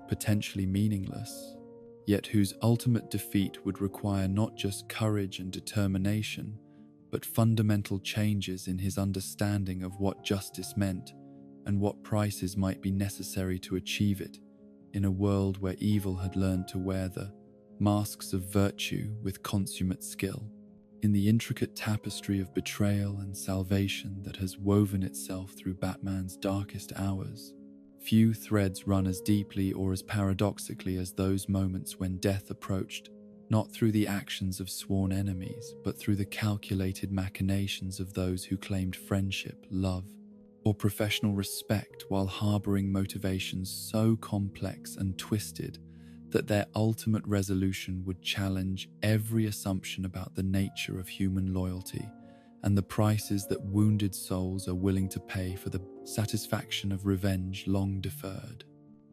potentially meaningless, yet whose ultimate defeat would require not just courage and determination, but fundamental changes in his understanding of what justice meant and what prices might be necessary to achieve it in a world where evil had learned to wear the masks of virtue with consummate skill. In the intricate tapestry of betrayal and salvation that has woven itself through Batman's darkest hours, few threads run as deeply or as paradoxically as those moments when death approached, not through the actions of sworn enemies, but through the calculated machinations of those who claimed friendship, love, or professional respect while harboring motivations so complex and twisted that their ultimate resolution would challenge every assumption about the nature of human loyalty and the prices that wounded souls are willing to pay for the satisfaction of revenge long deferred.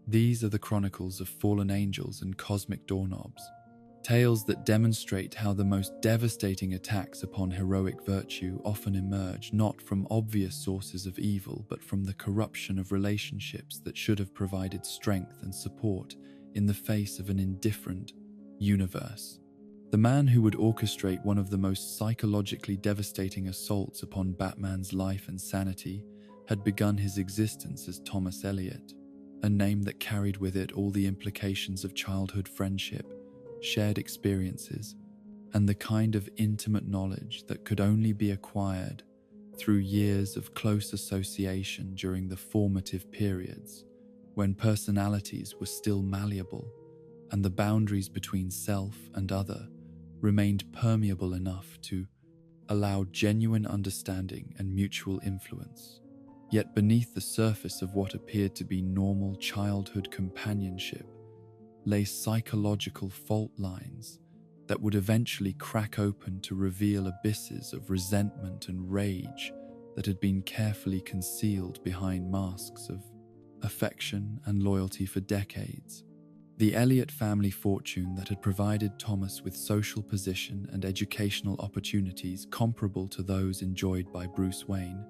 These are the chronicles of fallen angels and cosmic doorknobs, tales that demonstrate how the most devastating attacks upon heroic virtue often emerge not from obvious sources of evil, but from the corruption of relationships that should have provided strength and support in the face of an indifferent universe. The man who would orchestrate one of the most psychologically devastating assaults upon Batman's life and sanity had begun his existence as Thomas Elliot, a name that carried with it all the implications of childhood friendship, shared experiences, and the kind of intimate knowledge that could only be acquired through years of close association during the formative periods when personalities were still malleable and the boundaries between self and other remained permeable enough to allow genuine understanding and mutual influence. Yet beneath the surface of what appeared to be normal childhood companionship lay psychological fault lines that would eventually crack open to reveal abysses of resentment and rage that had been carefully concealed behind masks of affection and loyalty for decades. The Elliot family fortune that had provided Thomas with social position and educational opportunities comparable to those enjoyed by Bruce Wayne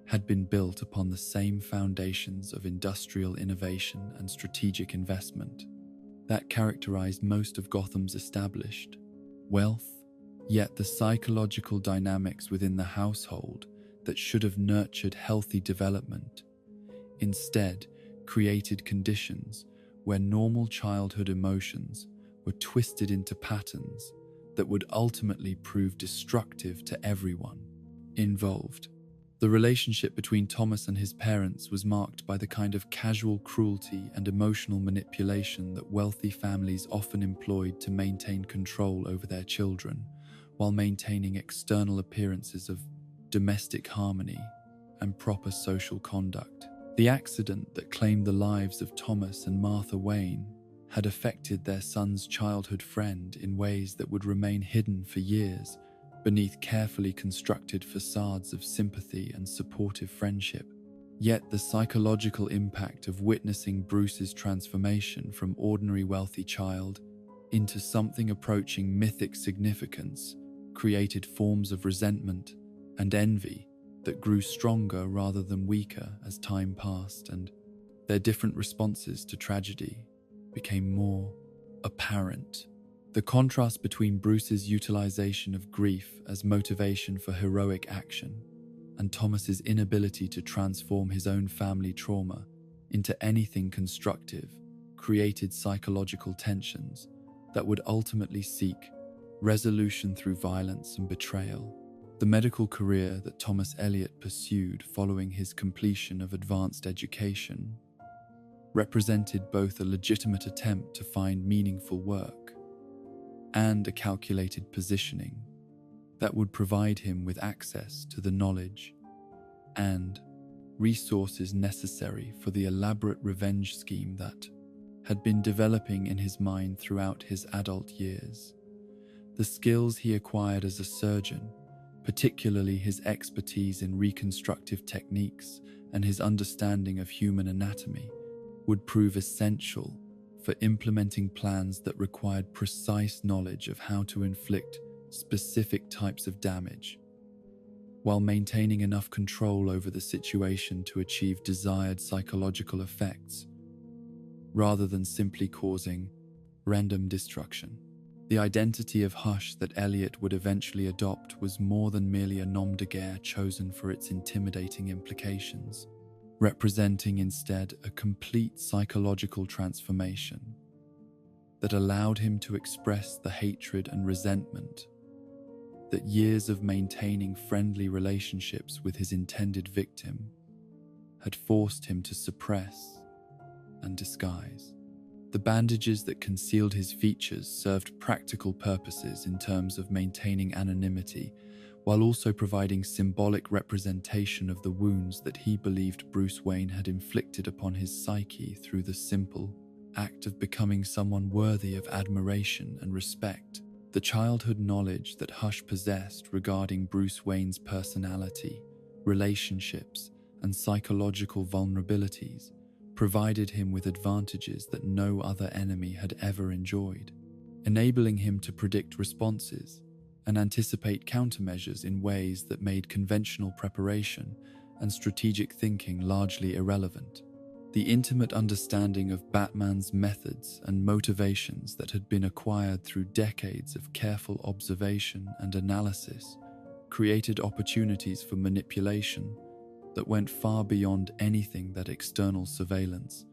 had been built upon the same foundations of industrial innovation and strategic investment that characterized most of Gotham's established wealth. Yet the psychological dynamics within the household that should have nurtured healthy development instead created conditions where normal childhood emotions were twisted into patterns that would ultimately prove destructive to everyone involved. The relationship between Thomas and his parents was marked by the kind of casual cruelty and emotional manipulation that wealthy families often employed to maintain control over their children, while maintaining external appearances of domestic harmony and proper social conduct. The accident that claimed the lives of Thomas and Martha Wayne had affected their son's childhood friend in ways that would remain hidden for years beneath carefully constructed facades of sympathy and supportive friendship. Yet the psychological impact of witnessing Bruce's transformation from ordinary wealthy child into something approaching mythic significance created forms of resentment and envy that grew stronger rather than weaker as time passed, and their different responses to tragedy became more apparent. The contrast between Bruce's utilization of grief as motivation for heroic action and Thomas's inability to transform his own family trauma into anything constructive created psychological tensions that would ultimately seek resolution through violence and betrayal. The medical career that Thomas Elliot pursued following his completion of advanced education represented both a legitimate attempt to find meaningful work and a calculated positioning that would provide him with access to the knowledge and resources necessary for the elaborate revenge scheme that had been developing in his mind throughout his adult years. The skills he acquired as a surgeon, particularly his expertise in reconstructive techniques and his understanding of human anatomy, would prove essential for implementing plans that required precise knowledge of how to inflict specific types of damage, while maintaining enough control over the situation to achieve desired psychological effects, rather than simply causing random destruction. The identity of Hush that Elliot would eventually adopt was more than merely a nom de guerre chosen for its intimidating implications, representing instead a complete psychological transformation that allowed him to express the hatred and resentment that years of maintaining friendly relationships with his intended victim had forced him to suppress and disguise. The bandages that concealed his features served practical purposes in terms of maintaining anonymity, while also providing symbolic representation of the wounds that he believed Bruce Wayne had inflicted upon his psyche through the simple act of becoming someone worthy of admiration and respect. The childhood knowledge that Hush possessed regarding Bruce Wayne's personality, relationships, and psychological vulnerabilities provided him with advantages that no other enemy had ever enjoyed, enabling him to predict responses and anticipate countermeasures in ways that made conventional preparation and strategic thinking largely irrelevant. The intimate understanding of Batman's methods and motivations that had been acquired through decades of careful observation and analysis created opportunities for manipulation that went far beyond anything that external surveillance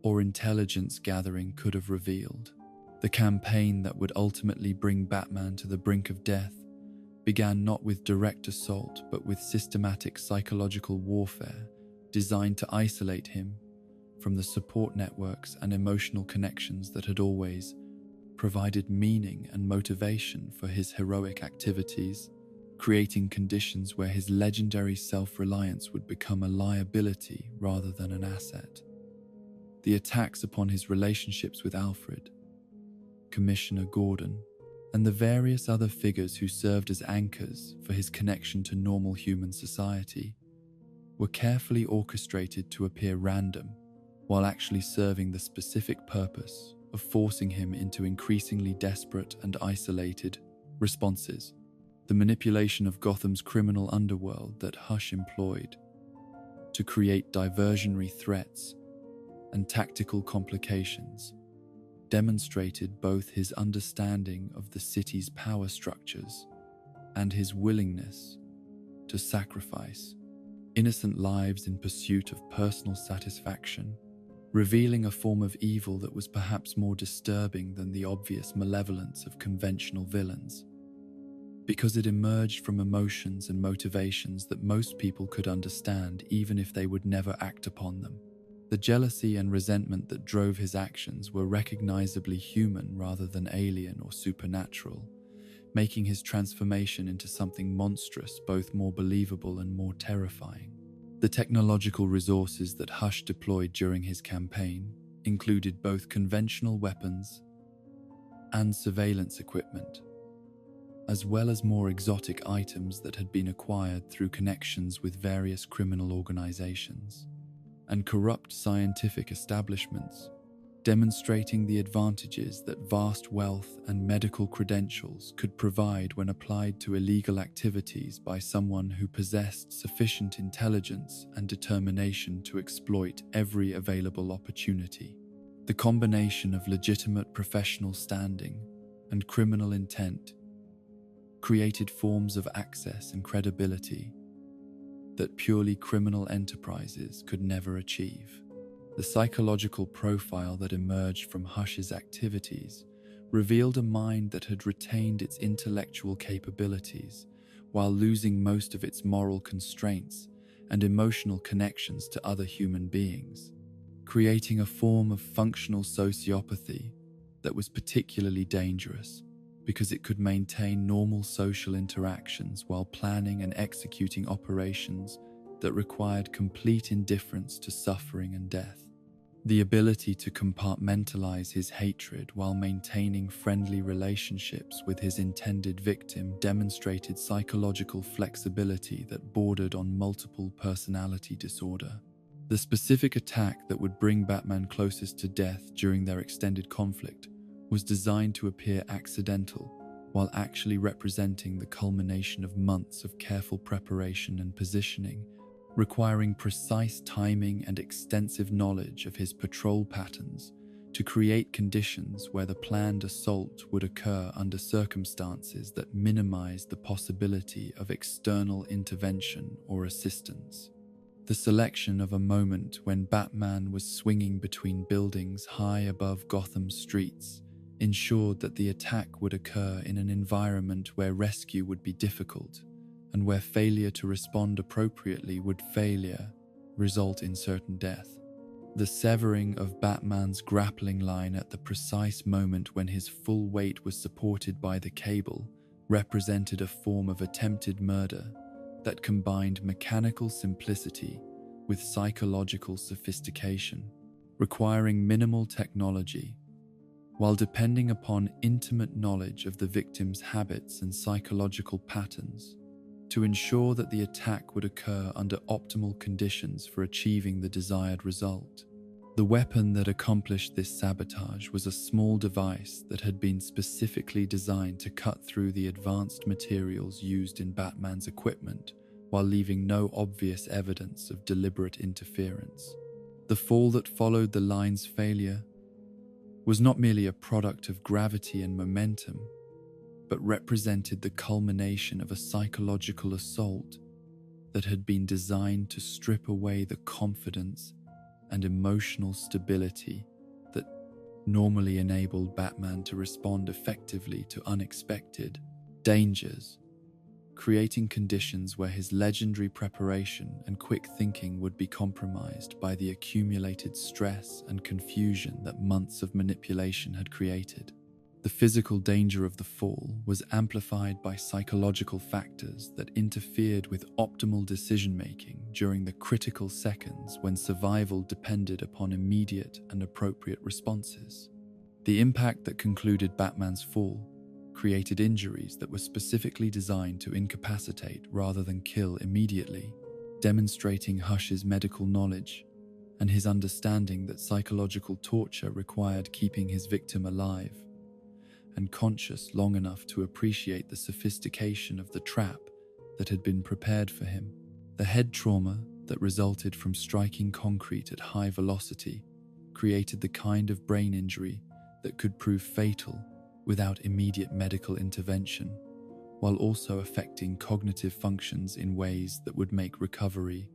or intelligence gathering could have revealed. The campaign that would ultimately bring Batman to the brink of death began not with direct assault but with systematic psychological warfare designed to isolate him from the support networks and emotional connections that had always provided meaning and motivation for his heroic activities, creating conditions where his legendary self-reliance would become a liability rather than an asset. The attacks upon his relationships with Alfred, Commissioner Gordon, and the various other figures who served as anchors for his connection to normal human society were carefully orchestrated to appear random, while actually serving the specific purpose of forcing him into increasingly desperate and isolated responses. The manipulation of Gotham's criminal underworld that Hush employed to create diversionary threats and tactical complications demonstrated both his understanding of the city's power structures and his willingness to sacrifice innocent lives in pursuit of personal satisfaction, revealing a form of evil that was perhaps more disturbing than the obvious malevolence of conventional villains, because it emerged from emotions and motivations that most people could understand even if they would never act upon them. The jealousy and resentment that drove his actions were recognizably human rather than alien or supernatural, making his transformation into something monstrous both more believable and more terrifying. The technological resources that Hush deployed during his campaign included both conventional weapons and surveillance equipment, as well as more exotic items that had been acquired through connections with various criminal organizations and corrupt scientific establishments, demonstrating the advantages that vast wealth and medical credentials could provide when applied to illegal activities by someone who possessed sufficient intelligence and determination to exploit every available opportunity. The combination of legitimate professional standing and criminal intent created forms of access and credibility that purely criminal enterprises could never achieve. The psychological profile that emerged from Hush's activities revealed a mind that had retained its intellectual capabilities while losing most of its moral constraints and emotional connections to other human beings, creating a form of functional sociopathy that was particularly dangerous because it could maintain normal social interactions while planning and executing operations that required complete indifference to suffering and death. The ability to compartmentalize his hatred while maintaining friendly relationships with his intended victim demonstrated psychological flexibility that bordered on multiple personality disorder. The specific attack that would bring Batman closest to death during their extended conflict was designed to appear accidental, while actually representing the culmination of months of careful preparation and positioning, requiring precise timing and extensive knowledge of his patrol patterns to create conditions where the planned assault would occur under circumstances that minimized the possibility of external intervention or assistance. The selection of a moment when Batman was swinging between buildings high above Gotham's streets ensured that the attack would occur in an environment where rescue would be difficult and where failure to respond appropriately would result in certain death. The severing of Batman's grappling line at the precise moment when his full weight was supported by the cable represented a form of attempted murder that combined mechanical simplicity with psychological sophistication. requiring minimal technology, while depending upon intimate knowledge of the victim's habits and psychological patterns to ensure that the attack would occur under optimal conditions for achieving the desired result. The weapon that accomplished this sabotage was a small device that had been specifically designed to cut through the advanced materials used in Batman's equipment while leaving no obvious evidence of deliberate interference. The fall that followed the line's failure was not merely a product of gravity and momentum, but represented the culmination of a psychological assault that had been designed to strip away the confidence and emotional stability that normally enabled Batman to respond effectively to unexpected dangers, creating conditions where his legendary preparation and quick thinking would be compromised by the accumulated stress and confusion that months of manipulation had created. The physical danger of the fall was amplified by psychological factors that interfered with optimal decision-making during the critical seconds when survival depended upon immediate and appropriate responses. The impact that concluded Batman's fall created injuries that were specifically designed to incapacitate rather than kill immediately, demonstrating Hush's medical knowledge and his understanding that psychological torture required keeping his victim alive and conscious long enough to appreciate the sophistication of the trap that had been prepared for him. The head trauma that resulted from striking concrete at high velocity created the kind of brain injury that could prove fatal without immediate medical intervention, while also affecting cognitive functions in ways that would make recovery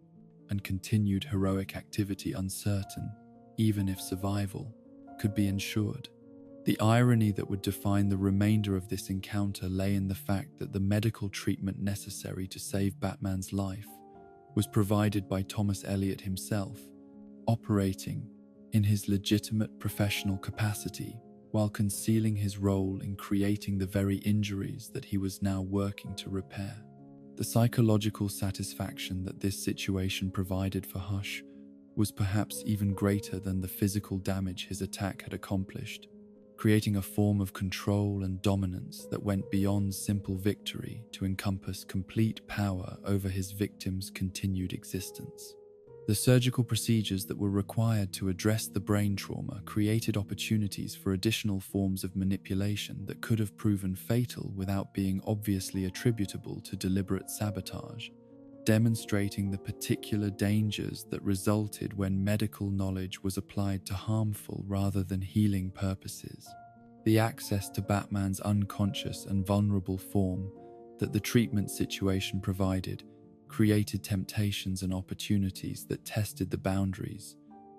and continued heroic activity uncertain, even if survival could be ensured. The irony that would define the remainder of this encounter lay in the fact that the medical treatment necessary to save Batman's life was provided by Thomas Elliot himself, operating in his legitimate professional capacity while concealing his role in creating the very injuries that he was now working to repair. The psychological satisfaction that this situation provided for Hush was perhaps even greater than the physical damage his attack had accomplished, creating a form of control and dominance that went beyond simple victory to encompass complete power over his victim's continued existence. The surgical procedures that were required to address the brain trauma created opportunities for additional forms of manipulation that could have proven fatal without being obviously attributable to deliberate sabotage, demonstrating the particular dangers that resulted when medical knowledge was applied to harmful rather than healing purposes. The access to Batman's unconscious and vulnerable form that the treatment situation provided created temptations and opportunities that tested the boundaries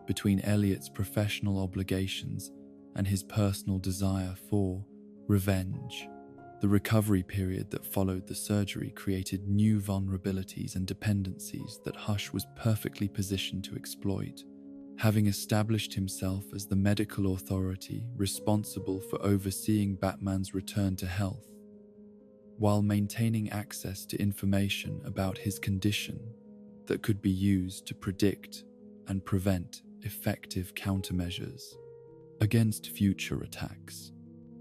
between Elliot's professional obligations and his personal desire for revenge. The recovery period that followed the surgery created new vulnerabilities and dependencies that Hush was perfectly positioned to exploit, having established himself as the medical authority responsible for overseeing Batman's return to health, while maintaining access to information about his condition that could be used to predict and prevent effective countermeasures against future attacks.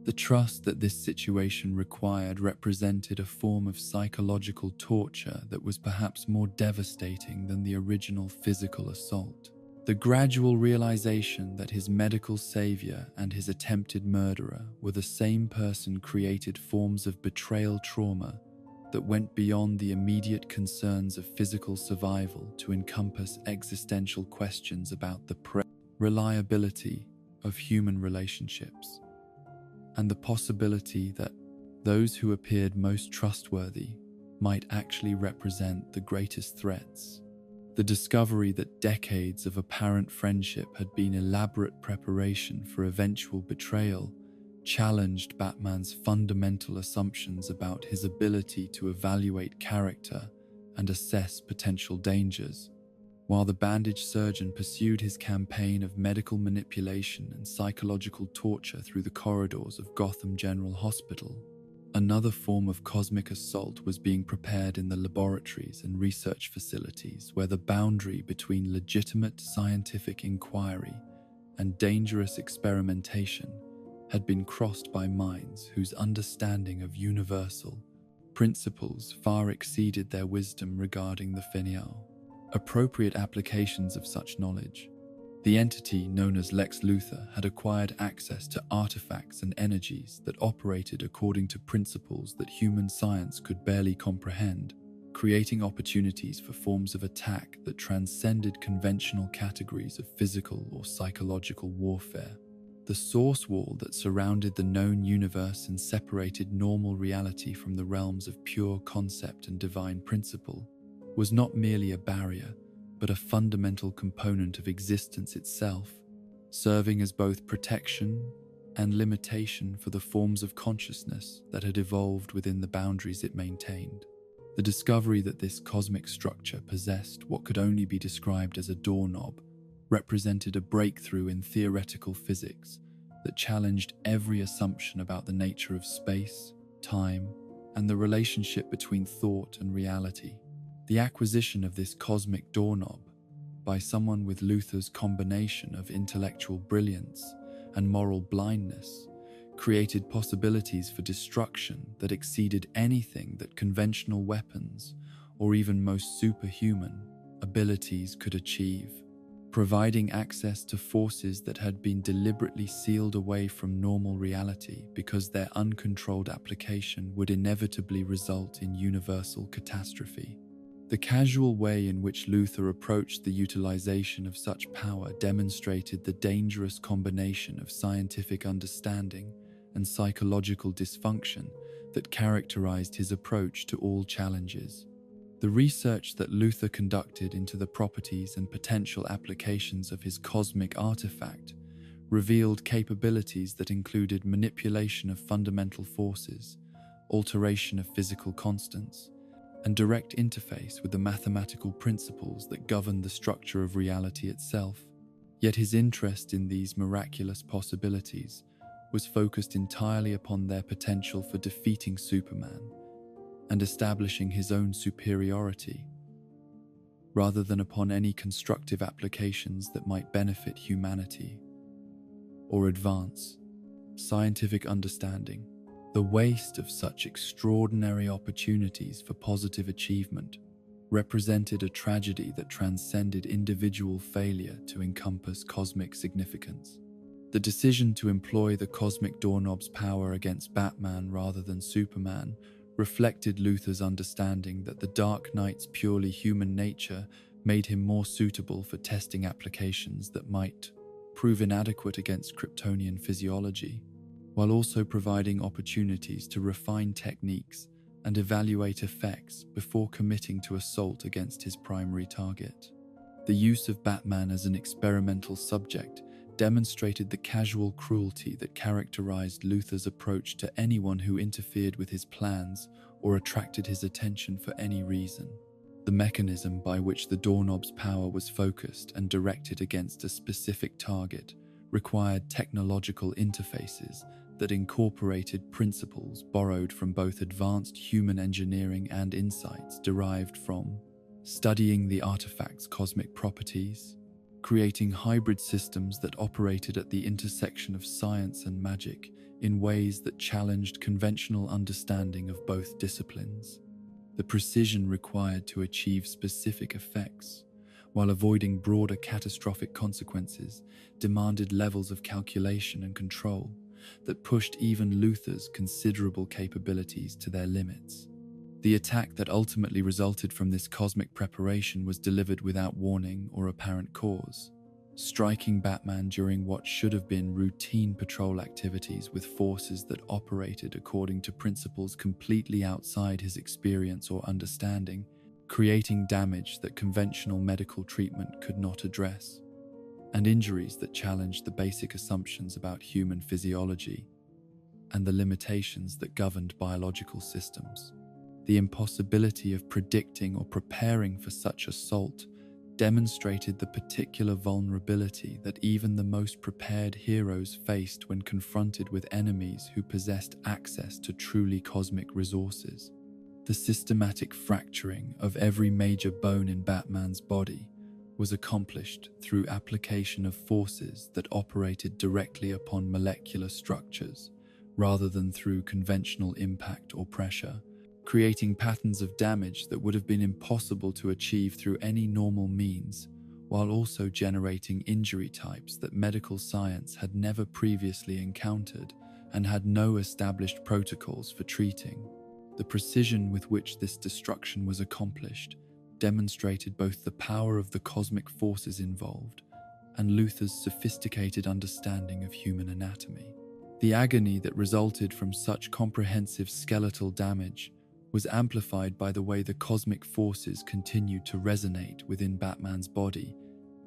The trust that this situation required represented a form of psychological torture that was perhaps more devastating than the original physical assault. The gradual realization that his medical savior and his attempted murderer were the same person created forms of betrayal trauma that went beyond the immediate concerns of physical survival to encompass existential questions about the reliability of human relationships and the possibility that those who appeared most trustworthy might actually represent the greatest threats. The discovery that decades of apparent friendship had been elaborate preparation for eventual betrayal challenged Batman's fundamental assumptions about his ability to evaluate character and assess potential dangers. While the bandaged surgeon pursued his campaign of medical manipulation and psychological torture through the corridors of Gotham General Hospital, another form of cosmic assault was being prepared in the laboratories and research facilities where the boundary between legitimate scientific inquiry and dangerous experimentation had been crossed by minds whose understanding of universal principles far exceeded their wisdom regarding the finale. Appropriate applications of such knowledge. The entity known as Lex Luthor had acquired access to artifacts and energies that operated according to principles that human science could barely comprehend, creating opportunities for forms of attack that transcended conventional categories of physical or psychological warfare. The source wall that surrounded the known universe and separated normal reality from the realms of pure concept and divine principle was not merely a barrier, but a fundamental component of existence itself, serving as both protection and limitation for the forms of consciousness that had evolved within the boundaries it maintained. The discovery that this cosmic structure possessed what could only be described as a doorknob represented a breakthrough in theoretical physics that challenged every assumption about the nature of space, time, and the relationship between thought and reality. The acquisition of this cosmic doorknob by someone with Luthor's combination of intellectual brilliance and moral blindness created possibilities for destruction that exceeded anything that conventional weapons or even most superhuman abilities could achieve, providing access to forces that had been deliberately sealed away from normal reality because their uncontrolled application would inevitably result in universal catastrophe. The casual way in which Luthor approached the utilization of such power demonstrated the dangerous combination of scientific understanding and psychological dysfunction that characterized his approach to all challenges. The research that Luthor conducted into the properties and potential applications of his cosmic artifact revealed capabilities that included manipulation of fundamental forces, alteration of physical constants, and direct interface with the mathematical principles that govern the structure of reality itself. Yet his interest in these miraculous possibilities was focused entirely upon their potential for defeating Superman and establishing his own superiority, rather than upon any constructive applications that might benefit humanity or advance scientific understanding. The waste of such extraordinary opportunities for positive achievement represented a tragedy that transcended individual failure to encompass cosmic significance. The decision to employ the cosmic doorknob's power against Batman rather than Superman reflected Luthor's understanding that the Dark Knight's purely human nature made him more suitable for testing applications that might prove inadequate against Kryptonian physiology, while also providing opportunities to refine techniques and evaluate effects before committing to assault against his primary target. The use of Batman as an experimental subject demonstrated the casual cruelty that characterized Luthor's approach to anyone who interfered with his plans or attracted his attention for any reason. The mechanism by which the doorknob's power was focused and directed against a specific target required technological interfaces that incorporated principles borrowed from both advanced human engineering and insights derived from studying the artifact's cosmic properties, creating hybrid systems that operated at the intersection of science and magic in ways that challenged conventional understanding of both disciplines. The precision required to achieve specific effects, while avoiding broader catastrophic consequences, demanded levels of calculation and control that pushed even Luthor's considerable capabilities to their limits. The attack that ultimately resulted from this cosmic preparation was delivered without warning or apparent cause, striking Batman during what should have been routine patrol activities with forces that operated according to principles completely outside his experience or understanding, creating damage that conventional medical treatment could not address, and injuries that challenged the basic assumptions about human physiology and the limitations that governed biological systems. The impossibility of predicting or preparing for such assault demonstrated the particular vulnerability that even the most prepared heroes faced when confronted with enemies who possessed access to truly cosmic resources. The systematic fracturing of every major bone in Batman's body was accomplished through application of forces that operated directly upon molecular structures rather than through conventional impact or pressure, creating patterns of damage that would have been impossible to achieve through any normal means, while also generating injury types that medical science had never previously encountered and had no established protocols for treating. The precision with which this destruction was accomplished demonstrated both the power of the cosmic forces involved and Luther's sophisticated understanding of human anatomy. The agony that resulted from such comprehensive skeletal damage was amplified by the way the cosmic forces continued to resonate within Batman's body,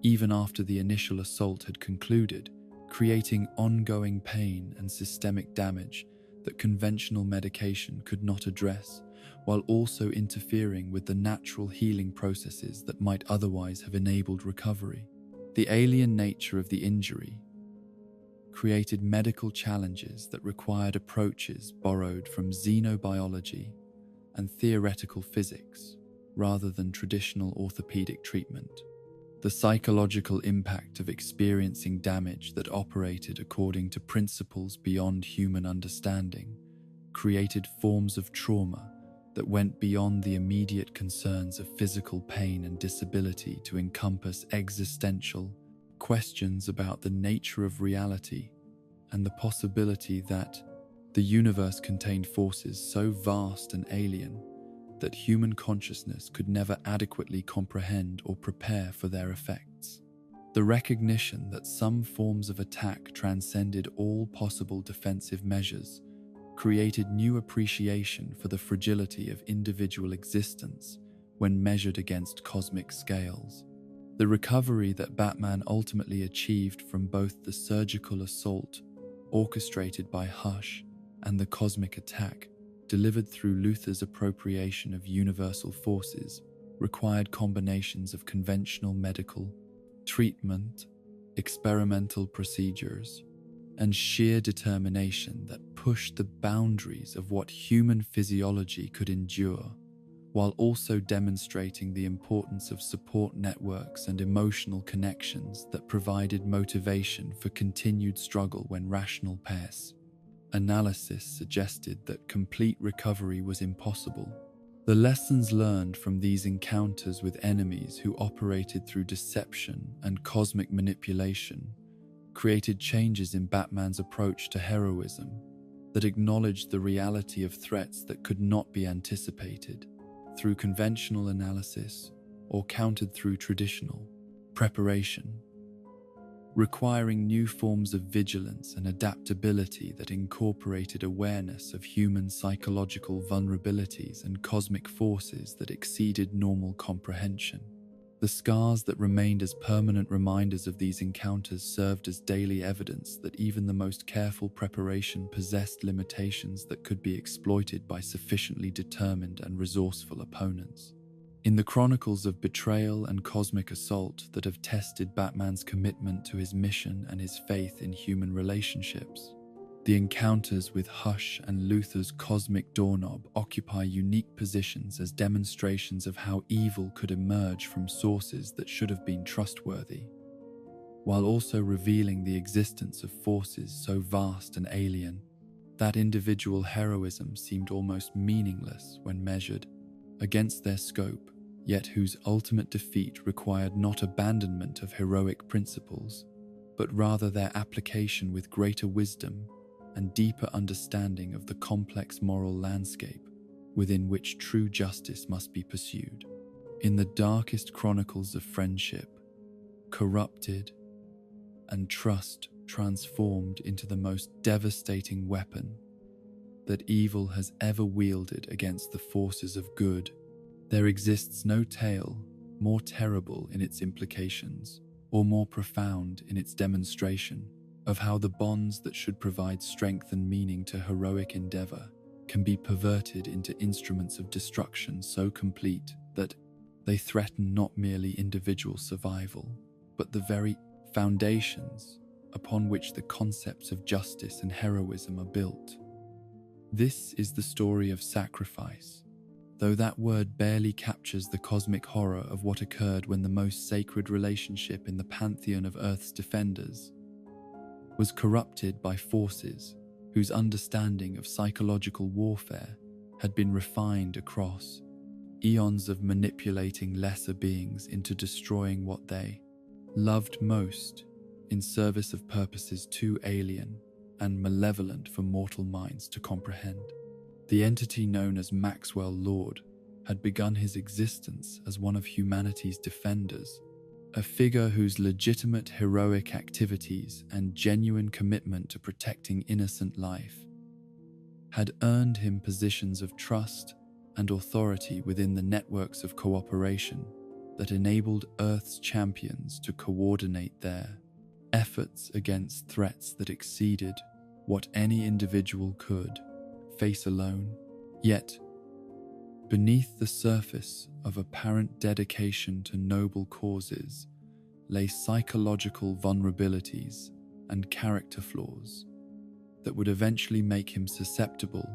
even after the initial assault had concluded, creating ongoing pain and systemic damage that conventional medication could not address, while also interfering with the natural healing processes that might otherwise have enabled recovery. The alien nature of the injury created medical challenges that required approaches borrowed from xenobiology and theoretical physics rather than traditional orthopedic treatment. The psychological impact of experiencing damage that operated according to principles beyond human understanding created forms of trauma that went beyond the immediate concerns of physical pain and disability to encompass existential questions about the nature of reality and the possibility that the universe contained forces so vast and alien that human consciousness could never adequately comprehend or prepare for their effects. The recognition that some forms of attack transcended all possible defensive measures created new appreciation for the fragility of individual existence when measured against cosmic scales. The recovery that Batman ultimately achieved from both the surgical assault orchestrated by Hush and the cosmic attack delivered through Luther's appropriation of universal forces required combinations of conventional medical treatment, experimental procedures, and sheer determination that pushed the boundaries of what human physiology could endure, while also demonstrating the importance of support networks and emotional connections that provided motivation for continued struggle when rational pace analysis suggested that complete recovery was impossible. The lessons learned from these encounters with enemies who operated through deception and cosmic manipulation created changes in Batman's approach to heroism that acknowledged the reality of threats that could not be anticipated through conventional analysis or countered through traditional preparation, requiring new forms of vigilance and adaptability that incorporated awareness of human psychological vulnerabilities and cosmic forces that exceeded normal comprehension. The scars that remained as permanent reminders of these encounters served as daily evidence that even the most careful preparation possessed limitations that could be exploited by sufficiently determined and resourceful opponents. In the chronicles of betrayal and cosmic assault that have tested Batman's commitment to his mission and his faith in human relationships, the encounters with Hush and Luther's cosmic doorknob occupy unique positions as demonstrations of how evil could emerge from sources that should have been trustworthy, while also revealing the existence of forces so vast and alien that individual heroism seemed almost meaningless when measured against their scope, yet whose ultimate defeat required not abandonment of heroic principles, but rather their application with greater wisdom and deeper understanding of the complex moral landscape within which true justice must be pursued. In the darkest chronicles of friendship, corrupted and trust transformed into the most devastating weapon that evil has ever wielded against the forces of good, there exists no tale more terrible in its implications or more profound in its demonstration of how the bonds that should provide strength and meaning to heroic endeavor can be perverted into instruments of destruction so complete that they threaten not merely individual survival, but the very foundations upon which the concepts of justice and heroism are built. This is the story of sacrifice, though that word barely captures the cosmic horror of what occurred when the most sacred relationship in the pantheon of Earth's defenders was corrupted by forces whose understanding of psychological warfare had been refined across eons of manipulating lesser beings into destroying what they loved most in service of purposes too alien and malevolent for mortal minds to comprehend. The entity known as Maxwell Lord had begun his existence as one of humanity's defenders, a figure whose legitimate heroic activities and genuine commitment to protecting innocent life had earned him positions of trust and authority within the networks of cooperation that enabled Earth's champions to coordinate their efforts against threats that exceeded what any individual could face alone. Yet, beneath the surface of apparent dedication to noble causes lay psychological vulnerabilities and character flaws that would eventually make him susceptible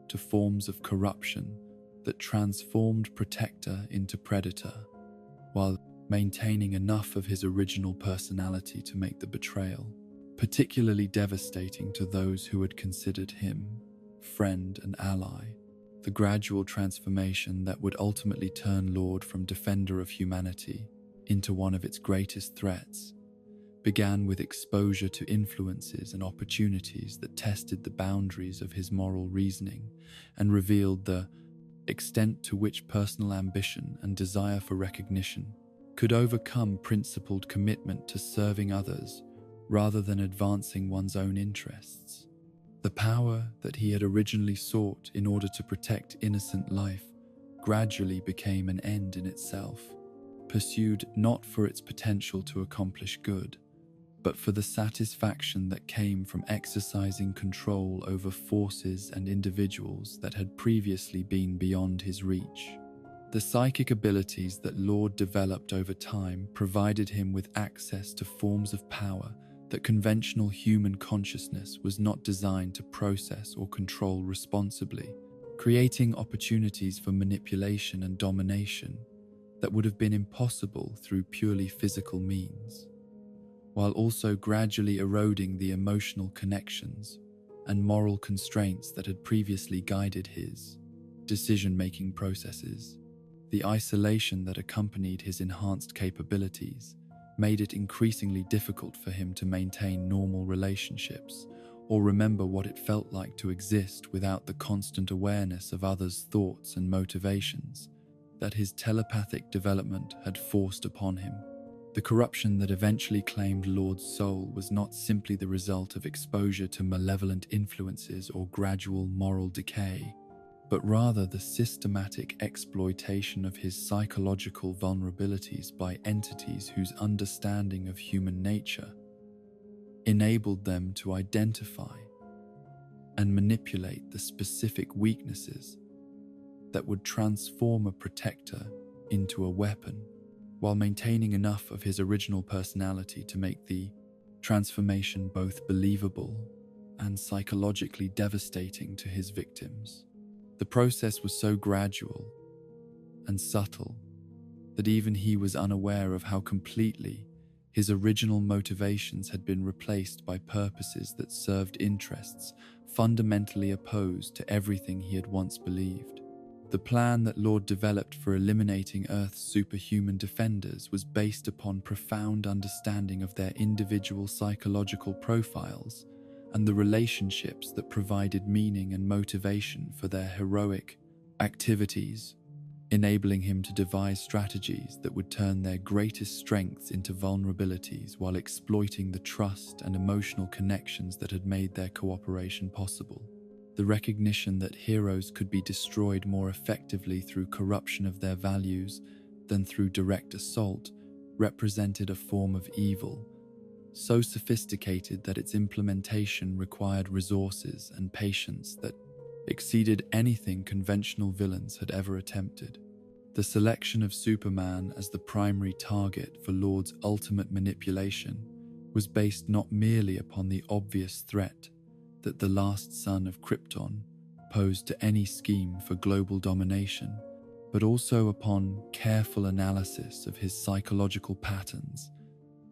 to forms of corruption that transformed protector into predator, while maintaining enough of his original personality to make the betrayal particularly devastating to those who had considered him friend and ally. The gradual transformation that would ultimately turn Lord from defender of humanity into one of its greatest threats began with exposure to influences and opportunities that tested the boundaries of his moral reasoning and revealed the extent to which personal ambition and desire for recognition could overcome principled commitment to serving others rather than advancing one's own interests. The power that he had originally sought in order to protect innocent life gradually became an end in itself, pursued not for its potential to accomplish good, but for the satisfaction that came from exercising control over forces and individuals that had previously been beyond his reach. The psychic abilities that Lord developed over time provided him with access to forms of power that conventional human consciousness was not designed to process or control responsibly, creating opportunities for manipulation and domination that would have been impossible through purely physical means, while also gradually eroding the emotional connections and moral constraints that had previously guided his decision-making processes. The isolation that accompanied his enhanced capabilities made it increasingly difficult for him to maintain normal relationships or remember what it felt like to exist without the constant awareness of others' thoughts and motivations that his telepathic development had forced upon him. The corruption that eventually claimed Lord's soul was not simply the result of exposure to malevolent influences or gradual moral decay, but rather the systematic exploitation of his psychological vulnerabilities by entities whose understanding of human nature enabled them to identify and manipulate the specific weaknesses that would transform a protector into a weapon, while maintaining enough of his original personality to make the transformation both believable and psychologically devastating to his victims. The process was so gradual and subtle that even he was unaware of how completely his original motivations had been replaced by purposes that served interests fundamentally opposed to everything he had once believed. The plan that Lord developed for eliminating Earth's superhuman defenders was based upon profound understanding of their individual psychological profiles and the relationships that provided meaning and motivation for their heroic activities, enabling him to devise strategies that would turn their greatest strengths into vulnerabilities while exploiting the trust and emotional connections that had made their cooperation possible. The recognition that heroes could be destroyed more effectively through corruption of their values than through direct assault represented a form of evil so sophisticated that its implementation required resources and patience that exceeded anything conventional villains had ever attempted. The selection of Superman as the primary target for Lord's ultimate manipulation was based not merely upon the obvious threat that the last son of Krypton posed to any scheme for global domination, but also upon careful analysis of his psychological patterns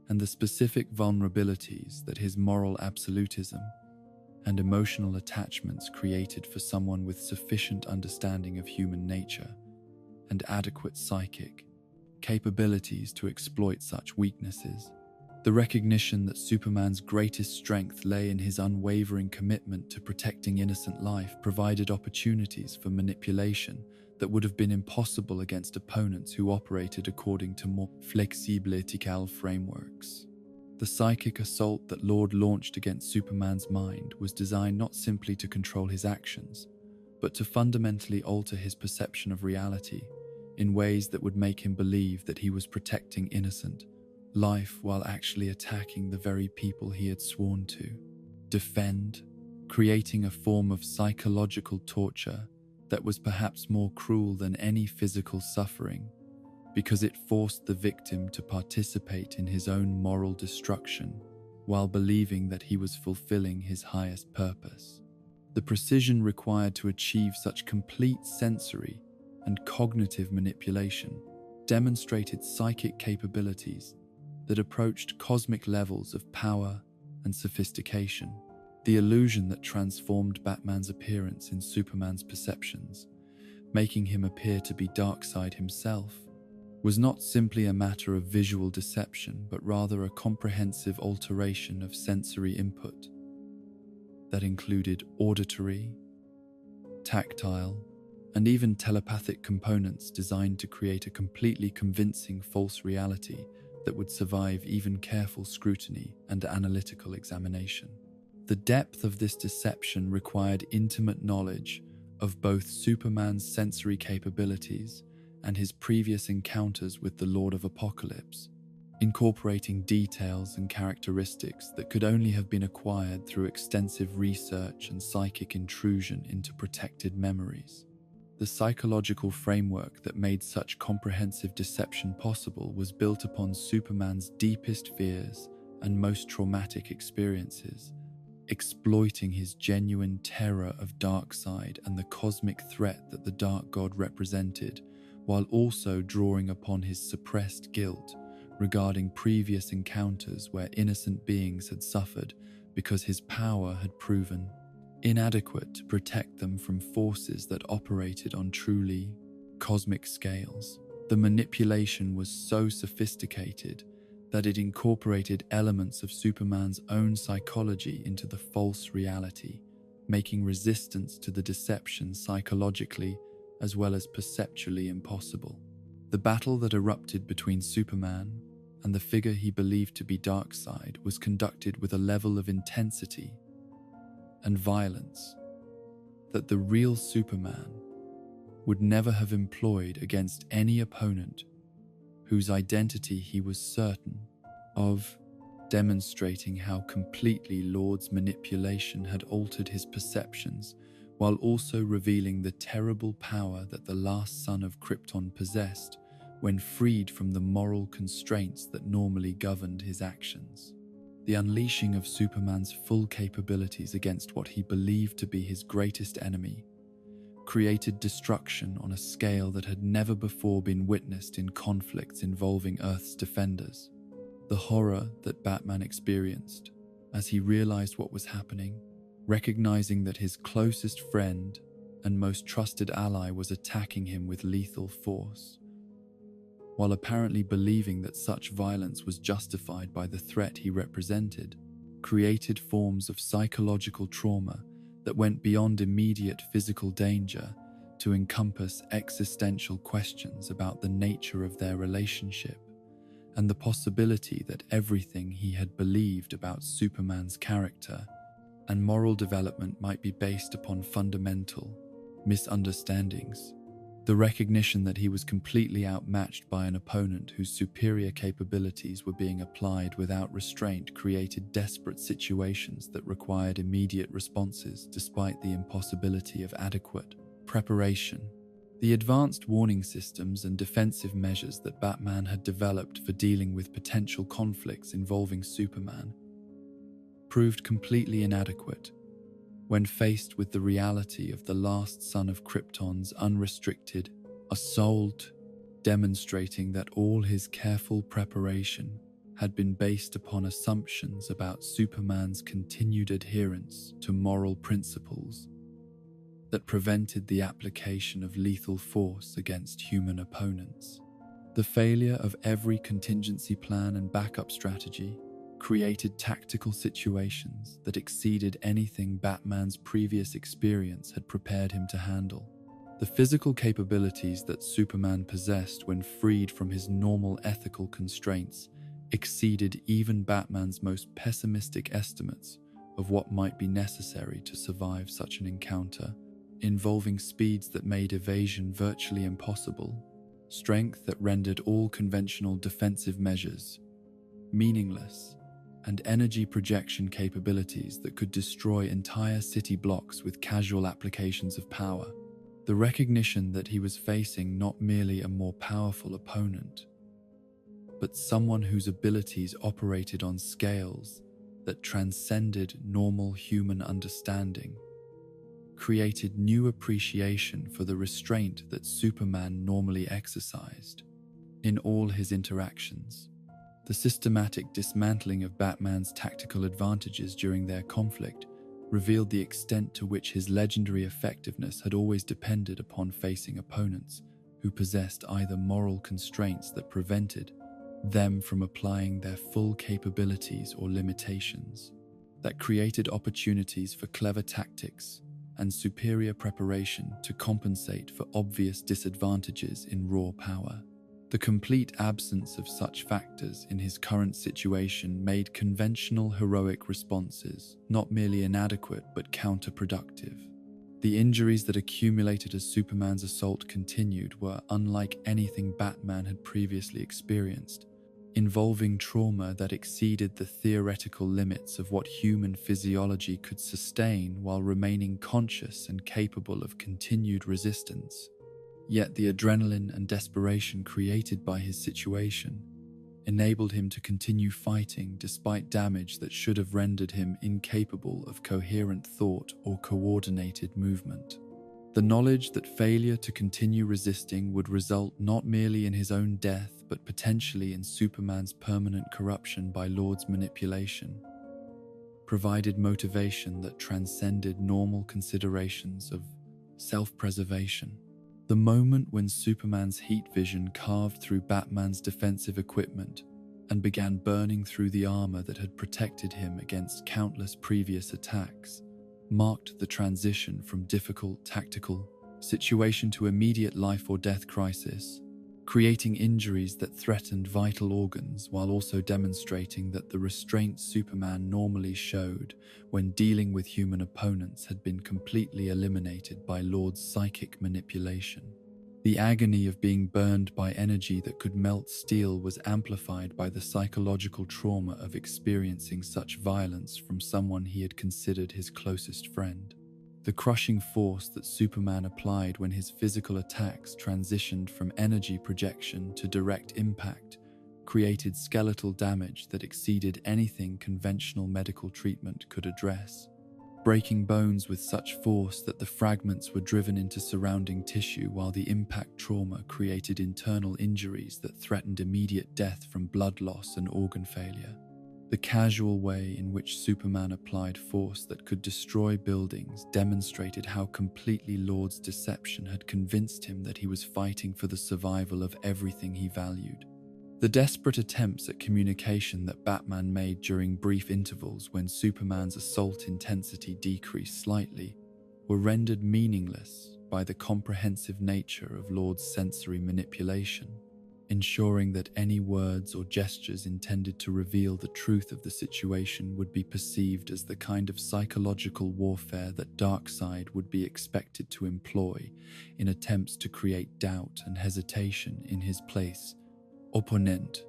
and the specific vulnerabilities that his moral absolutism and emotional attachments created for someone with sufficient understanding of human nature and adequate psychic capabilities to exploit such weaknesses. The recognition that Superman's greatest strength lay in his unwavering commitment to protecting innocent life provided opportunities for manipulation that would have been impossible against opponents who operated according to more flexible ethical frameworks. The psychic assault that Lord launched against Superman's mind was designed not simply to control his actions, but to fundamentally alter his perception of reality in ways that would make him believe that he was protecting innocent life while actually attacking the very people he had sworn to defend, creating a form of psychological torture that was perhaps more cruel than any physical suffering, because it forced the victim to participate in his own moral destruction while believing that he was fulfilling his highest purpose. The precision required to achieve such complete sensory and cognitive manipulation demonstrated psychic capabilities that approached cosmic levels of power and sophistication. The illusion that transformed Batman's appearance in Superman's perceptions, making him appear to be Darkseid himself, was not simply a matter of visual deception, but rather a comprehensive alteration of sensory input that included auditory, tactile, and even telepathic components designed to create a completely convincing false reality that would survive even careful scrutiny and analytical examination. The depth of this deception required intimate knowledge of both Superman's sensory capabilities and his previous encounters with the Lord of Apocalypse, incorporating details and characteristics that could only have been acquired through extensive research and psychic intrusion into protected memories. The psychological framework that made such comprehensive deception possible was built upon Superman's deepest fears and most traumatic experiences, exploiting his genuine terror of Darkseid and the cosmic threat that the Dark God represented, while also drawing upon his suppressed guilt regarding previous encounters where innocent beings had suffered because his power had proven inadequate to protect them from forces that operated on truly cosmic scales. The manipulation was so sophisticated that it incorporated elements of Superman's own psychology into the false reality, making resistance to the deception psychologically as well as perceptually impossible. The battle that erupted between Superman and the figure he believed to be Darkseid was conducted with a level of intensity and violence that the real Superman would never have employed against any opponent whose identity he was certain of, demonstrating how completely Lord's manipulation had altered his perceptions while also revealing the terrible power that the last son of Krypton possessed when freed from the moral constraints that normally governed his actions. The unleashing of Superman's full capabilities against what he believed to be his greatest enemy created destruction on a scale that had never before been witnessed in conflicts involving Earth's defenders. The horror that Batman experienced as he realized what was happening, recognizing that his closest friend and most trusted ally was attacking him with lethal force, while apparently believing that such violence was justified by the threat he represented, created forms of psychological trauma that went beyond immediate physical danger to encompass existential questions about the nature of their relationship and the possibility that everything he had believed about Superman's character and moral development might be based upon fundamental misunderstandings. The recognition that he was completely outmatched by an opponent whose superior capabilities were being applied without restraint created desperate situations that required immediate responses despite the impossibility of adequate preparation. The advanced warning systems and defensive measures that Batman had developed for dealing with potential conflicts involving Superman proved completely inadequate when faced with the reality of the last son of Krypton's unrestricted assault, demonstrating that all his careful preparation had been based upon assumptions about Superman's continued adherence to moral principles that prevented the application of lethal force against human opponents. The failure of every contingency plan and backup strategy created tactical situations that exceeded anything Batman's previous experience had prepared him to handle. The physical capabilities that Superman possessed when freed from his normal ethical constraints exceeded even Batman's most pessimistic estimates of what might be necessary to survive such an encounter, involving speeds that made evasion virtually impossible, strength that rendered all conventional defensive measures meaningless, and energy projection capabilities that could destroy entire city blocks with casual applications of power. The recognition that he was facing not merely a more powerful opponent, but someone whose abilities operated on scales that transcended normal human understanding, created new appreciation for the restraint that Superman normally exercised in all his interactions. The systematic dismantling of Batman's tactical advantages during their conflict revealed the extent to which his legendary effectiveness had always depended upon facing opponents who possessed either moral constraints that prevented them from applying their full capabilities or limitations, that created opportunities for clever tactics and superior preparation to compensate for obvious disadvantages in raw power. The complete absence of such factors in his current situation made conventional heroic responses not merely inadequate but counterproductive. The injuries that accumulated as Superman's assault continued were unlike anything Batman had previously experienced, involving trauma that exceeded the theoretical limits of what human physiology could sustain while remaining conscious and capable of continued resistance. Yet the adrenaline and desperation created by his situation enabled him to continue fighting despite damage that should have rendered him incapable of coherent thought or coordinated movement. The knowledge that failure to continue resisting would result not merely in his own death but potentially in Superman's permanent corruption by Lord's manipulation provided motivation that transcended normal considerations of self-preservation. The moment when Superman's heat vision carved through Batman's defensive equipment and began burning through the armor that had protected him against countless previous attacks marked the transition from difficult tactical situation to immediate life or death crisis, creating injuries that threatened vital organs while also demonstrating that the restraint Superman normally showed when dealing with human opponents had been completely eliminated by Lord's psychic manipulation. The agony of being burned by energy that could melt steel was amplified by the psychological trauma of experiencing such violence from someone he had considered his closest friend. The crushing force that Superman applied when his physical attacks transitioned from energy projection to direct impact created skeletal damage that exceeded anything conventional medical treatment could address, breaking bones with such force that the fragments were driven into surrounding tissue, while the impact trauma created internal injuries that threatened immediate death from blood loss and organ failure. The casual way in which Superman applied force that could destroy buildings demonstrated how completely Lord's deception had convinced him that he was fighting for the survival of everything he valued. The desperate attempts at communication that Batman made during brief intervals when Superman's assault intensity decreased slightly were rendered meaningless by the comprehensive nature of Lord's sensory manipulation, ensuring that any words or gestures intended to reveal the truth of the situation would be perceived as the kind of psychological warfare that Darkseid would be expected to employ in attempts to create doubt and hesitation in his place. Opponent.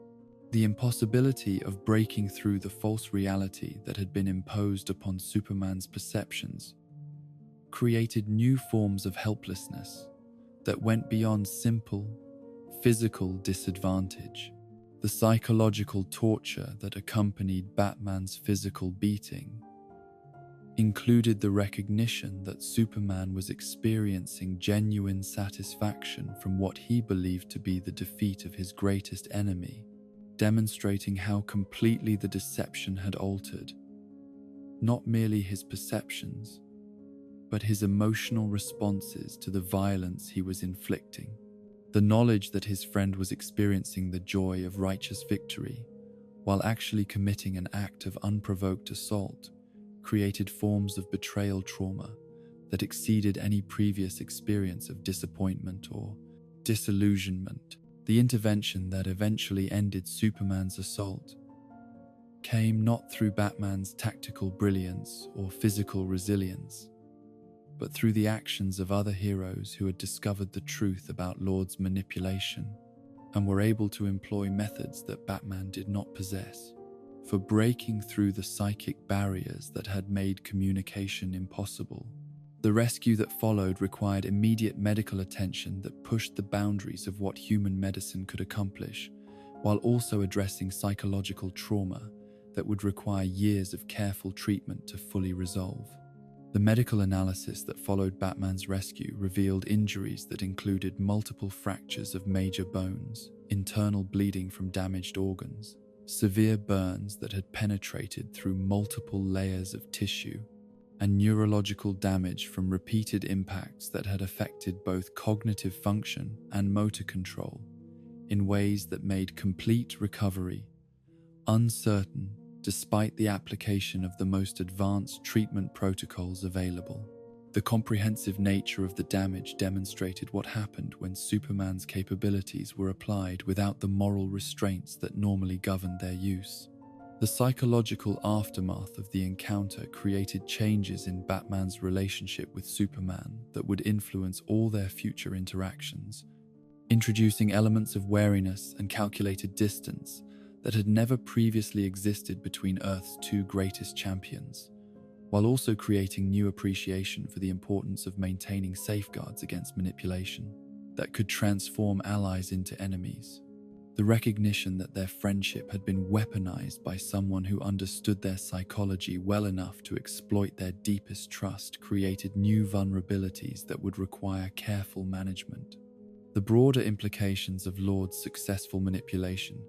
The impossibility of breaking through the false reality that had been imposed upon Superman's perceptions created new forms of helplessness that went beyond simple physical disadvantage. The psychological torture that accompanied Batman's physical beating included the recognition that Superman was experiencing genuine satisfaction from what he believed to be the defeat of his greatest enemy, demonstrating how completely the deception had altered not merely his perceptions, but his emotional responses to the violence he was inflicting. The knowledge that his friend was experiencing the joy of righteous victory, while actually committing an act of unprovoked assault, created forms of betrayal trauma that exceeded any previous experience of disappointment or disillusionment. The intervention that eventually ended Superman's assault came not through Batman's tactical brilliance or physical resilience, but through the actions of other heroes who had discovered the truth about Lord's manipulation and were able to employ methods that Batman did not possess, for breaking through the psychic barriers that had made communication impossible. The rescue that followed required immediate medical attention that pushed the boundaries of what human medicine could accomplish, while also addressing psychological trauma that would require years of careful treatment to fully resolve. The medical analysis that followed Batman's rescue revealed injuries that included multiple fractures of major bones, internal bleeding from damaged organs, severe burns that had penetrated through multiple layers of tissue, and neurological damage from repeated impacts that had affected both cognitive function and motor control in ways that made complete recovery uncertain despite the application of the most advanced treatment protocols available. The comprehensive nature of the damage demonstrated what happened when Superman's capabilities were applied without the moral restraints that normally governed their use. The psychological aftermath of the encounter created changes in Batman's relationship with Superman that would influence all their future interactions, introducing elements of wariness and calculated distance that had never previously existed between Earth's two greatest champions, while also creating new appreciation for the importance of maintaining safeguards against manipulation that could transform allies into enemies. The recognition that their friendship had been weaponized by someone who understood their psychology well enough to exploit their deepest trust created new vulnerabilities that would require careful management. The broader implications of Lord's successful manipulation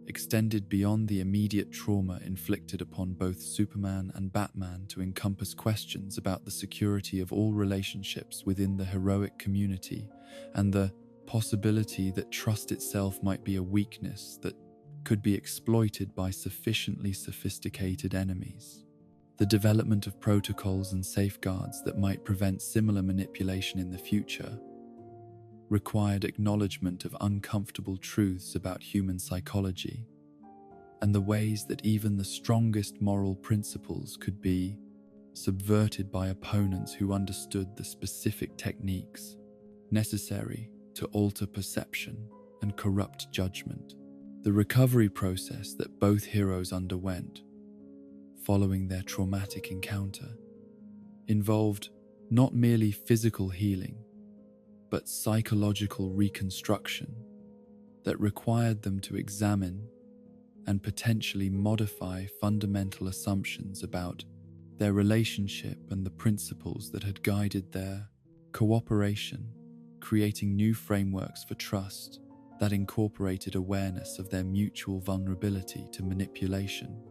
extended beyond the immediate trauma inflicted upon both Superman and Batman to encompass questions about the security of all relationships within the heroic community and the possibility that trust itself might be a weakness that could be exploited by sufficiently sophisticated enemies. The development of protocols and safeguards that might prevent similar manipulation in the future required acknowledgement of uncomfortable truths about human psychology and the ways that even the strongest moral principles could be subverted by opponents who understood the specific techniques necessary to alter perception and corrupt judgment. The recovery process that both heroes underwent following their traumatic encounter involved not merely physical healing, but psychological reconstruction that required them to examine and potentially modify fundamental assumptions about their relationship and the principles that had guided their cooperation, creating new frameworks for trust that incorporated awareness of their mutual vulnerability to manipulation,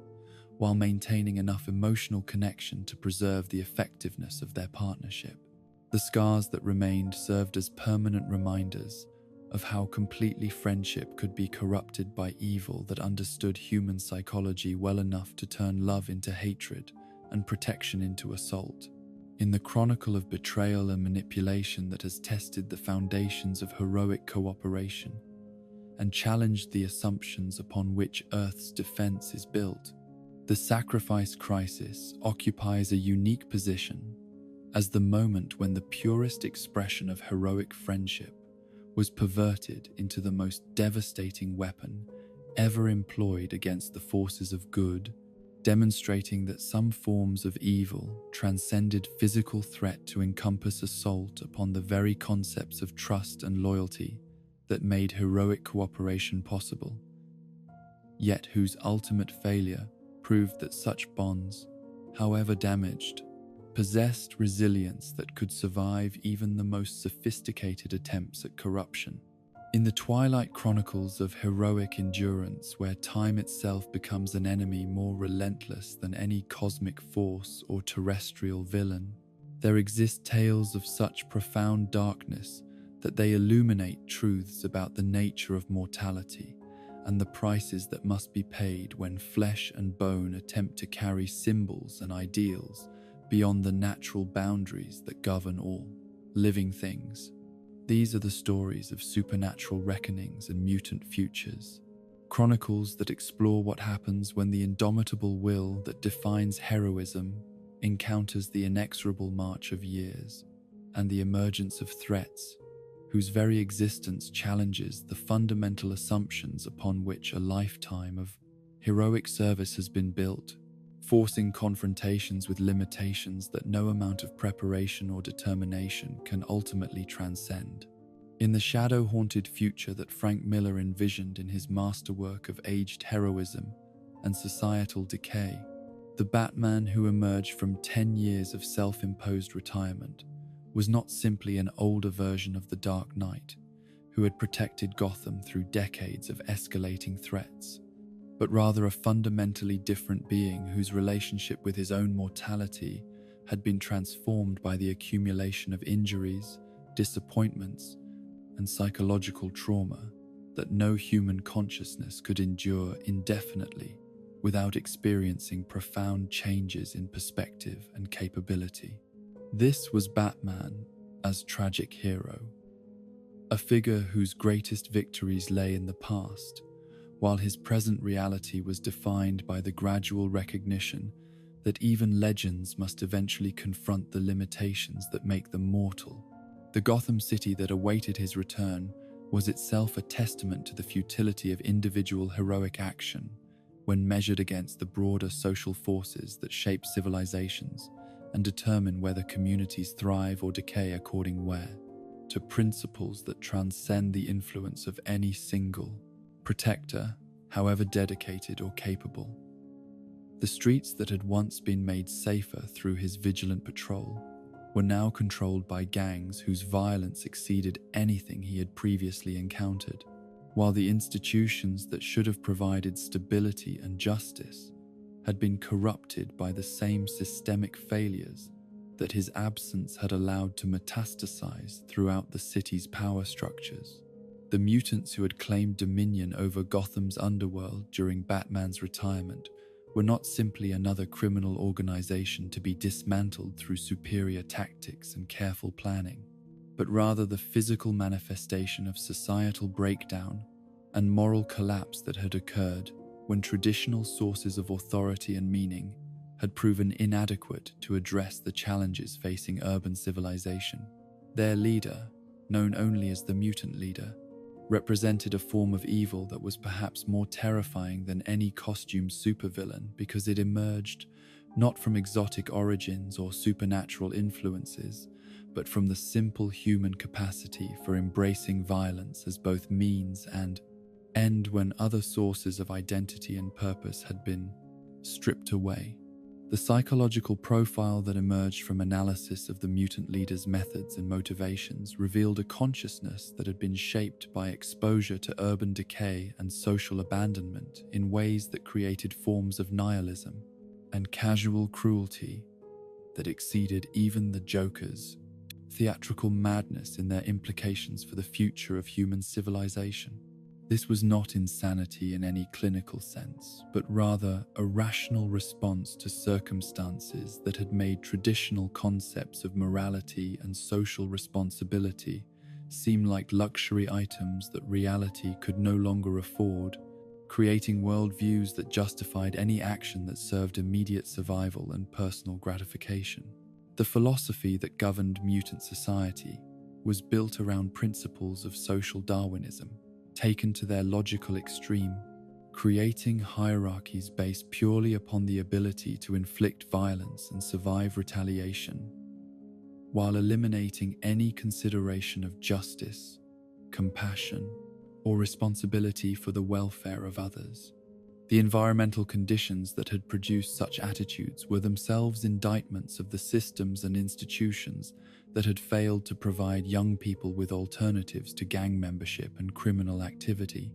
while maintaining enough emotional connection to preserve the effectiveness of their partnership. The scars that remained served as permanent reminders of how completely friendship could be corrupted by evil that understood human psychology well enough to turn love into hatred and protection into assault. In the chronicle of betrayal and manipulation that has tested the foundations of heroic cooperation and challenged the assumptions upon which Earth's defense is built, the sacrifice crisis occupies a unique position as the moment when the purest expression of heroic friendship was perverted into the most devastating weapon ever employed against the forces of good, demonstrating that some forms of evil transcended physical threat to encompass assault upon the very concepts of trust and loyalty that made heroic cooperation possible, yet whose ultimate failure proved that such bonds, however damaged, possessed resilience that could survive even the most sophisticated attempts at corruption. In the twilight chronicles of heroic endurance, where time itself becomes an enemy more relentless than any cosmic force or terrestrial villain, there exist tales of such profound darkness that they illuminate truths about the nature of mortality and the prices that must be paid when flesh and bone attempt to carry symbols and ideals beyond the natural boundaries that govern all living things. These are the stories of supernatural reckonings and mutant futures, chronicles that explore what happens when the indomitable will that defines heroism encounters the inexorable march of years and the emergence of threats whose very existence challenges the fundamental assumptions upon which a lifetime of heroic service has been built, forcing confrontations with limitations that no amount of preparation or determination can ultimately transcend. In the shadow-haunted future that Frank Miller envisioned in his masterwork of aged heroism and societal decay, the Batman who emerged from 10 years of self-imposed retirement was not simply an older version of the Dark Knight who had protected Gotham through decades of escalating threats, but rather a fundamentally different being whose relationship with his own mortality had been transformed by the accumulation of injuries, disappointments, and psychological trauma that no human consciousness could endure indefinitely without experiencing profound changes in perspective and capability. This was Batman as tragic hero, a figure whose greatest victories lay in the past, while his present reality was defined by the gradual recognition that even legends must eventually confront the limitations that make them mortal. The Gotham City that awaited his return was itself a testament to the futility of individual heroic action when measured against the broader social forces that shape civilizations and determine whether communities thrive or decay according to principles that transcend the influence of any single protector, however dedicated or capable. The streets that had once been made safer through his vigilant patrol were now controlled by gangs whose violence exceeded anything he had previously encountered, while the institutions that should have provided stability and justice had been corrupted by the same systemic failures that his absence had allowed to metastasize throughout the city's power structures. The mutants who had claimed dominion over Gotham's underworld during Batman's retirement were not simply another criminal organization to be dismantled through superior tactics and careful planning, but rather the physical manifestation of societal breakdown and moral collapse that had occurred when traditional sources of authority and meaning had proven inadequate to address the challenges facing urban civilization. Their leader, known only as the Mutant Leader, represented a form of evil that was perhaps more terrifying than any costumed supervillain because it emerged not from exotic origins or supernatural influences, but from the simple human capacity for embracing violence as both means and end when other sources of identity and purpose had been stripped away. The psychological profile that emerged from analysis of the mutant leader's methods and motivations revealed a consciousness that had been shaped by exposure to urban decay and social abandonment in ways that created forms of nihilism and casual cruelty that exceeded even the Joker's theatrical madness in their implications for the future of human civilization. This was not insanity in any clinical sense, but rather a rational response to circumstances that had made traditional concepts of morality and social responsibility seem like luxury items that reality could no longer afford, creating worldviews that justified any action that served immediate survival and personal gratification. The philosophy that governed mutant society was built around principles of social Darwinism, taken to their logical extreme, creating hierarchies based purely upon the ability to inflict violence and survive retaliation, while eliminating any consideration of justice, compassion, or responsibility for the welfare of others. The environmental conditions that had produced such attitudes were themselves indictments of the systems and institutions that had failed to provide young people with alternatives to gang membership and criminal activity.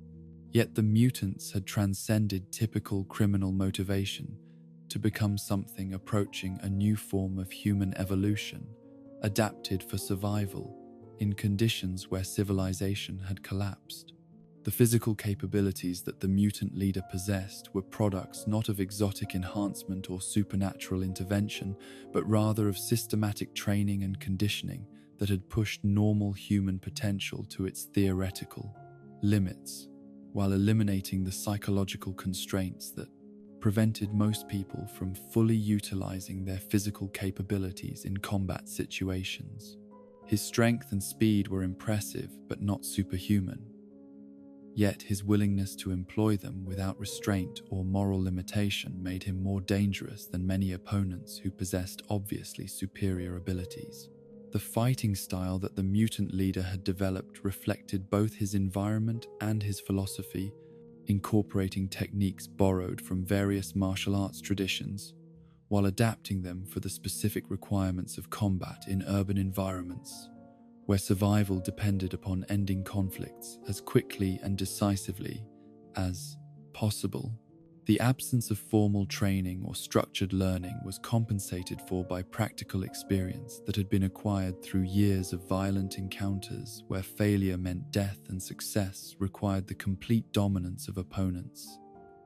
Yet the mutants had transcended typical criminal motivation to become something approaching a new form of human evolution, adapted for survival in conditions where civilization had collapsed. The physical capabilities that the mutant leader possessed were products not of exotic enhancement or supernatural intervention, but rather of systematic training and conditioning that had pushed normal human potential to its theoretical limits, while eliminating the psychological constraints that prevented most people from fully utilizing their physical capabilities in combat situations. His strength and speed were impressive but not superhuman. Yet his willingness to employ them without restraint or moral limitation made him more dangerous than many opponents who possessed obviously superior abilities. The fighting style that the mutant leader had developed reflected both his environment and his philosophy, incorporating techniques borrowed from various martial arts traditions, while adapting them for the specific requirements of combat in urban environments, where survival depended upon ending conflicts as quickly and decisively as possible. The absence of formal training or structured learning was compensated for by practical experience that had been acquired through years of violent encounters where failure meant death and success required the complete dominance of opponents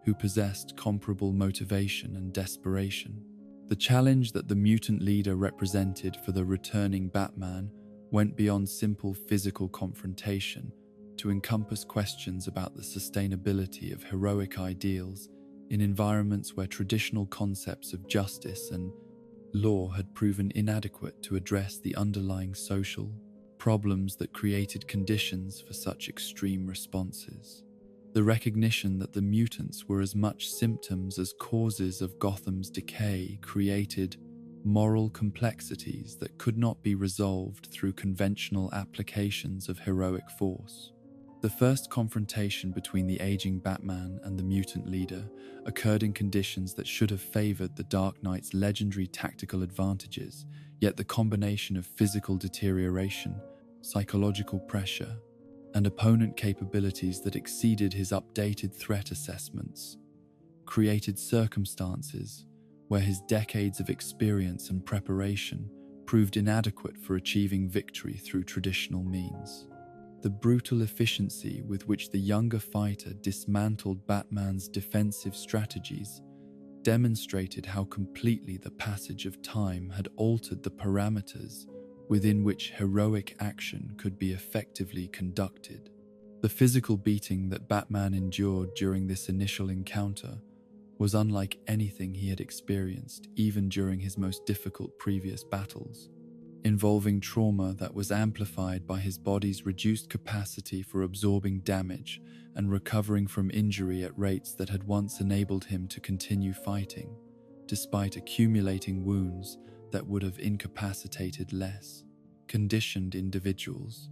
who possessed comparable motivation and desperation. The challenge that the mutant leader represented for the returning Batman went beyond simple physical confrontation to encompass questions about the sustainability of heroic ideals in environments where traditional concepts of justice and law had proven inadequate to address the underlying social problems that created conditions for such extreme responses. The recognition that the mutants were as much symptoms as causes of Gotham's decay created moral complexities that could not be resolved through conventional applications of heroic force. The first confrontation between the aging Batman and the mutant leader occurred in conditions that should have favored the Dark Knight's legendary tactical advantages, yet the combination of physical deterioration, psychological pressure, and opponent capabilities that exceeded his updated threat assessments created circumstances where his decades of experience and preparation proved inadequate for achieving victory through traditional means. The brutal efficiency with which the younger fighter dismantled Batman's defensive strategies demonstrated how completely the passage of time had altered the parameters within which heroic action could be effectively conducted. The physical beating that Batman endured during this initial encounter was unlike anything he had experienced even during his most difficult previous battles, involving trauma that was amplified by his body's reduced capacity for absorbing damage and recovering from injury at rates that had once enabled him to continue fighting, despite accumulating wounds that would have incapacitated less conditioned individuals.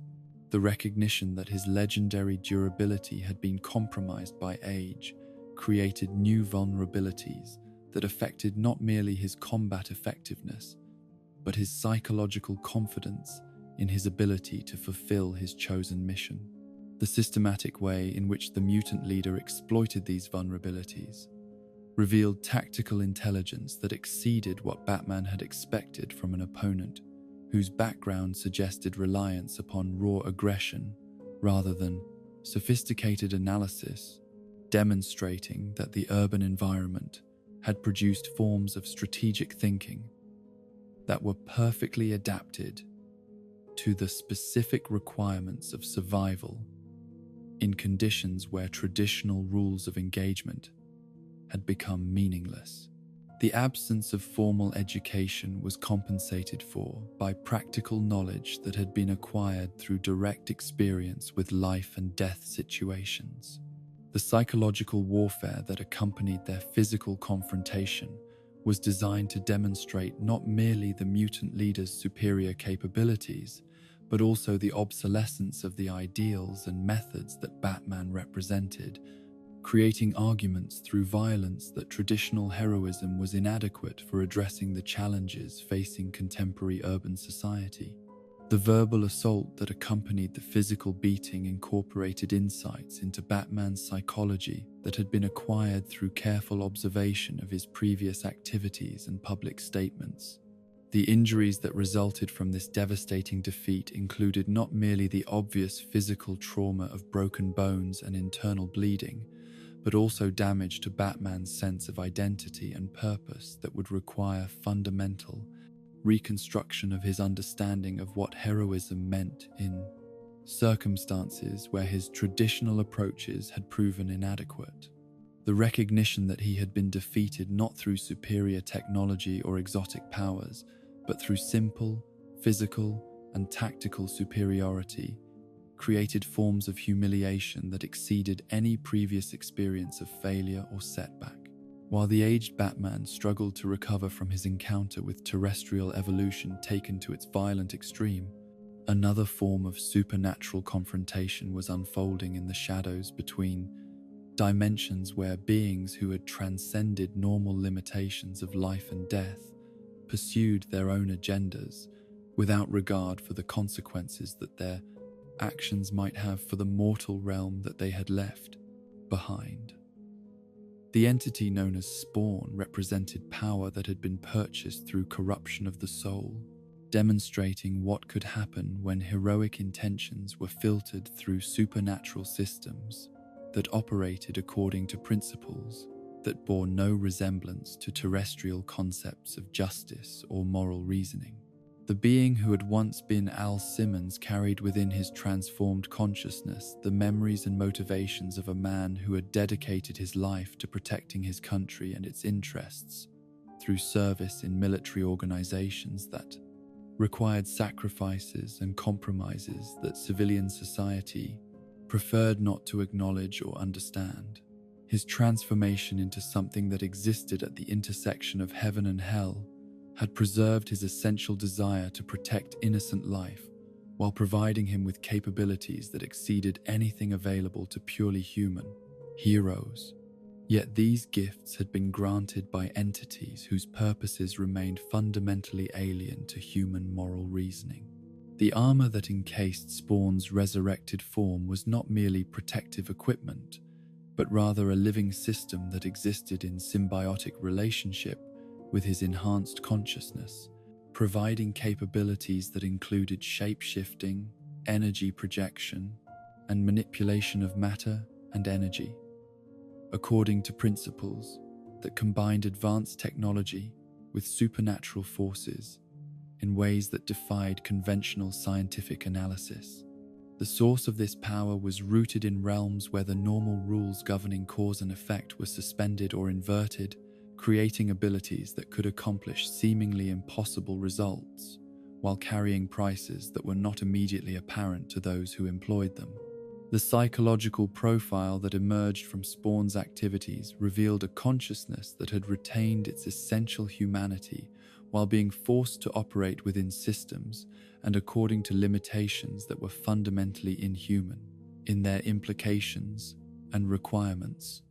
The recognition that his legendary durability had been compromised by age created new vulnerabilities that affected not merely his combat effectiveness, but his psychological confidence in his ability to fulfill his chosen mission. The systematic way in which the mutant leader exploited these vulnerabilities revealed tactical intelligence that exceeded what Batman had expected from an opponent whose background suggested reliance upon raw aggression rather than sophisticated analysis, demonstrating that the urban environment had produced forms of strategic thinking that were perfectly adapted to the specific requirements of survival in conditions where traditional rules of engagement had become meaningless. The absence of formal education was compensated for by practical knowledge that had been acquired through direct experience with life and death situations. The psychological warfare that accompanied their physical confrontation was designed to demonstrate not merely the mutant leader's superior capabilities, but also the obsolescence of the ideals and methods that Batman represented, creating arguments through violence that traditional heroism was inadequate for addressing the challenges facing contemporary urban society. The verbal assault that accompanied the physical beating incorporated insights into Batman's psychology that had been acquired through careful observation of his previous activities and public statements. The injuries that resulted from this devastating defeat included not merely the obvious physical trauma of broken bones and internal bleeding, but also damage to Batman's sense of identity and purpose that would require fundamental reconstruction of his understanding of what heroism meant in circumstances where his traditional approaches had proven inadequate. The recognition that he had been defeated not through superior technology or exotic powers, but through simple, physical, and tactical superiority, created forms of humiliation that exceeded any previous experience of failure or setback. While the aged Batman struggled to recover from his encounter with terrestrial evolution taken to its violent extreme, another form of supernatural confrontation was unfolding in the shadows between dimensions where beings who had transcended normal limitations of life and death pursued their own agendas without regard for the consequences that their actions might have for the mortal realm that they had left behind. The entity known as Spawn represented power that had been purchased through corruption of the soul, demonstrating what could happen when heroic intentions were filtered through supernatural systems that operated according to principles that bore no resemblance to terrestrial concepts of justice or moral reasoning. The being who had once been Al Simmons carried within his transformed consciousness the memories and motivations of a man who had dedicated his life to protecting his country and its interests through service in military organizations that required sacrifices and compromises that civilian society preferred not to acknowledge or understand. His transformation into something that existed at the intersection of heaven and hell had preserved his essential desire to protect innocent life while providing him with capabilities that exceeded anything available to purely human heroes. Yet these gifts had been granted by entities whose purposes remained fundamentally alien to human moral reasoning. The armor that encased Spawn's resurrected form was not merely protective equipment, but rather a living system that existed in symbiotic relationship with his enhanced consciousness, providing capabilities that included shape-shifting, energy projection, and manipulation of matter and energy, according to principles that combined advanced technology with supernatural forces in ways that defied conventional scientific analysis. The source of this power was rooted in realms where the normal rules governing cause and effect were suspended or inverted, creating abilities that could accomplish seemingly impossible results while carrying prices that were not immediately apparent to those who employed them. The psychological profile that emerged from Spawn's activities revealed a consciousness that had retained its essential humanity while being forced to operate within systems and according to limitations that were fundamentally inhuman in their implications and requirements,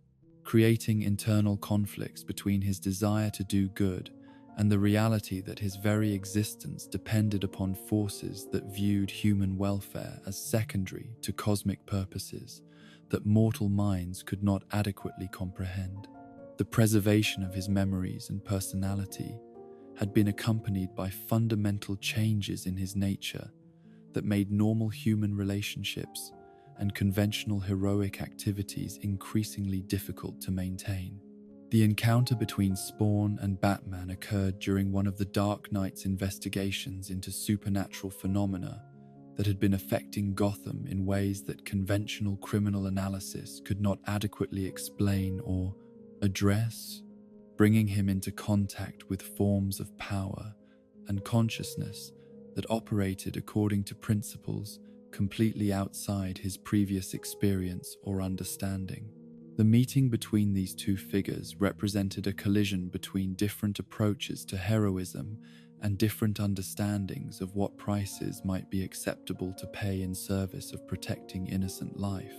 creating internal conflicts between his desire to do good and the reality that his very existence depended upon forces that viewed human welfare as secondary to cosmic purposes that mortal minds could not adequately comprehend. The preservation of his memories and personality had been accompanied by fundamental changes in his nature that made normal human relationships and conventional heroic activities increasingly difficult to maintain. The encounter between Spawn and Batman occurred during one of the Dark Knight's investigations into supernatural phenomena that had been affecting Gotham in ways that conventional criminal analysis could not adequately explain or address, bringing him into contact with forms of power and consciousness that operated according to principles completely outside his previous experience or understanding. The meeting between these two figures represented a collision between different approaches to heroism and different understandings of what prices might be acceptable to pay in service of protecting innocent life.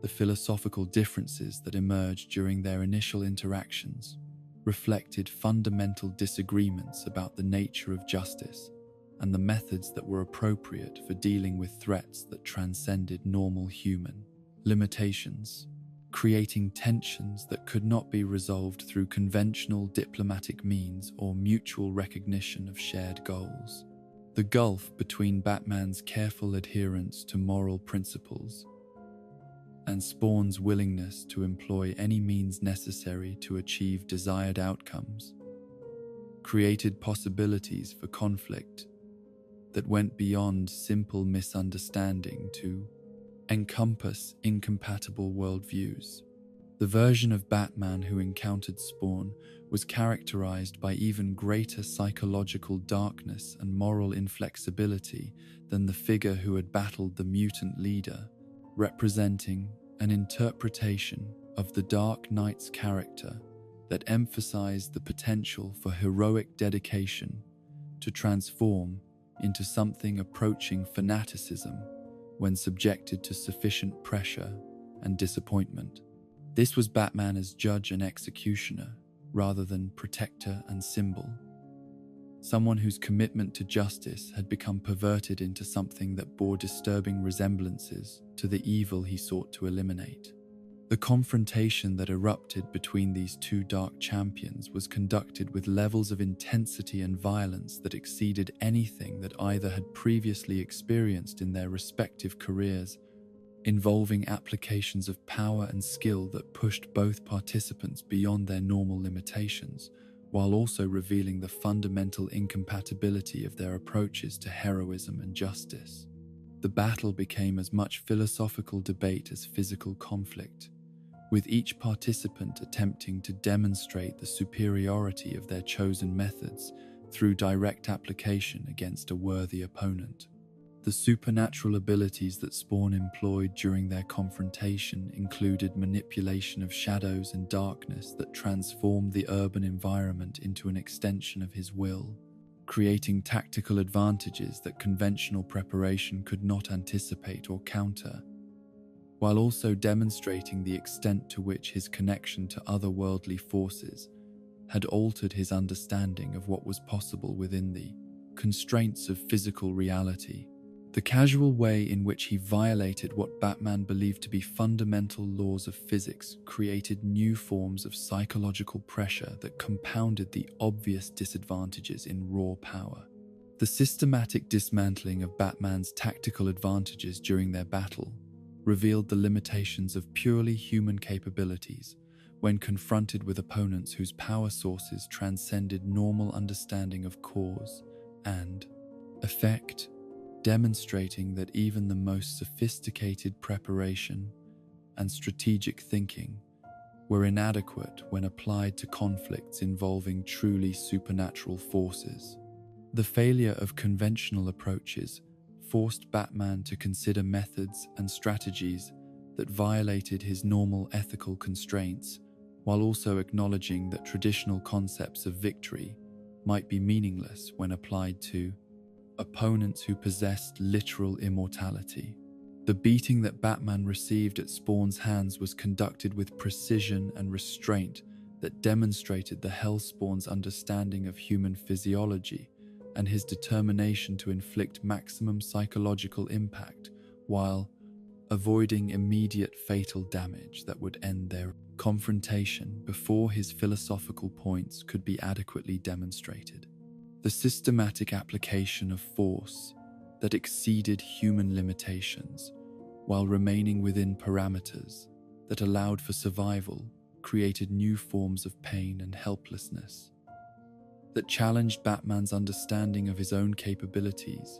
The philosophical differences that emerged during their initial interactions reflected fundamental disagreements about the nature of justice and the methods that were appropriate for dealing with threats that transcended normal human limitations, creating tensions that could not be resolved through conventional diplomatic means or mutual recognition of shared goals. The gulf between Batman's careful adherence to moral principles and Spawn's willingness to employ any means necessary to achieve desired outcomes created possibilities for conflict that went beyond simple misunderstanding to encompass incompatible worldviews. The version of Batman who encountered Spawn was characterized by even greater psychological darkness and moral inflexibility than the figure who had battled the mutant leader, representing an interpretation of the Dark Knight's character that emphasized the potential for heroic dedication to transform into something approaching fanaticism when subjected to sufficient pressure and disappointment. This was Batman as judge and executioner, rather than protector and symbol. Someone whose commitment to justice had become perverted into something that bore disturbing resemblances to the evil he sought to eliminate. The confrontation that erupted between these two dark champions was conducted with levels of intensity and violence that exceeded anything that either had previously experienced in their respective careers, involving applications of power and skill that pushed both participants beyond their normal limitations, while also revealing the fundamental incompatibility of their approaches to heroism and justice. The battle became as much philosophical debate as physical conflict, with each participant attempting to demonstrate the superiority of their chosen methods through direct application against a worthy opponent. The supernatural abilities that Spawn employed during their confrontation included manipulation of shadows and darkness that transformed the urban environment into an extension of his will, creating tactical advantages that conventional preparation could not anticipate or counter, while also demonstrating the extent to which his connection to otherworldly forces had altered his understanding of what was possible within the constraints of physical reality. The casual way in which he violated what Batman believed to be fundamental laws of physics created new forms of psychological pressure that compounded the obvious disadvantages in raw power. The systematic dismantling of Batman's tactical advantages during their battle revealed the limitations of purely human capabilities when confronted with opponents whose power sources transcended normal understanding of cause and effect, demonstrating that even the most sophisticated preparation and strategic thinking were inadequate when applied to conflicts involving truly supernatural forces. The failure of conventional approaches forced Batman to consider methods and strategies that violated his normal ethical constraints, while also acknowledging that traditional concepts of victory might be meaningless when applied to opponents who possessed literal immortality. The beating that Batman received at Spawn's hands was conducted with precision and restraint that demonstrated the Hellspawn's understanding of human physiology and his determination to inflict maximum psychological impact while avoiding immediate fatal damage that would end their confrontation before his philosophical points could be adequately demonstrated. The systematic application of force that exceeded human limitations while remaining within parameters that allowed for survival created new forms of pain and helplessness that challenged Batman's understanding of his own capabilities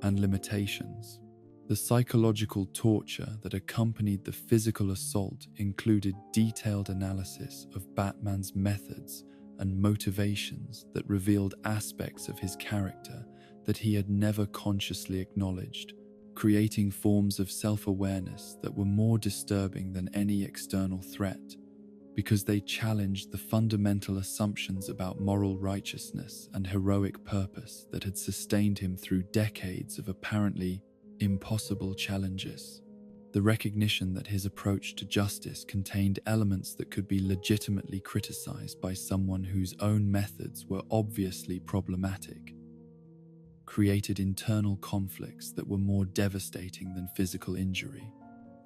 and limitations. The psychological torture that accompanied the physical assault included detailed analysis of Batman's methods and motivations that revealed aspects of his character that he had never consciously acknowledged, creating forms of self-awareness that were more disturbing than any external threat, because they challenged the fundamental assumptions about moral righteousness and heroic purpose that had sustained him through decades of apparently impossible challenges. The recognition that his approach to justice contained elements that could be legitimately criticized by someone whose own methods were obviously problematic created internal conflicts that were more devastating than physical injury.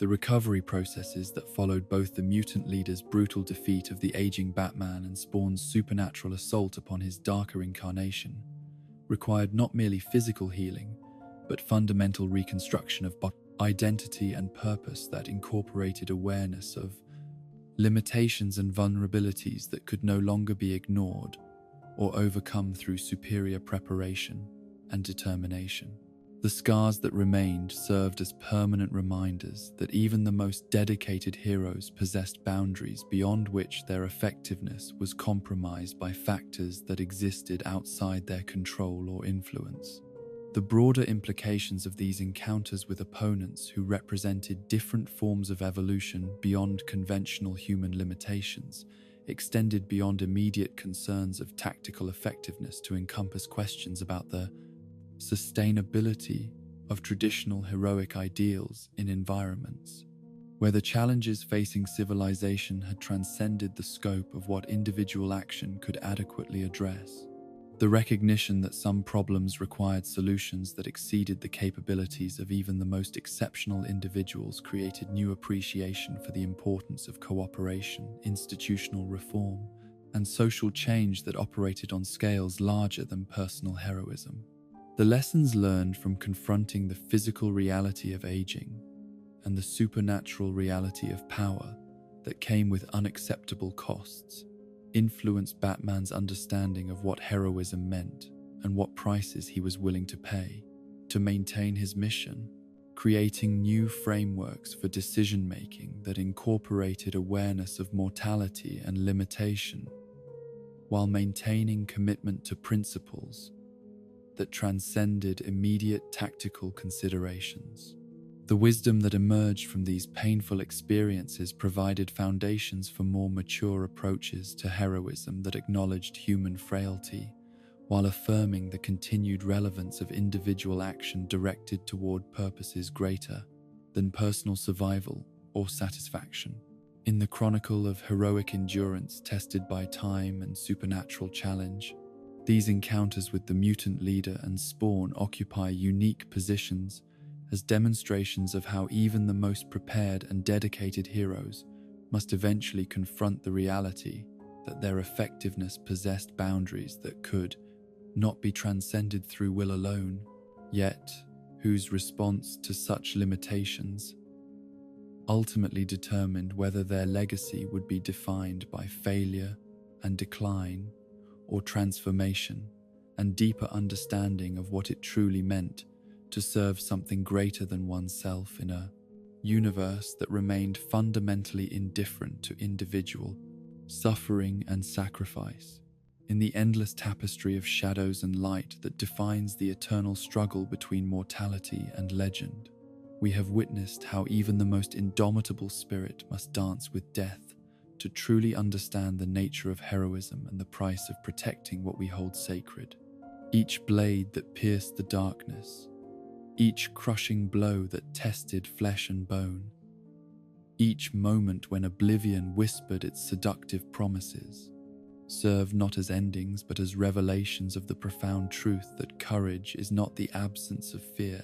The recovery processes that followed both the mutant leader's brutal defeat of the aging Batman and Spawn's supernatural assault upon his darker incarnation required not merely physical healing, but fundamental reconstruction of identity and purpose that incorporated awareness of limitations and vulnerabilities that could no longer be ignored or overcome through superior preparation and determination. The scars that remained served as permanent reminders that even the most dedicated heroes possessed boundaries beyond which their effectiveness was compromised by factors that existed outside their control or influence. The broader implications of these encounters with opponents who represented different forms of evolution beyond conventional human limitations extended beyond immediate concerns of tactical effectiveness to encompass questions about the sustainability of traditional heroic ideals in environments where the challenges facing civilization had transcended the scope of what individual action could adequately address. The recognition that some problems required solutions that exceeded the capabilities of even the most exceptional individuals created new appreciation for the importance of cooperation, institutional reform, and social change that operated on scales larger than personal heroism. The lessons learned from confronting the physical reality of aging and the supernatural reality of power that came with unacceptable costs influenced Batman's understanding of what heroism meant and what prices he was willing to pay to maintain his mission, creating new frameworks for decision-making that incorporated awareness of mortality and limitation, while maintaining commitment to principles that transcended immediate tactical considerations. The wisdom that emerged from these painful experiences provided foundations for more mature approaches to heroism that acknowledged human frailty, while affirming the continued relevance of individual action directed toward purposes greater than personal survival or satisfaction. In the chronicle of heroic endurance tested by time and supernatural challenge, these encounters with the mutant leader and Spawn occupy unique positions as demonstrations of how even the most prepared and dedicated heroes must eventually confront the reality that their effectiveness possessed boundaries that could not be transcended through will alone, yet whose response to such limitations ultimately determined whether their legacy would be defined by failure and decline or transformation and deeper understanding of what it truly meant to serve something greater than oneself in a universe that remained fundamentally indifferent to individual suffering and sacrifice. In the endless tapestry of shadows and light that defines the eternal struggle between mortality and legend, we have witnessed how even the most indomitable spirit must dance with death to truly understand the nature of heroism and the price of protecting what we hold sacred. Each blade that pierced the darkness, each crushing blow that tested flesh and bone, each moment when oblivion whispered its seductive promises, serve not as endings but as revelations of the profound truth that courage is not the absence of fear,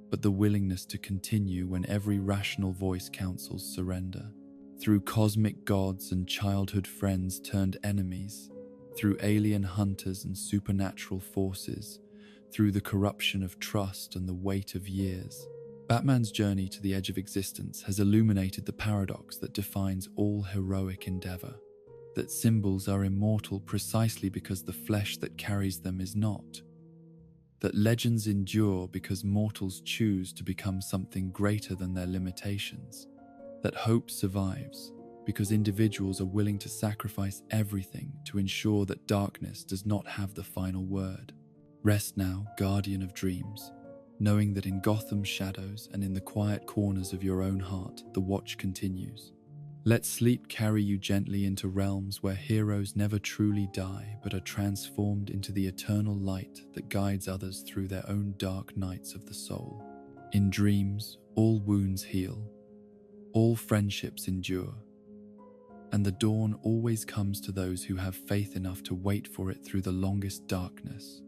but the willingness to continue when every rational voice counsels surrender. Through cosmic gods and childhood friends turned enemies, through alien hunters and supernatural forces, through the corruption of trust and the weight of years, Batman's journey to the edge of existence has illuminated the paradox that defines all heroic endeavor, that symbols are immortal precisely because the flesh that carries them is not, that legends endure because mortals choose to become something greater than their limitations, that hope survives because individuals are willing to sacrifice everything to ensure that darkness does not have the final word. Rest now, guardian of dreams, knowing that in Gotham's shadows and in the quiet corners of your own heart, the watch continues. Let sleep carry you gently into realms where heroes never truly die but are transformed into the eternal light that guides others through their own dark nights of the soul. In dreams, all wounds heal, all friendships endure, and the dawn always comes to those who have faith enough to wait for it through the longest darkness.